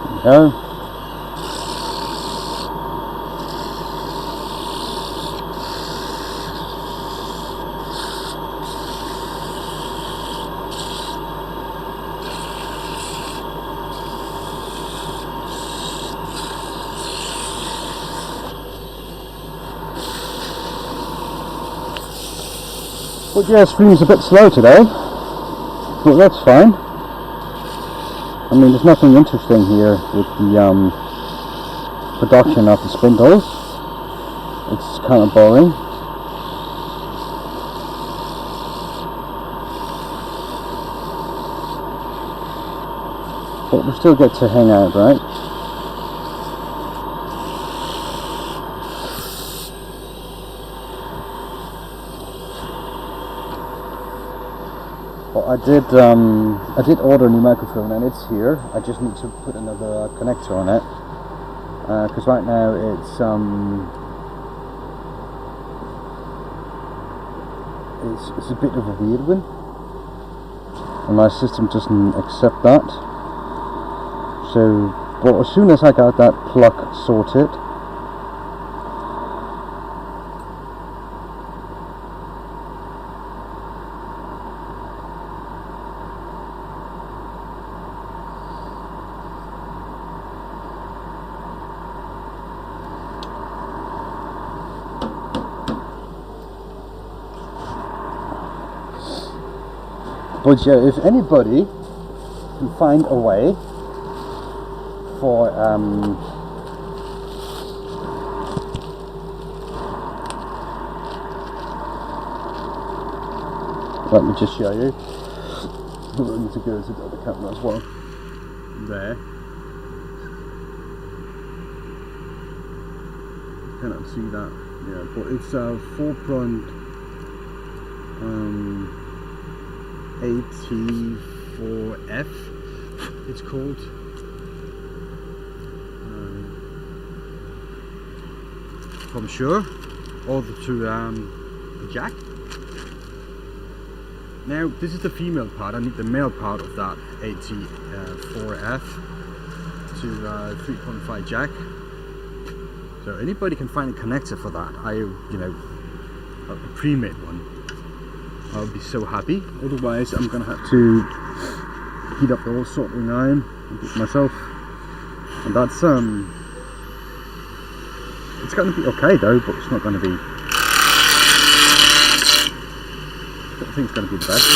A: There we go. But yeah, stream's a bit slow today, but that's fine. I mean, there's nothing interesting here with the production of the spindles. It's kind of boring. But we still get to hang out, right? Well, I did order a new microphone and it's here. I just need to put another connector on it because right now it's a bit of a weird one, and my system doesn't accept that. So, but as soon as I got that plug sorted, but yeah, if anybody can find a way for let me just show you. I need to go to the other camera as well. There. Cannot see that. Yeah, but it's a 4-pronged AT4F. It's called. From Sure, all the to the jack. Now this is the female part. I need the male part of that AT4F to 3.5 jack. So anybody can find a connector for that. A pre-made one. I'll be so happy. Otherwise, I'm gonna have to heat up the whole soldering iron and do it myself. And that's it's going to be okay though, but it's not going to be. I don't think it's going to be the best.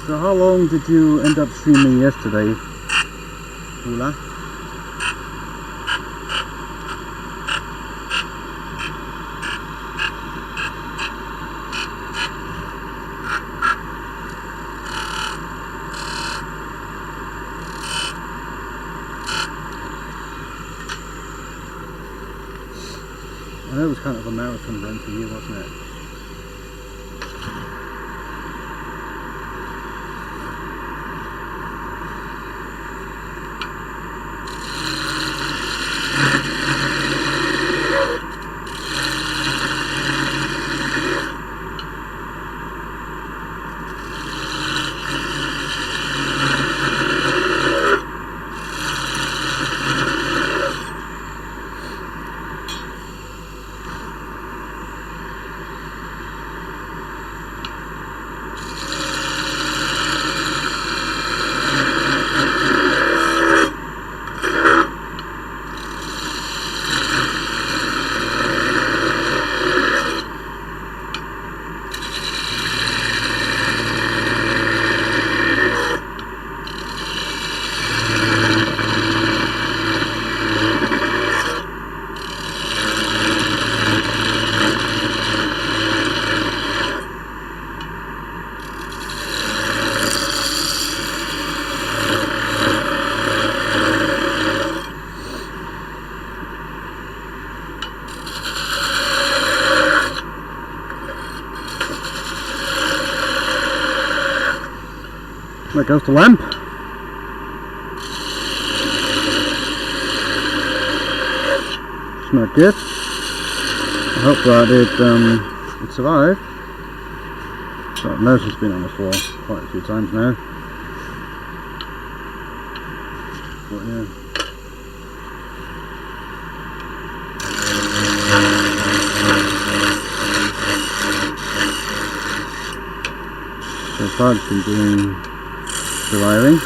A: So how long did you end up streaming yesterday, Hula? I know it was kind of a marathon run for you, wasn't it? There goes the lamp. It's not good. I hope that it survived. So I've noticed it's been on the floor quite a few times now. But yeah. So far it's been doing the wiring.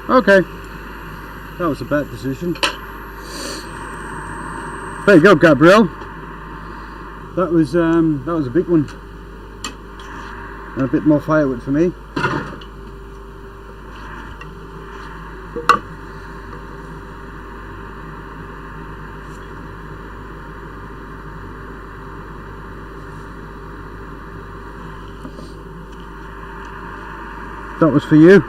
A: Okay, that was a bad decision. There you go, Gabrielle. That was a big one, and a bit more firewood for me. That was for you.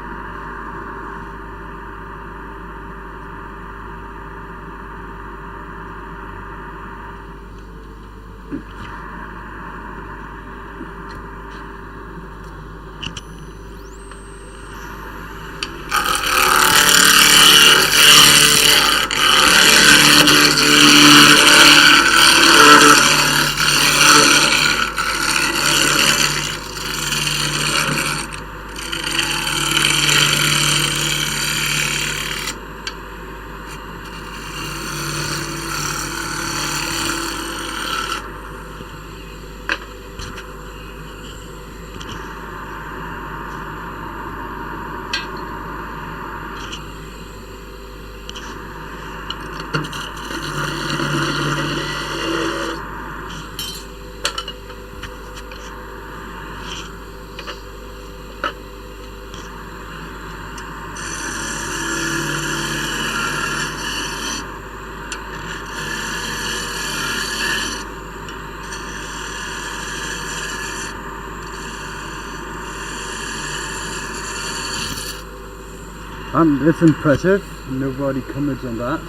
A: And it's impressive, nobody comments on that.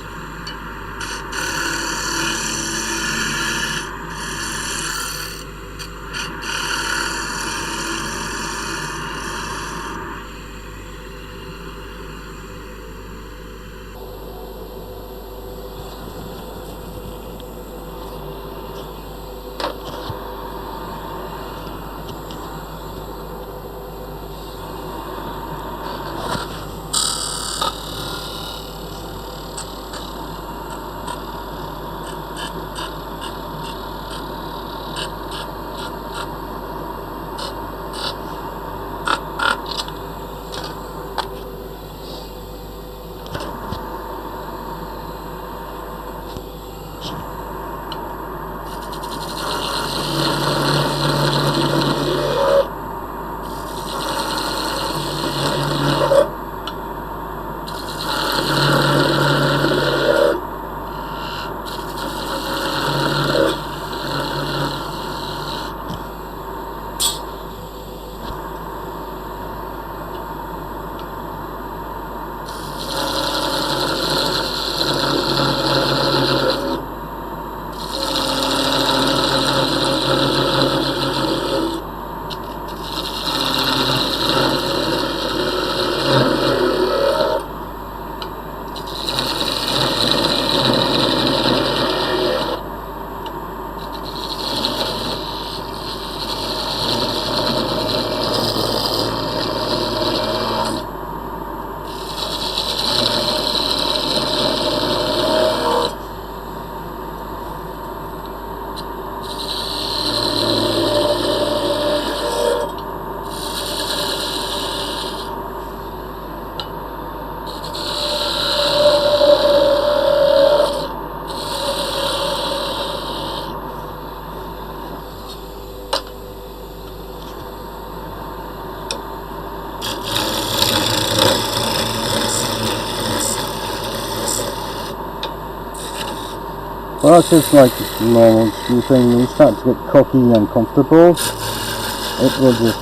A: Well, that's just like normal screw thing. When you start to get cocky and comfortable, it will just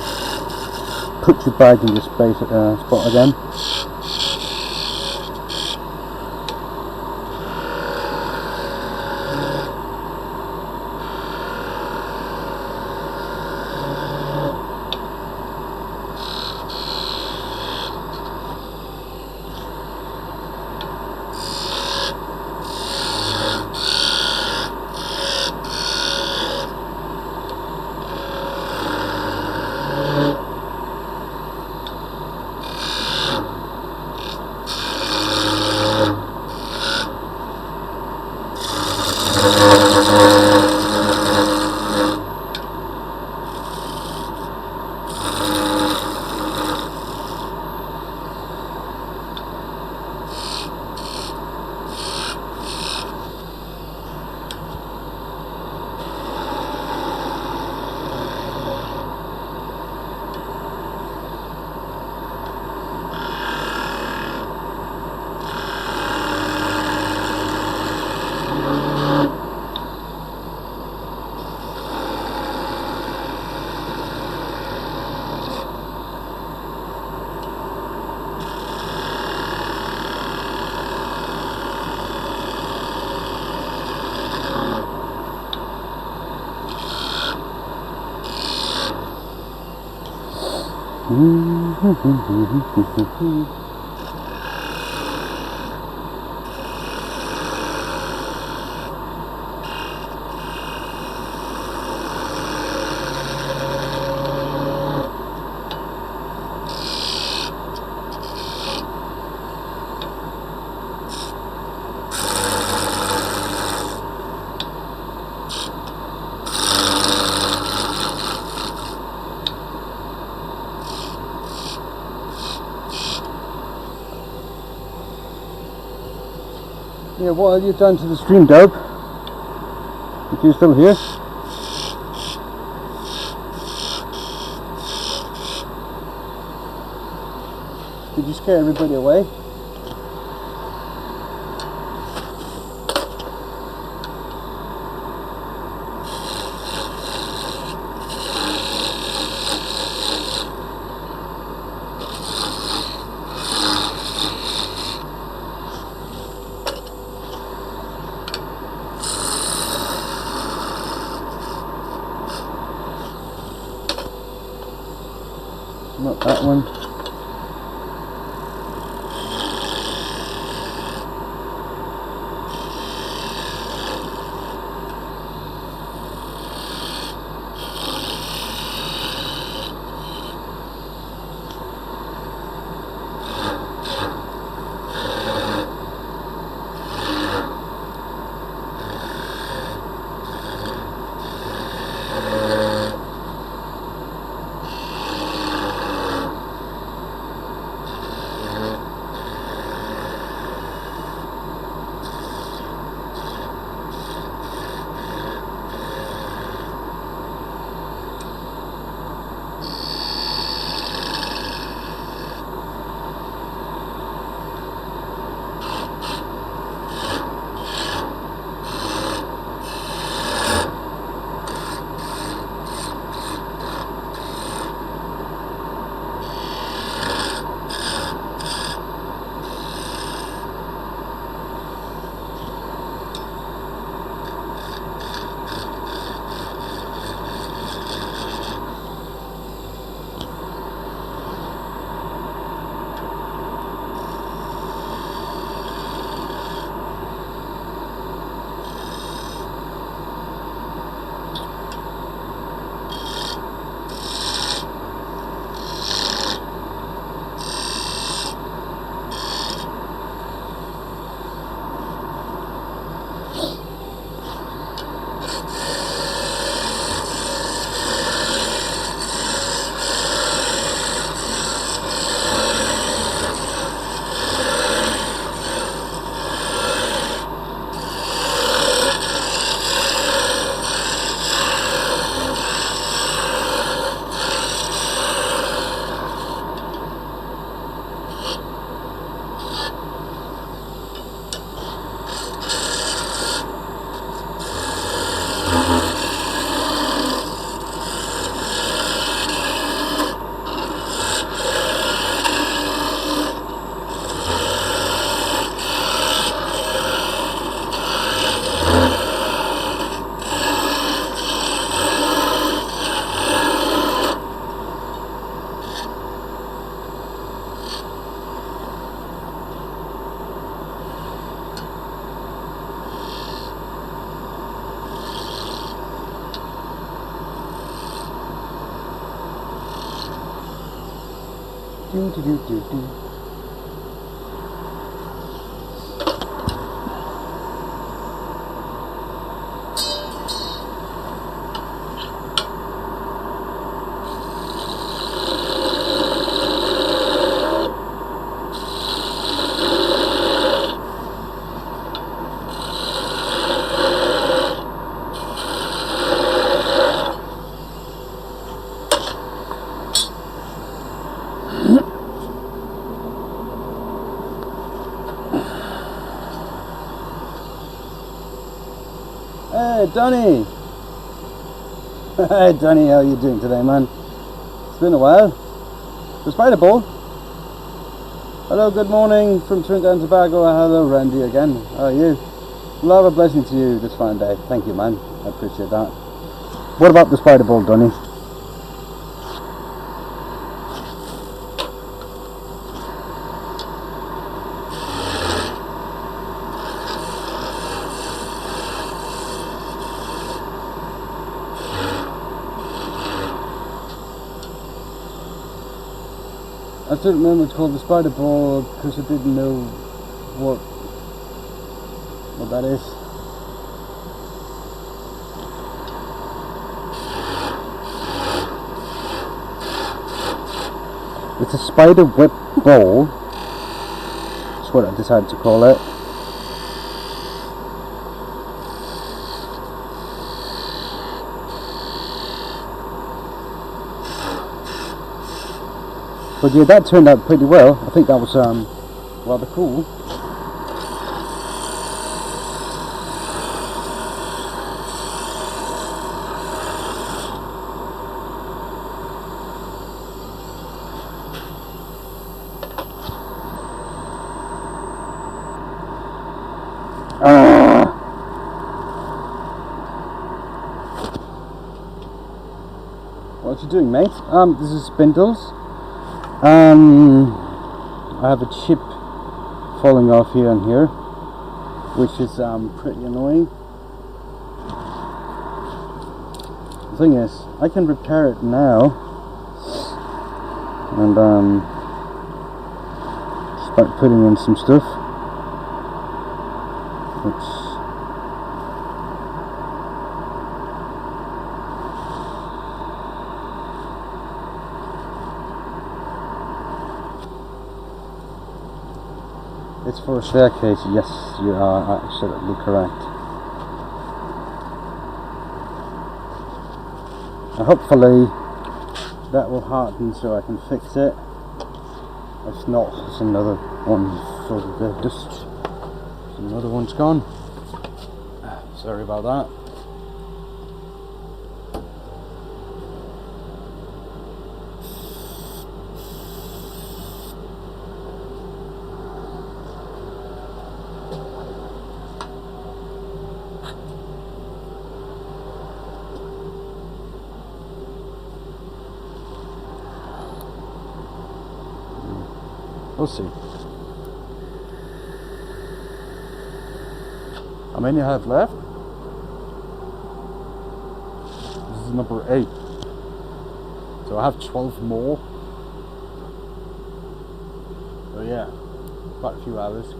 A: put you back in the space spot again. Yeah, what have you done to the stream, Dope? If you're still here? Did you scare everybody away? Not that one. Do, do, do, do, do. Hey, Donny! Hey, Donny, how are you doing today, man? It's been a while. The Spider Ball. Hello, good morning from Trinidad and Tobago. Hello, Randy again. How are you? Love and blessing to you this fine day. Thank you, man. I appreciate that. What about the Spider Ball, Donny? I still remember it's called the Spider Ball because I didn't know what that is. It's a spider whip ball. That's what I decided to call it. But yeah, that turned out pretty well. I think that was rather cool. What you doing, mate? This is Spindles. I have a chip falling off here and here, which is pretty annoying. The thing is, I can repair it now and start putting in some stuff, which it's for a staircase. Yes, you are absolutely correct. And hopefully that will harden so I can fix it. If not, it's another one for the dust. Another one's gone. Sorry about that. We'll see. How many I have left? This is number 8. So I have 12 more. So yeah, quite a few hours.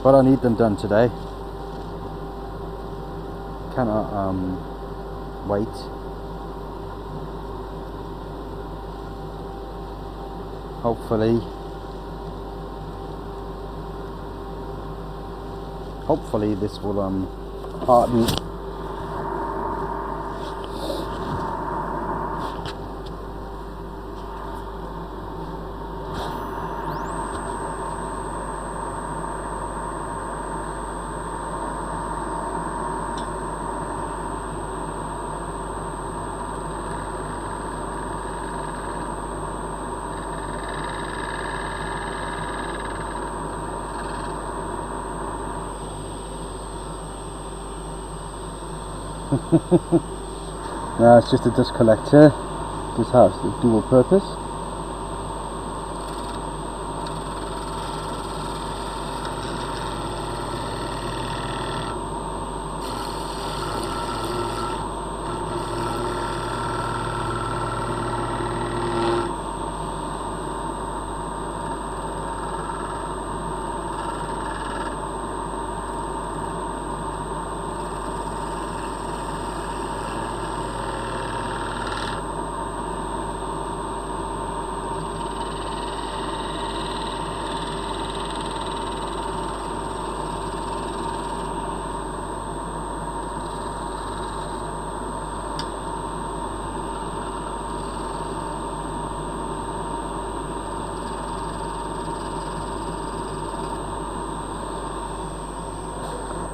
A: But I need them done today. Cannot wait. Hopefully this will harden. No, it's just a dust collector. This has the dual purpose.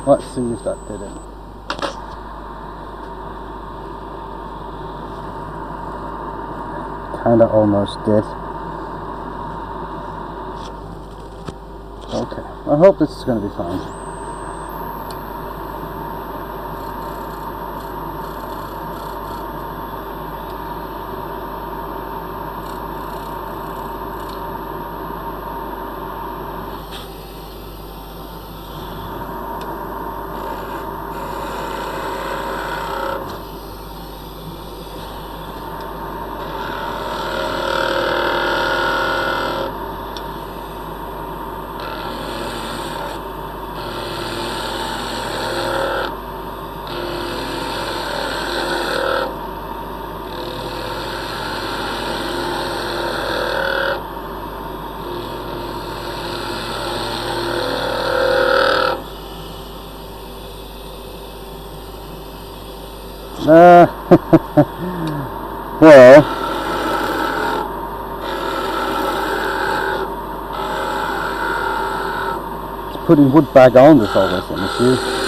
A: Let's see if that did it. Kinda almost did. Okay, I hope this is going to be fine. Well, it's putting wood back on that's always an issue.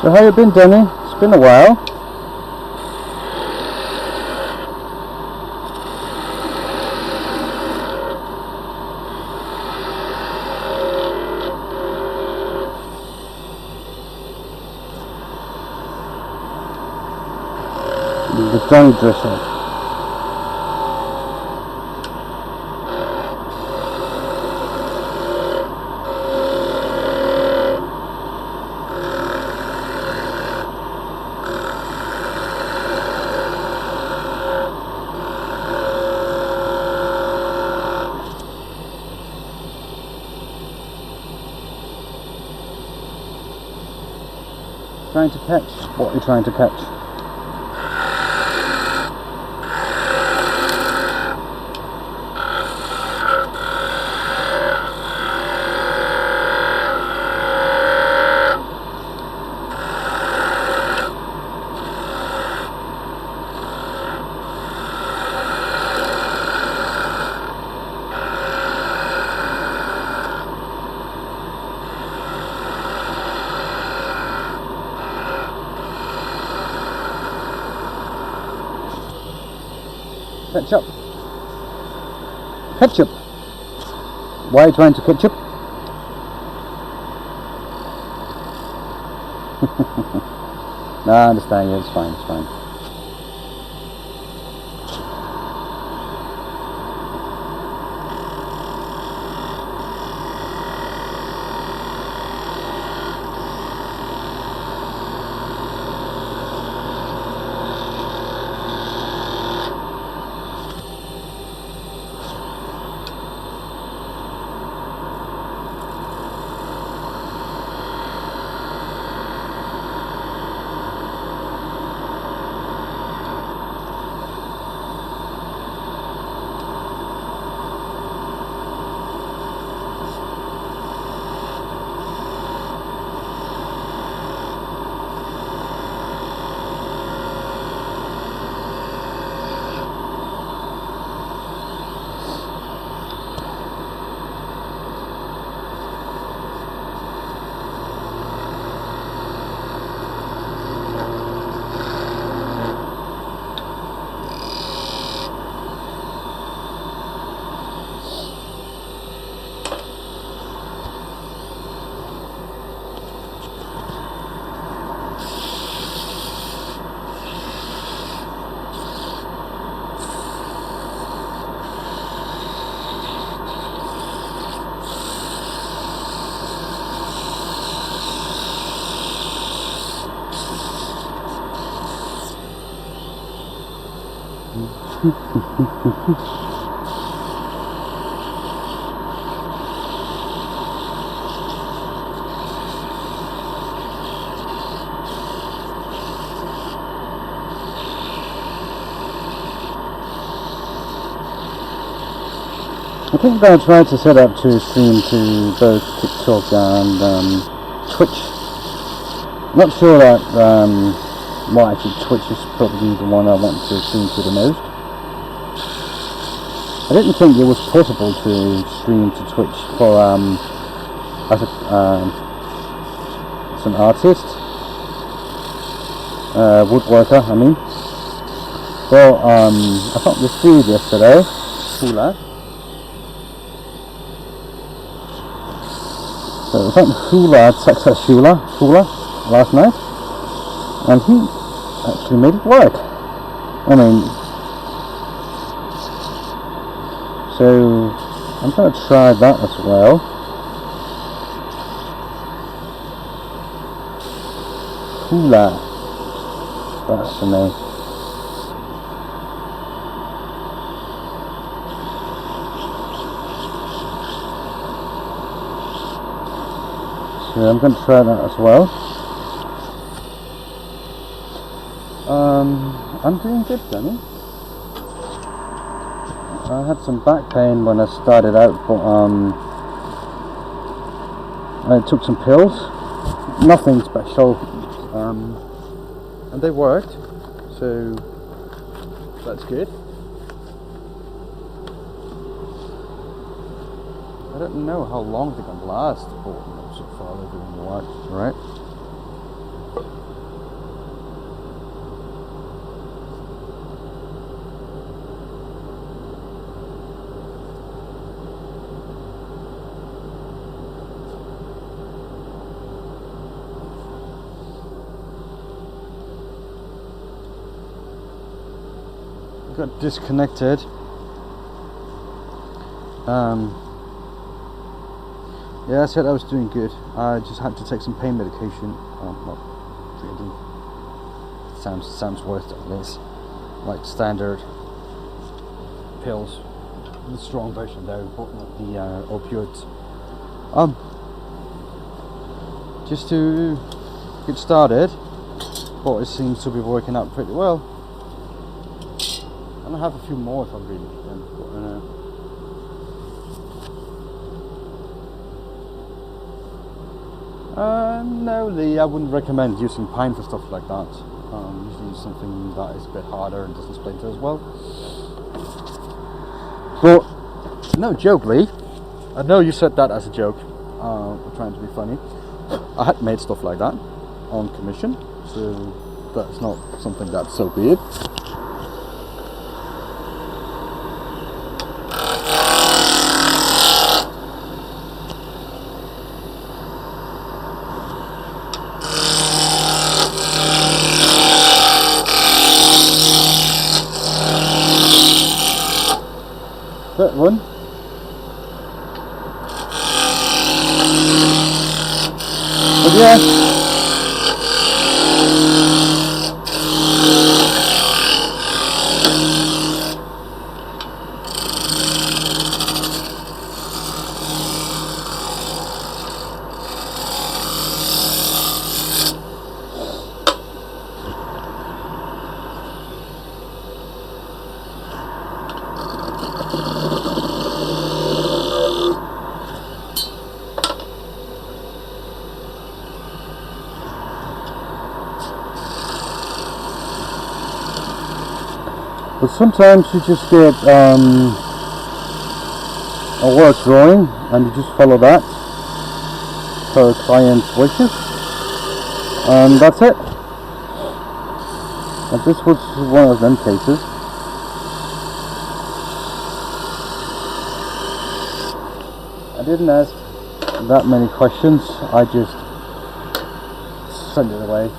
A: So how you been, Denny? It's been a while. The Johnny dresser. Trying to catch what you're trying to catch. Ketchup. Ketchup. Why are you trying to ketchup? No, I understand. Yeah, it's fine. It's fine. I think I'm going to try to set up to stream to both TikTok and Twitch. Not sure that, well actually Twitch is probably the one I want to stream to the most. I didn't think it was possible to stream to Twitch for as an artist, woodworker I mean. Well, I found this dude yesterday, Hula. So I found Hula, Texas Hula last night, and he actually made it work. I mean, so I'm going to try that as well. Hula, that's the name. So I'm going to try that as well. I'm doing good, Danny. I had some back pain when I started out, but I took some pills, nothing special, and they worked, so that's good. I don't know how long they're going to last, but so far they're doing alright. Got disconnected. Yeah, I said I was doing good. I just had to take some pain medication. Not really. Sounds worth it, at least. Like standard pills, the strong version though, but not the opioids. Just to get started, but it seems to be working out pretty well. I'm gonna have a few more if I'm really can, but no, Lee, I wouldn't recommend using pine for stuff like that. Usually use something that is a bit harder and doesn't splinter as well. But no joke, Lee. I know you said that as a joke. We're trying to be funny. I had made stuff like that on commission, so that's not something that's so weird. That one. But yeah. But sometimes you just get a work drawing and you just follow that per client's wishes, and that's it. And this was one of them cases. I didn't ask that many questions, I just sent it away.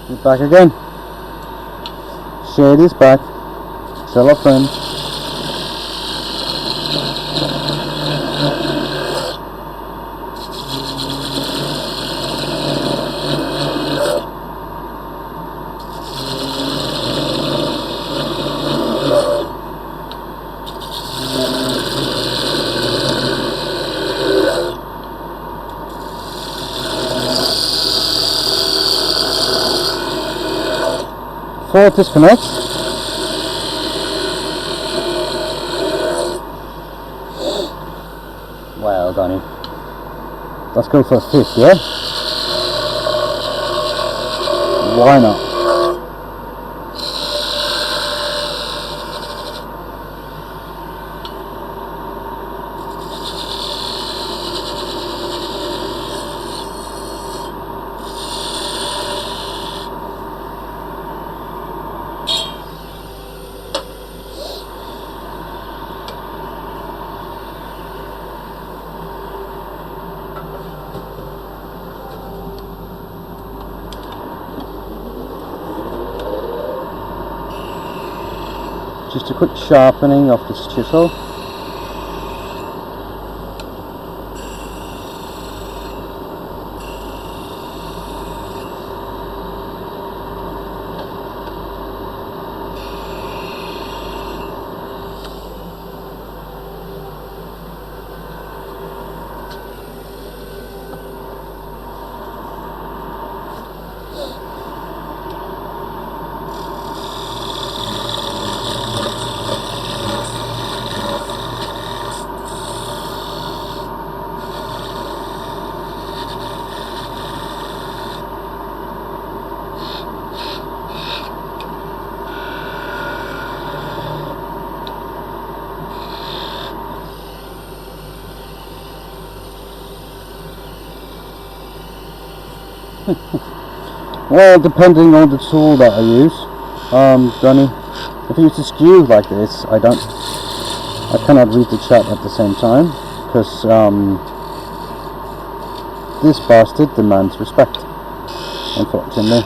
A: You're back again. Shade is back. Tell a friend. Fourth disconnect. Well done. Let's go for a fifth, yeah? Why not? Just a quick sharpening of this chisel. Well, depending on the tool that I use, Johnny, if I use a skew like this, I cannot read the chat at the same time, because this bastard demands respect, unfortunately.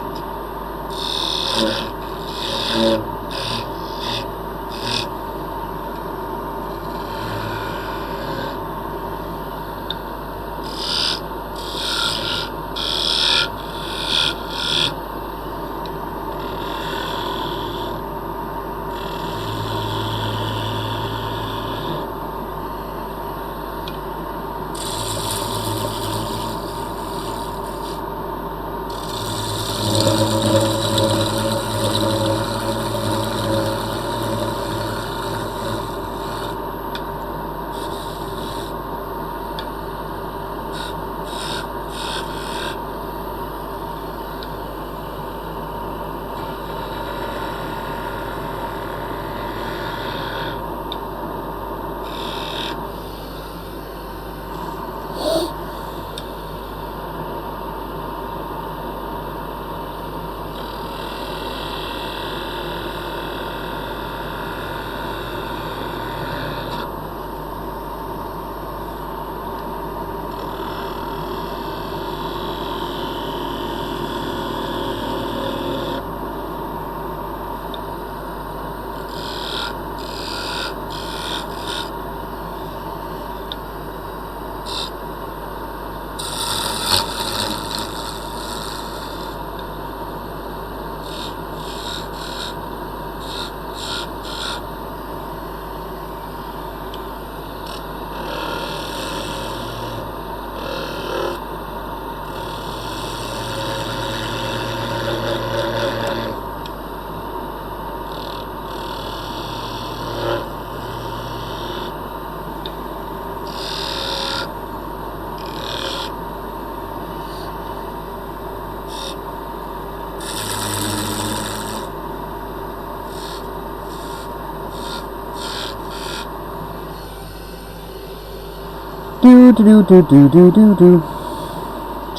A: Do do do do do do do do.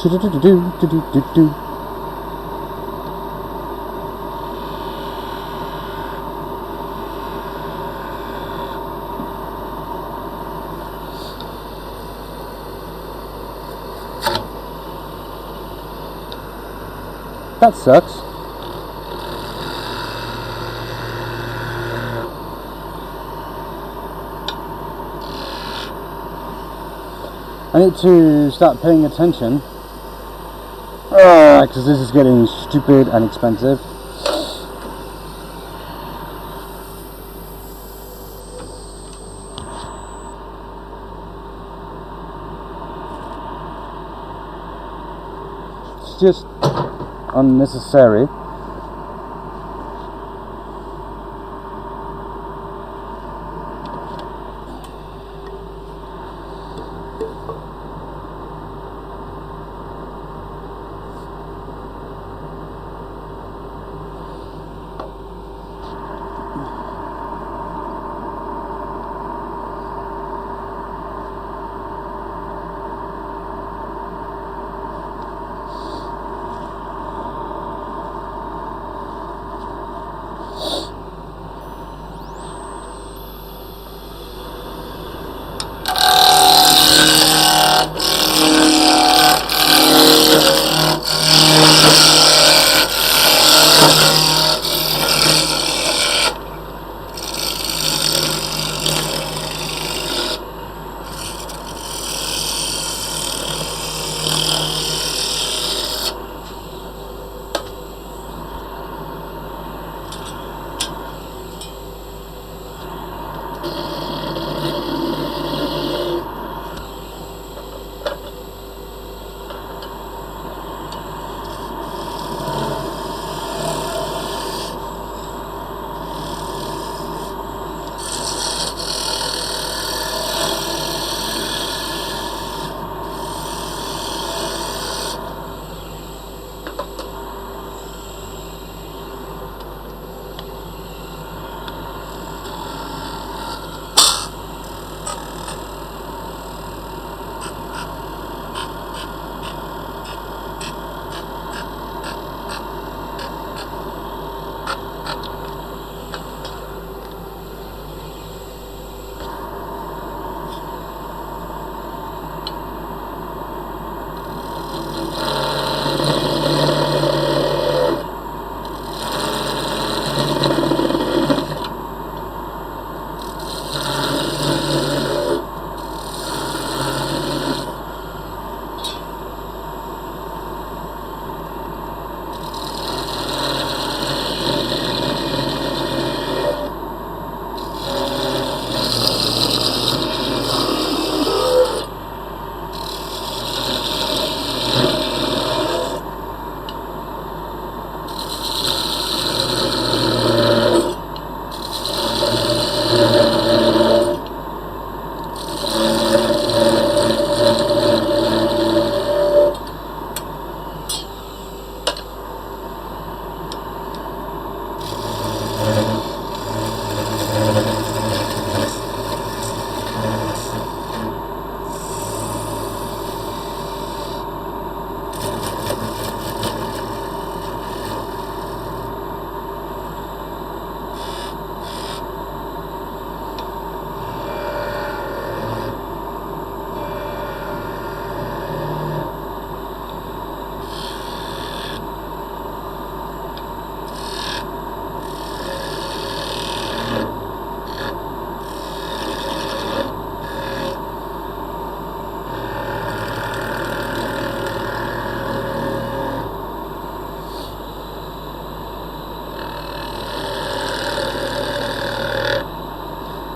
A: Do do do do do do do do. That sucks. I need to start paying attention because this is getting stupid and expensive. It's just unnecessary.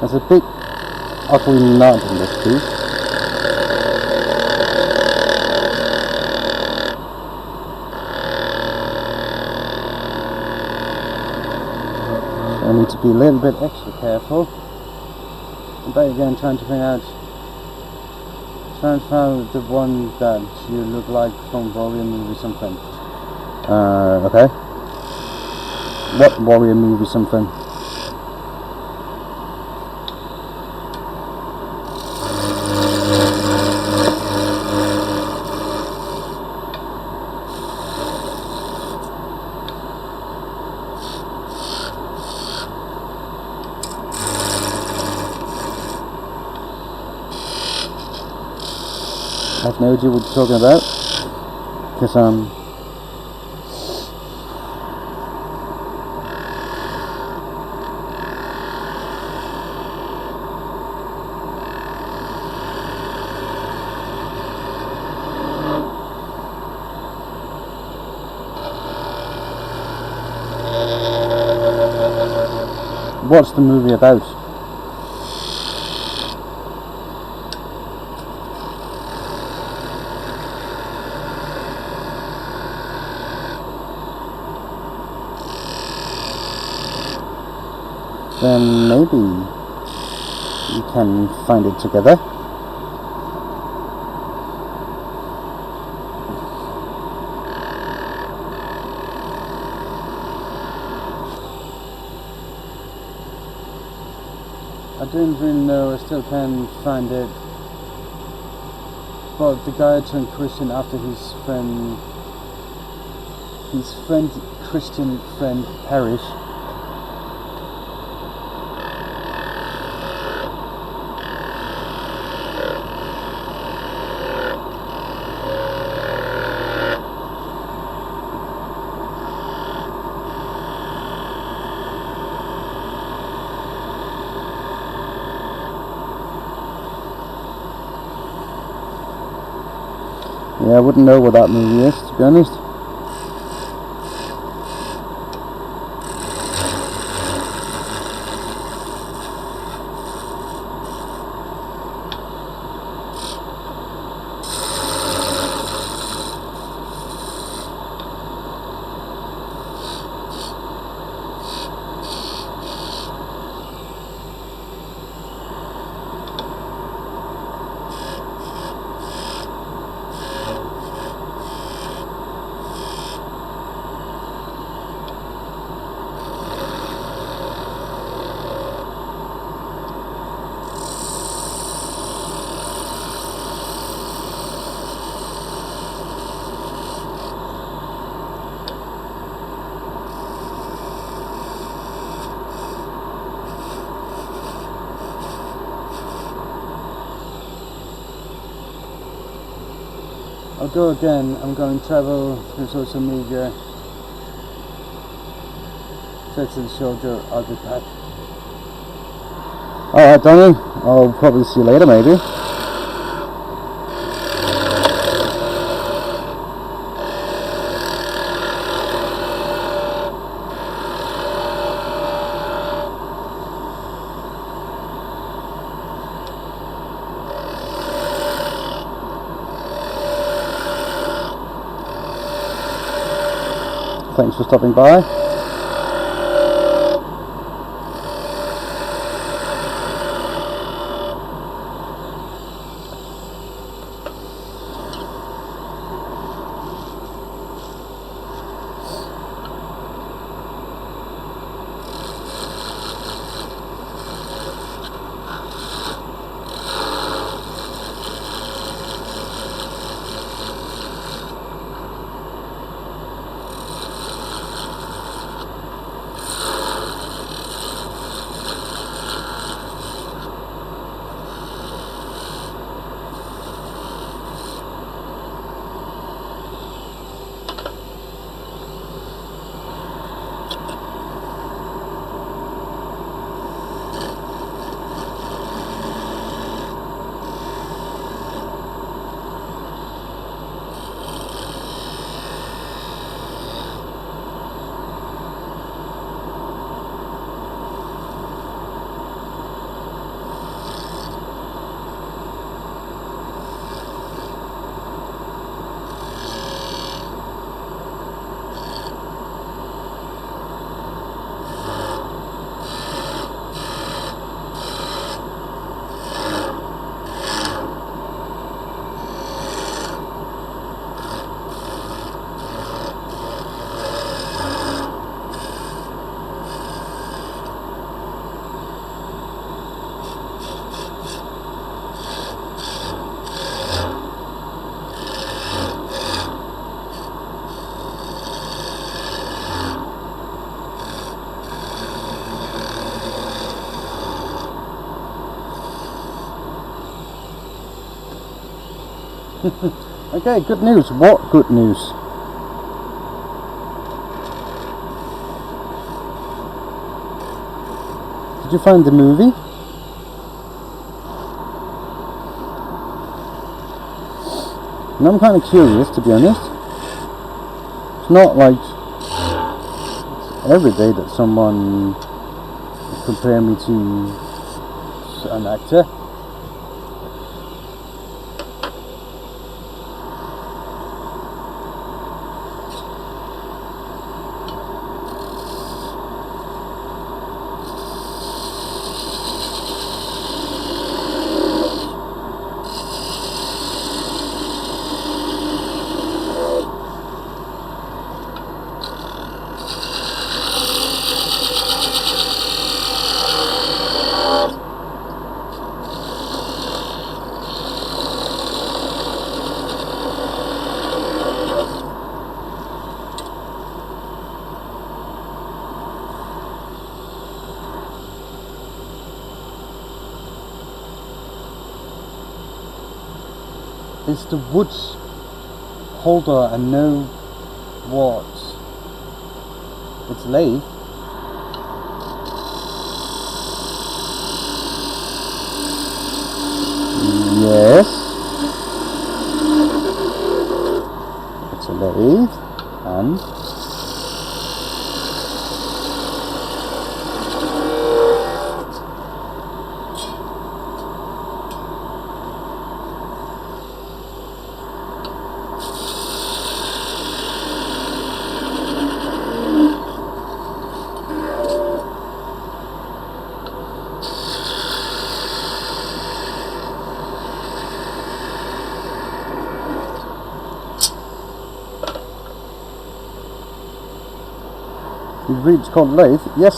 A: There's a big ugly nut in this piece. So I need to be a little bit extra careful. But again, trying to find the one that you look like from Warrior movie something. Okay. What Warrior movie something? I have no idea what you're talking about, because what's the movie about? Then maybe you can find it together. I didn't really know, I still can't find it. But the guy turned Christian after his Christian friend perished. Yeah, I wouldn't know what that movie is, to be honest. I'll go again. I'm going to travel through social media. Text and shoulder, I'll be back. Alright, Donnie. I'll probably see you later, maybe. Thanks for stopping by. Okay, good news. What good news? Did you find the movie? And I'm kind of curious, to be honest. It's not like every day that someone would compare me to an actor. Is the wood holder and know what it's lathe? Yes, it's a lathe, and you read it's called lathe, yes.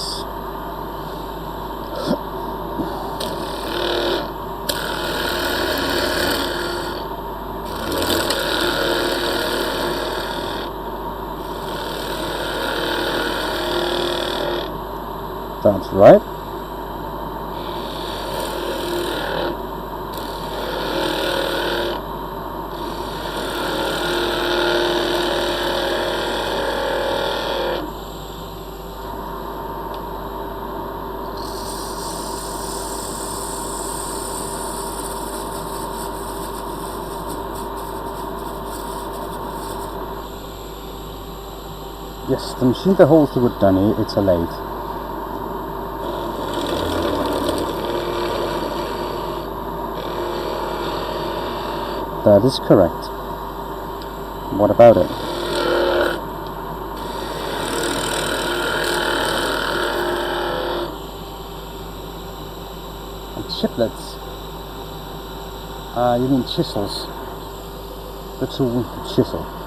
A: That's right. Yes, the machine that holds the wood down here, it's a lathe. That is correct. What about it? And chiplets? You mean chisels? The tool to chisel.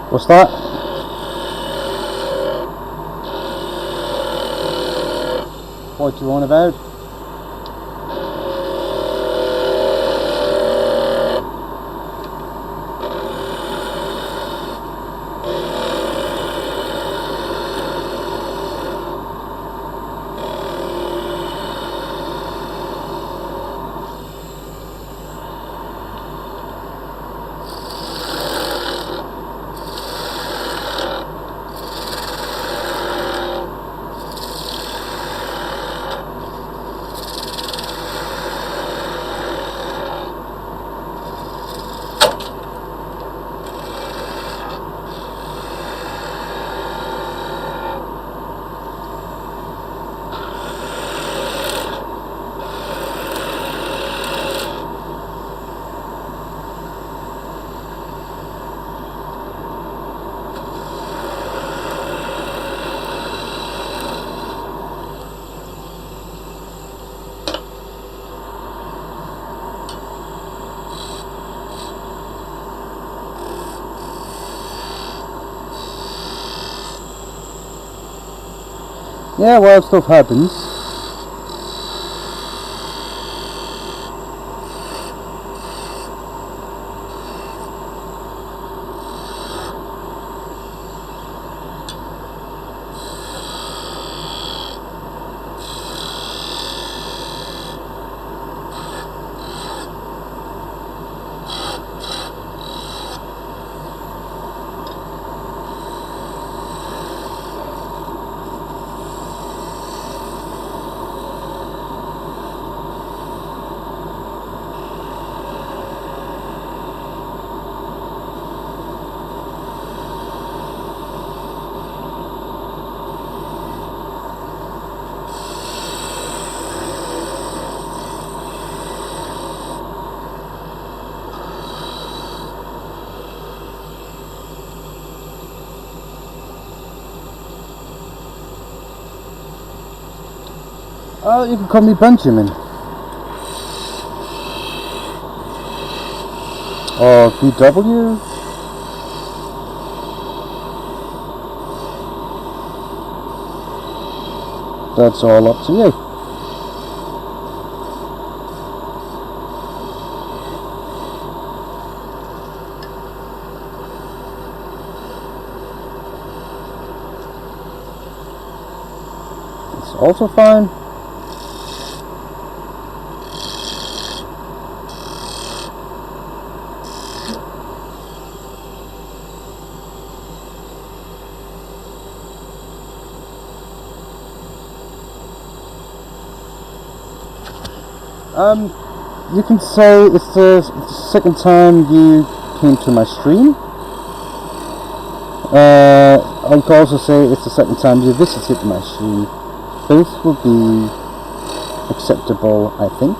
A: What's that? What do you want about? Yeah, wild stuff happens. You can call me Benjamin. Or BW. That's all up to you. It's also fine. You can say it's the second time you came to my stream. I can also say it's the second time you visited my stream. Both will be acceptable, I think.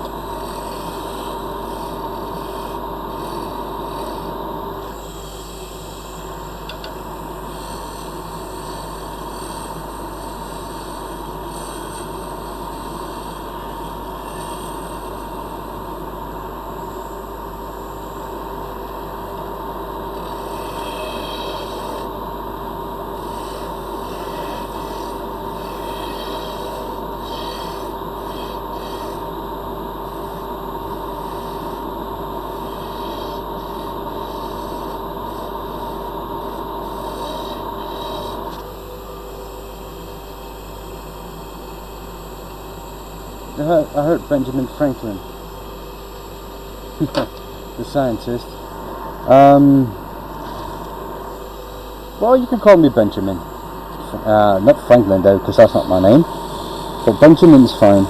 A: I heard Benjamin Franklin, the scientist. Well, you can call me Benjamin. Not Franklin though, because that's not my name. But Benjamin's fine.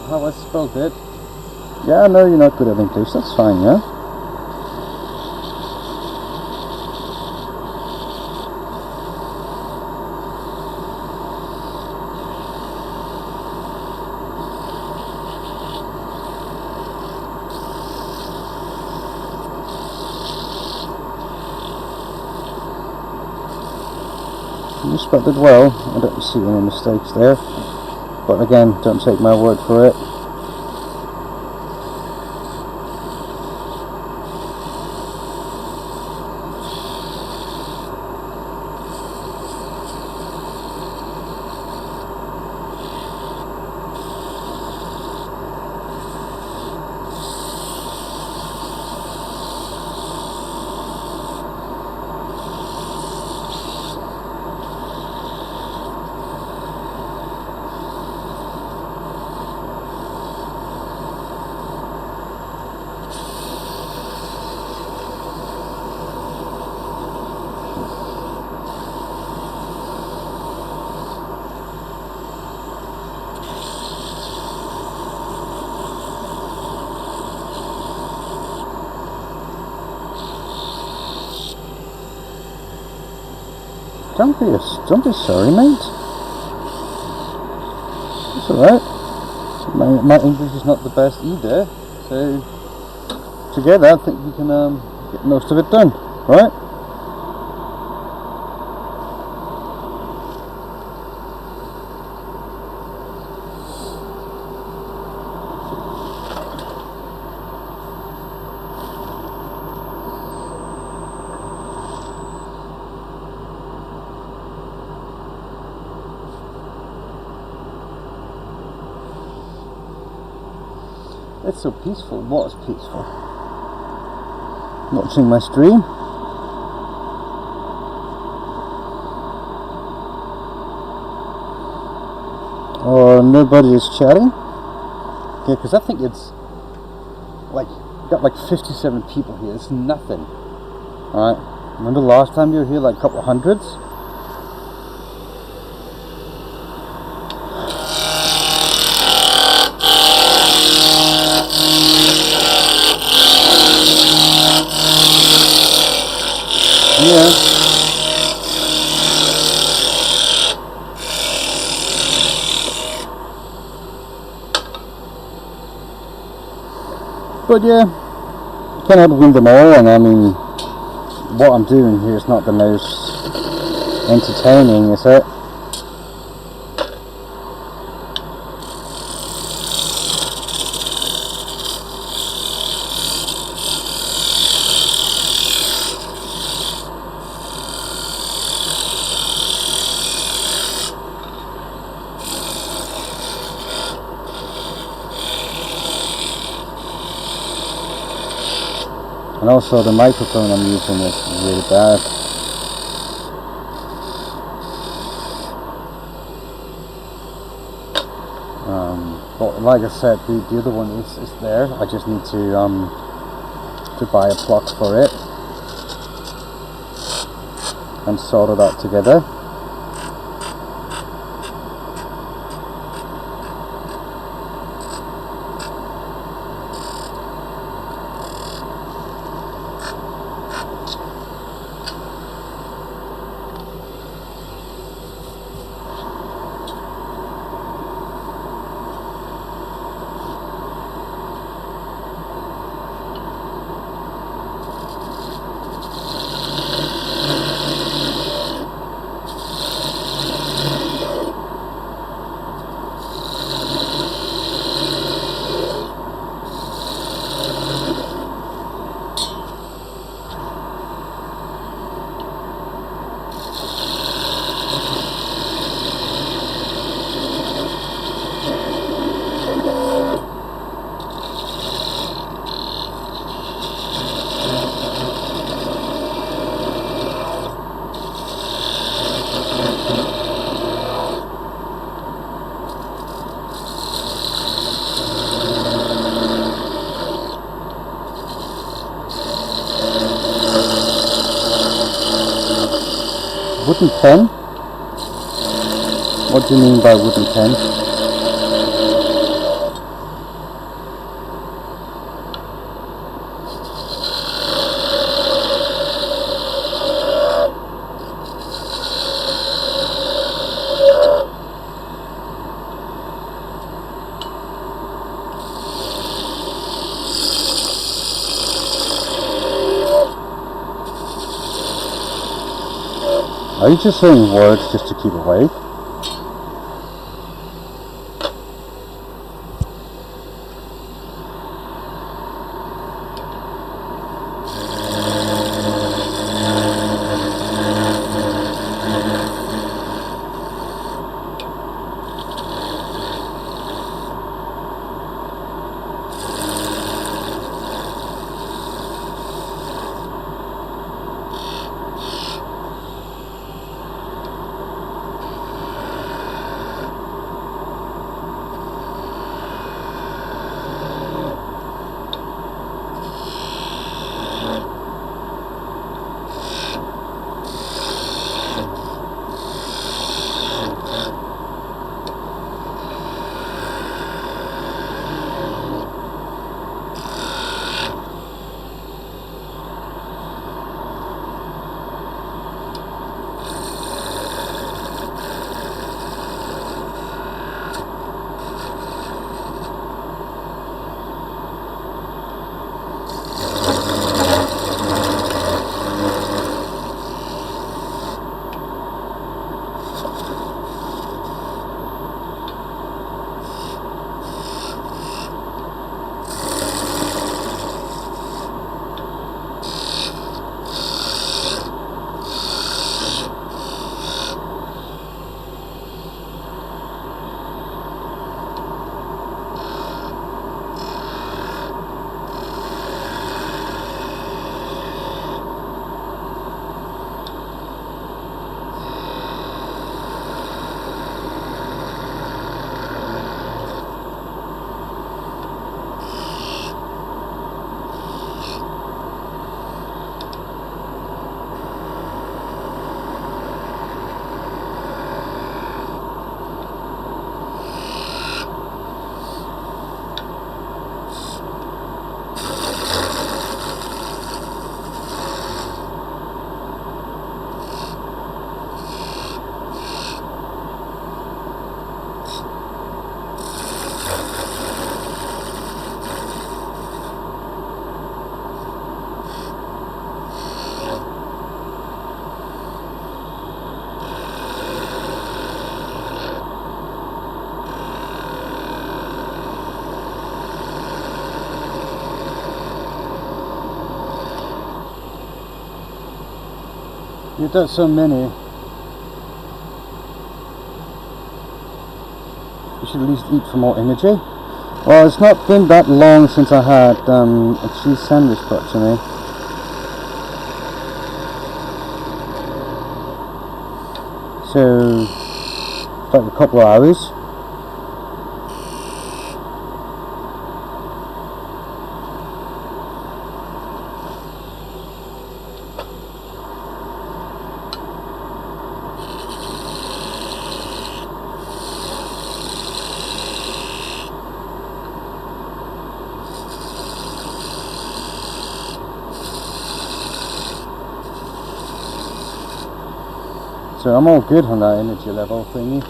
A: How I spelled it? Yeah, I know you're not good at English, that's fine, yeah? You spelled it well, I don't see any mistakes there. But again, don't take my word for it. Don't be sorry, mate. It's alright. My English is not the best either, so together I think we can get most of it done, right? It's so peaceful. What's peaceful? Watching my stream. Or nobody is chatting. Okay, because I think it's like, got like 57 people here. It's nothing. Alright. Remember last time you were here, like a couple of hundreds? Yeah. But yeah, can't have to win them all, and I mean, what I'm doing here is not the most entertaining, is it? And also the microphone I'm using is really bad. But like I said, the other one is there. I just need to buy a plug for it and sort it out together. Wooden pen? What do you mean by wooden pen? Are you just saying words just to keep awake? You've done so many. You should at least eat for more energy. Well, it's not been that long since I had a cheese sandwich brought to me. So, like a couple of hours. So I'm all good on that energy level thingy.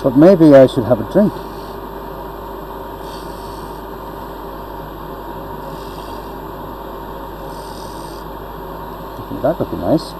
A: But maybe I should have a drink. I think that would be nice.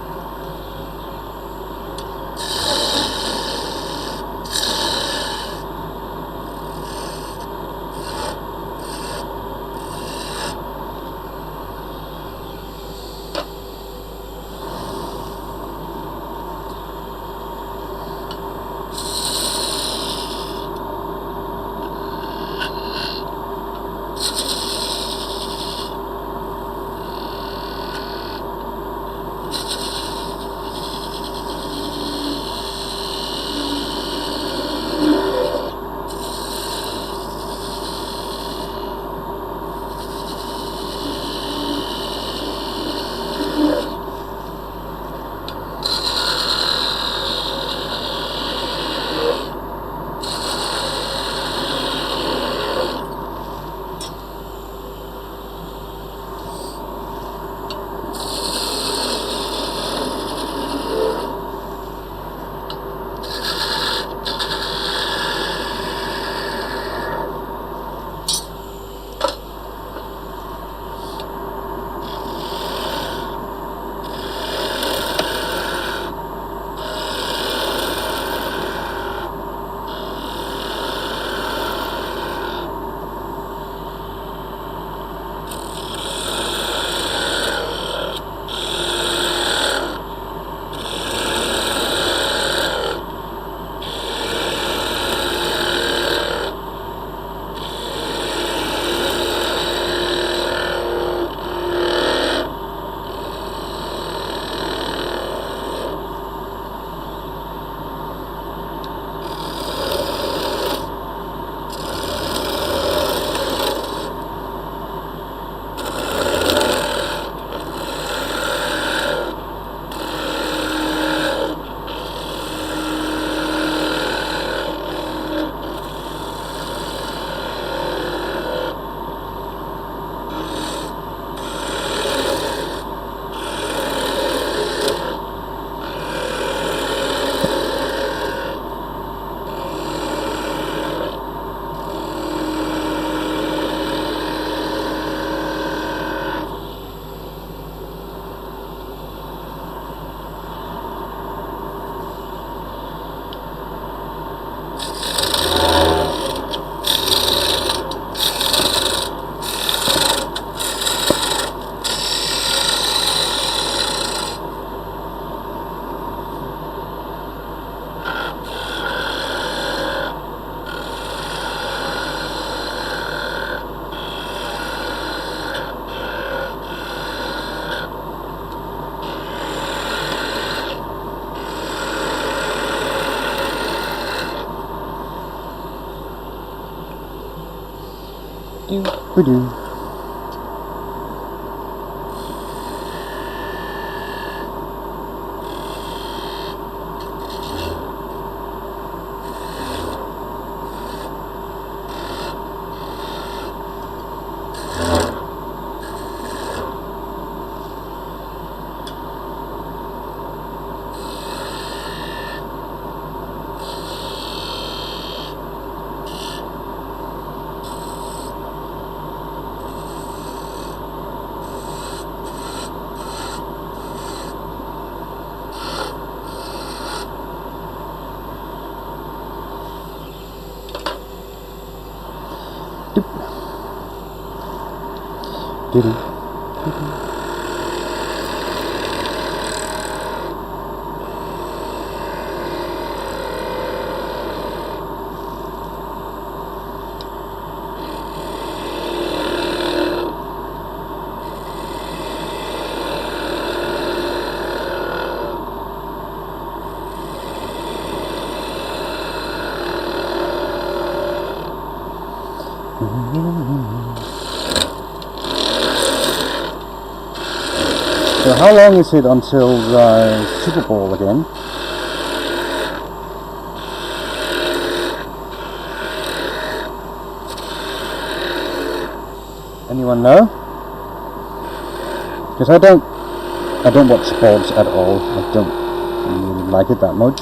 A: Ba-doo. Doo-doo. So how long is it until the Super Bowl again? Anyone know? Because I don't watch sports at all. I don't really like it that much.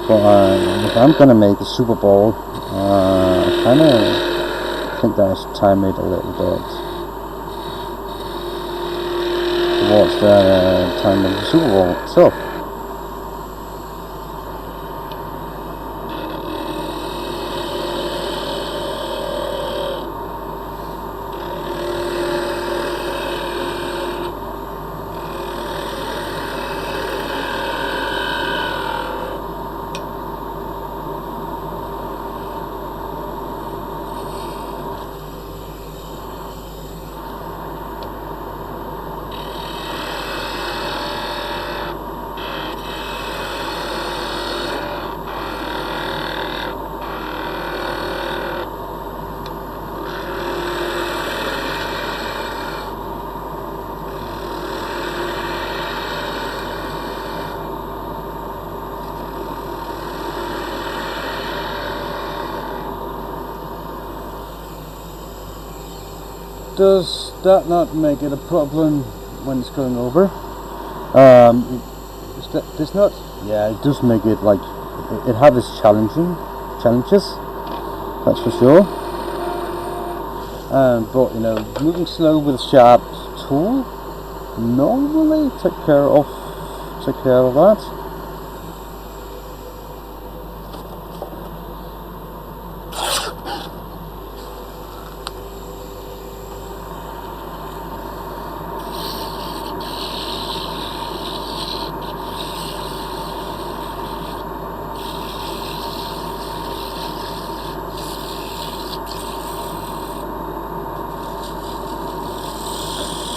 A: But if I'm gonna make a Super Bowl, I kind of think that I should time it a little bit towards the time of the Super Bowl itself. Does that not make it a problem when it's going over? Does not? Yeah, it does make it like it has its challenges. That's for sure. But you know, moving slow with a sharp tool normally take care of that.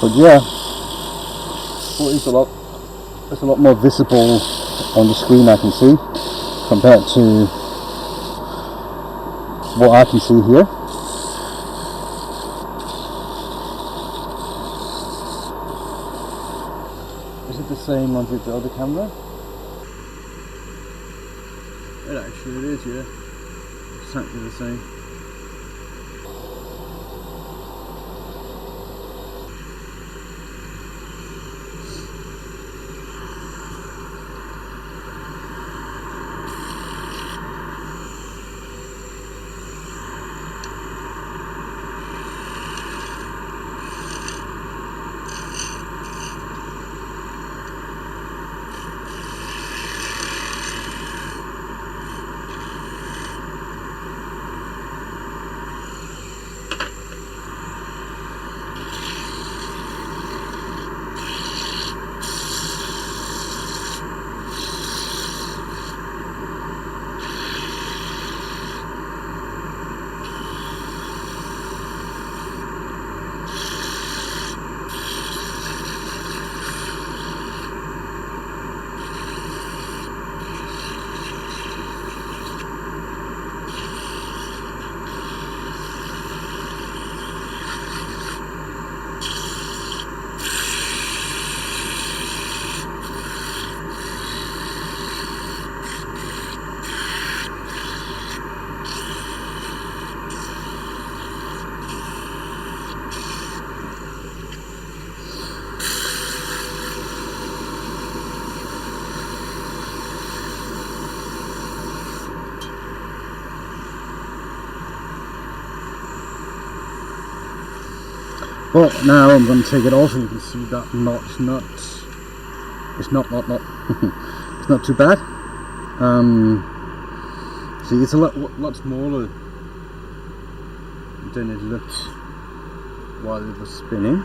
A: But yeah, well, it's a lot more visible on the screen, I can see, compared to what I can see here. Is it the same on the other camera? It actually is, yeah. Exactly the same. But now I'm going to take it off, and you can see that knot's not. It's not. It's not too bad. See, it's a lot smaller than it looked while it was spinning.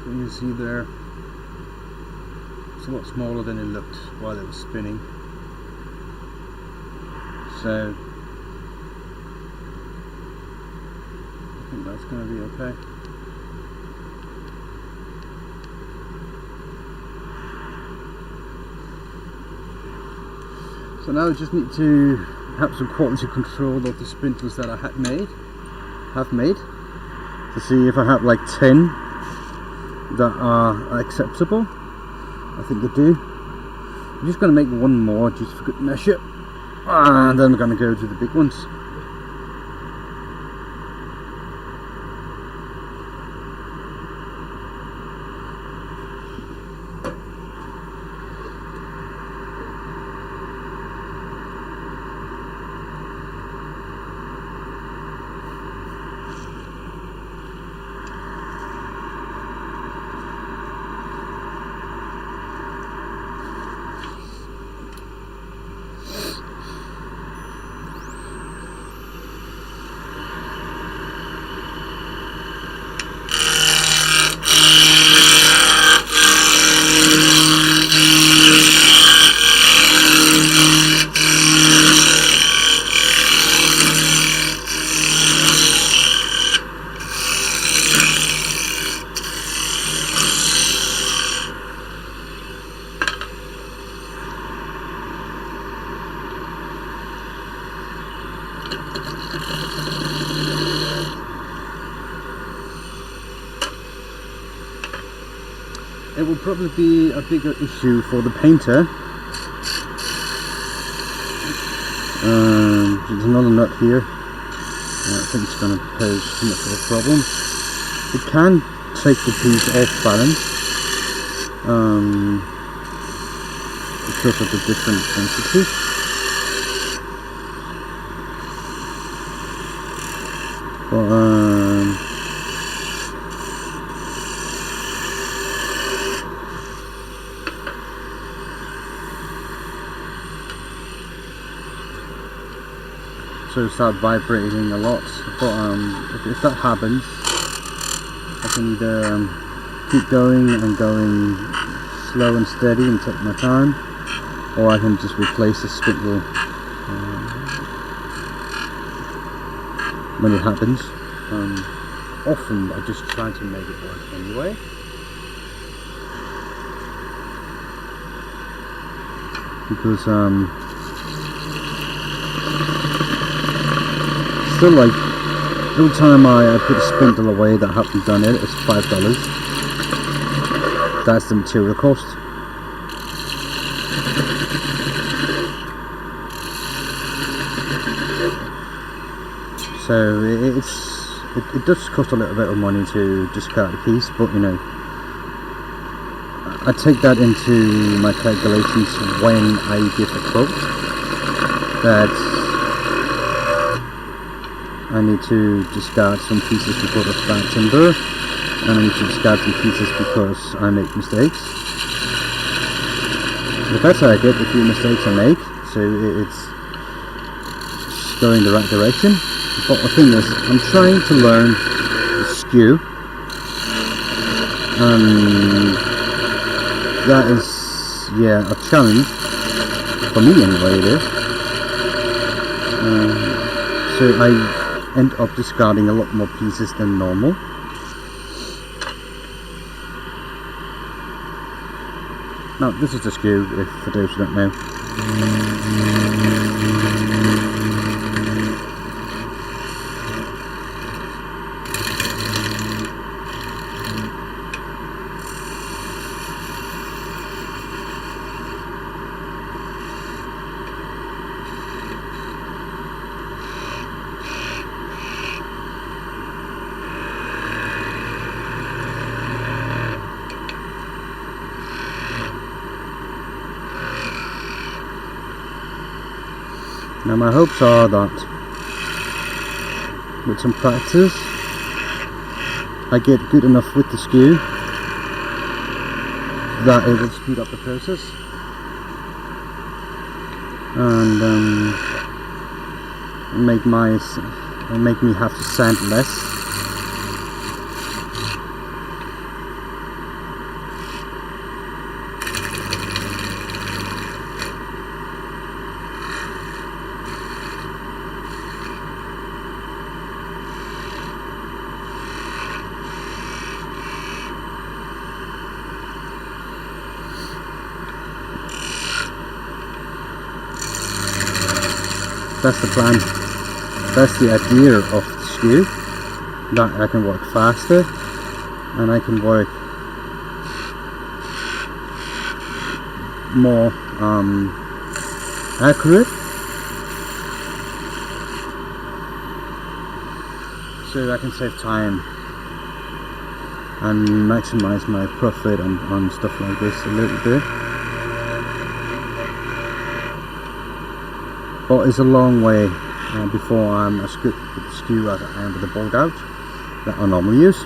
A: So you see there, it's a lot smaller than it looked while it was spinning. So I think that's going to be okay. So now I just need to have some quality control of the spindles that I have made to see if I have like 10 that are acceptable. I think I do. I'm just going to make one more just for good measure, and then I'm going to go to the big ones. It will probably be a bigger issue for the painter. There's another nut here. I think it's going to pose too much of a problem. It can take the piece off balance because of the different density. But so start vibrating a lot. But if that happens, I can either keep going and going slow and steady and take my time, or I can just replace the spindle when it happens. Often I just try to make it work anyway. Because still, like, every time I put a spindle away that I haven't done it, it's $5. That's the material cost. So it does cost a little bit of money to discard a piece, but you know, I take that into my calculations when I give a quote that I need to discard some pieces because of bad timber, and I need to discard some pieces because I make mistakes. The better I get, the fewer mistakes I make, so it's going the right direction. But the thing is, I'm trying to learn the skew, and that is, yeah, a challenge for me anyway. It is. So I end up discarding a lot more pieces than normal. Now this is the skew, for those who don't know. Now my hopes are that with some practice I get good enough with the skew that it will speed up the process and make me have to sand less. That's the plan. That's the idea of the skew, that I can work faster and I can work more accurate, so I can save time and maximize my profit on stuff like this a little bit. But it's a long way before I'm as good with the skew as I am with the ball gouge that I normally use.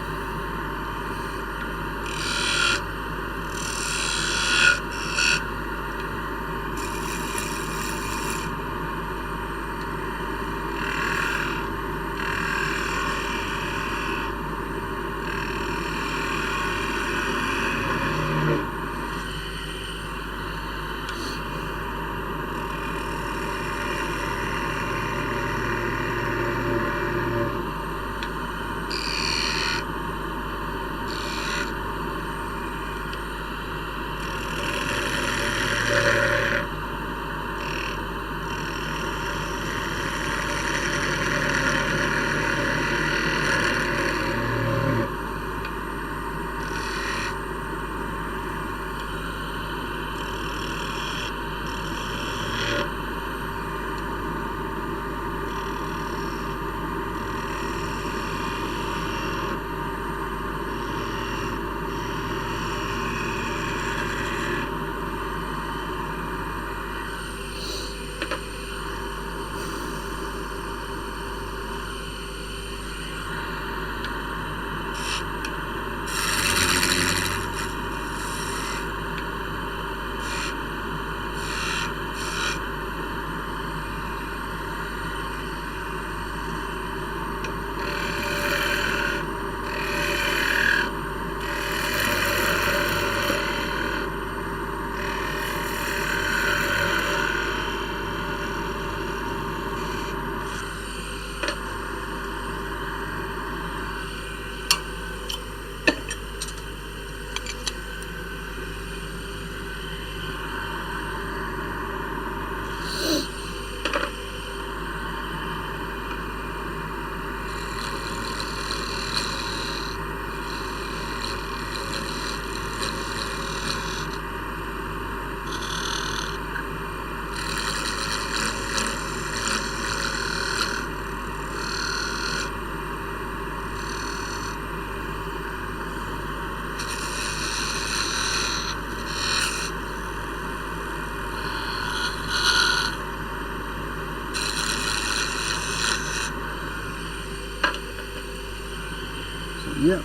A: Yeah.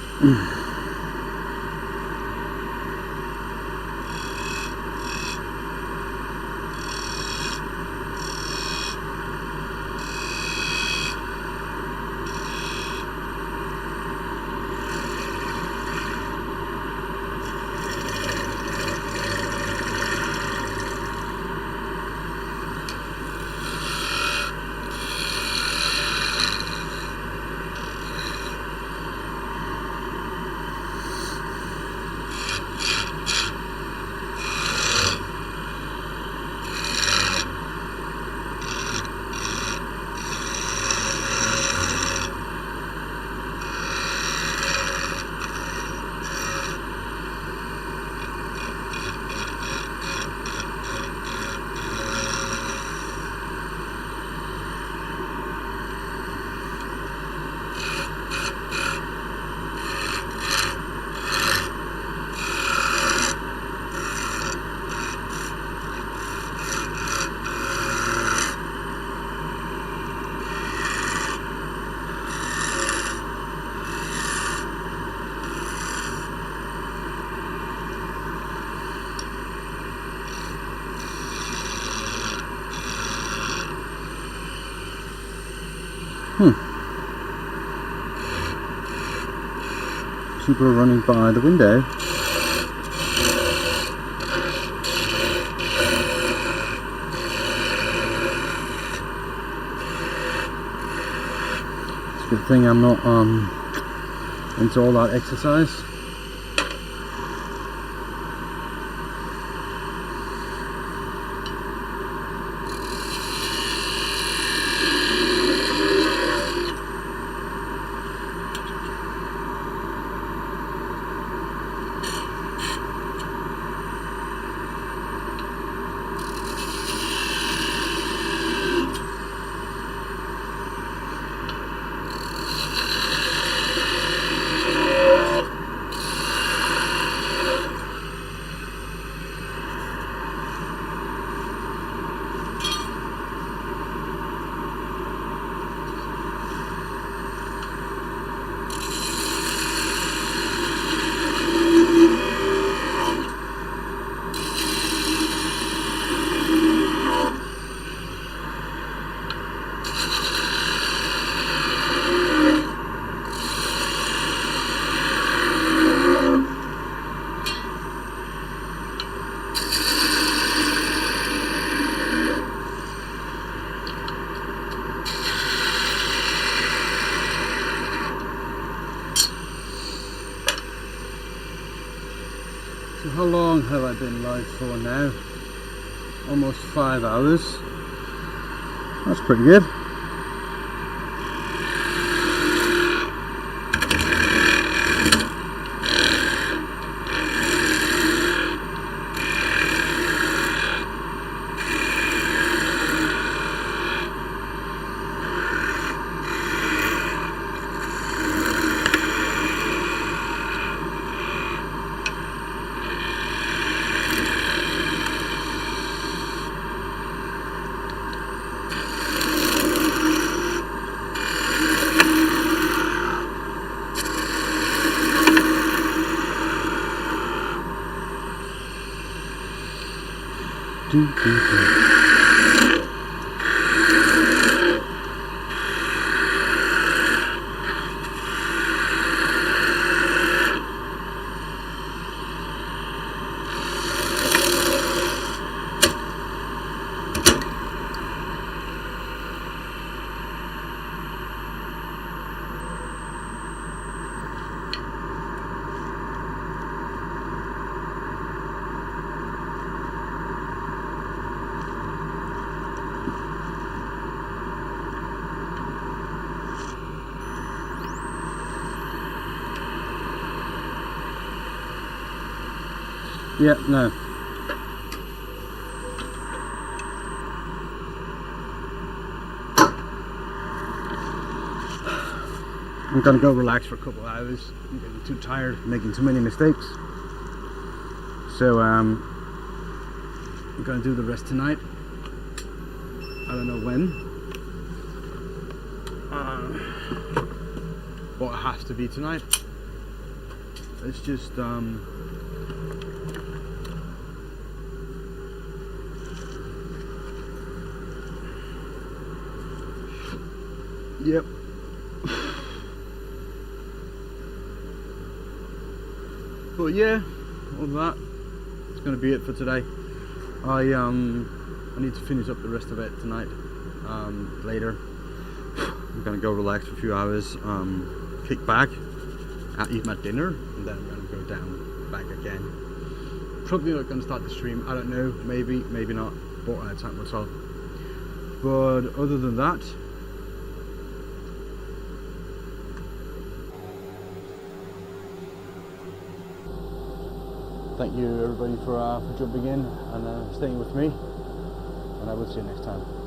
A: People are running by the window. It's a good thing I'm not into all that exercise. So how long have I been live for now? Almost 5 hours. That's pretty good. Yeah, no. I'm gonna go relax for a couple of hours. I'm getting too tired, making too many mistakes. So I'm gonna do the rest tonight. I don't know when. But it has to be tonight. It's just yep. But yeah, all that. It's gonna be it for today. I need to finish up the rest of it tonight. Later. I'm gonna go relax for a few hours, kick back, eat my dinner, and then I'm gonna go down back again. Probably not gonna start the stream. I don't know. Maybe, maybe not. But I time myself. But other than that. Thank you everybody for jumping in and staying with me, and I will see you next time.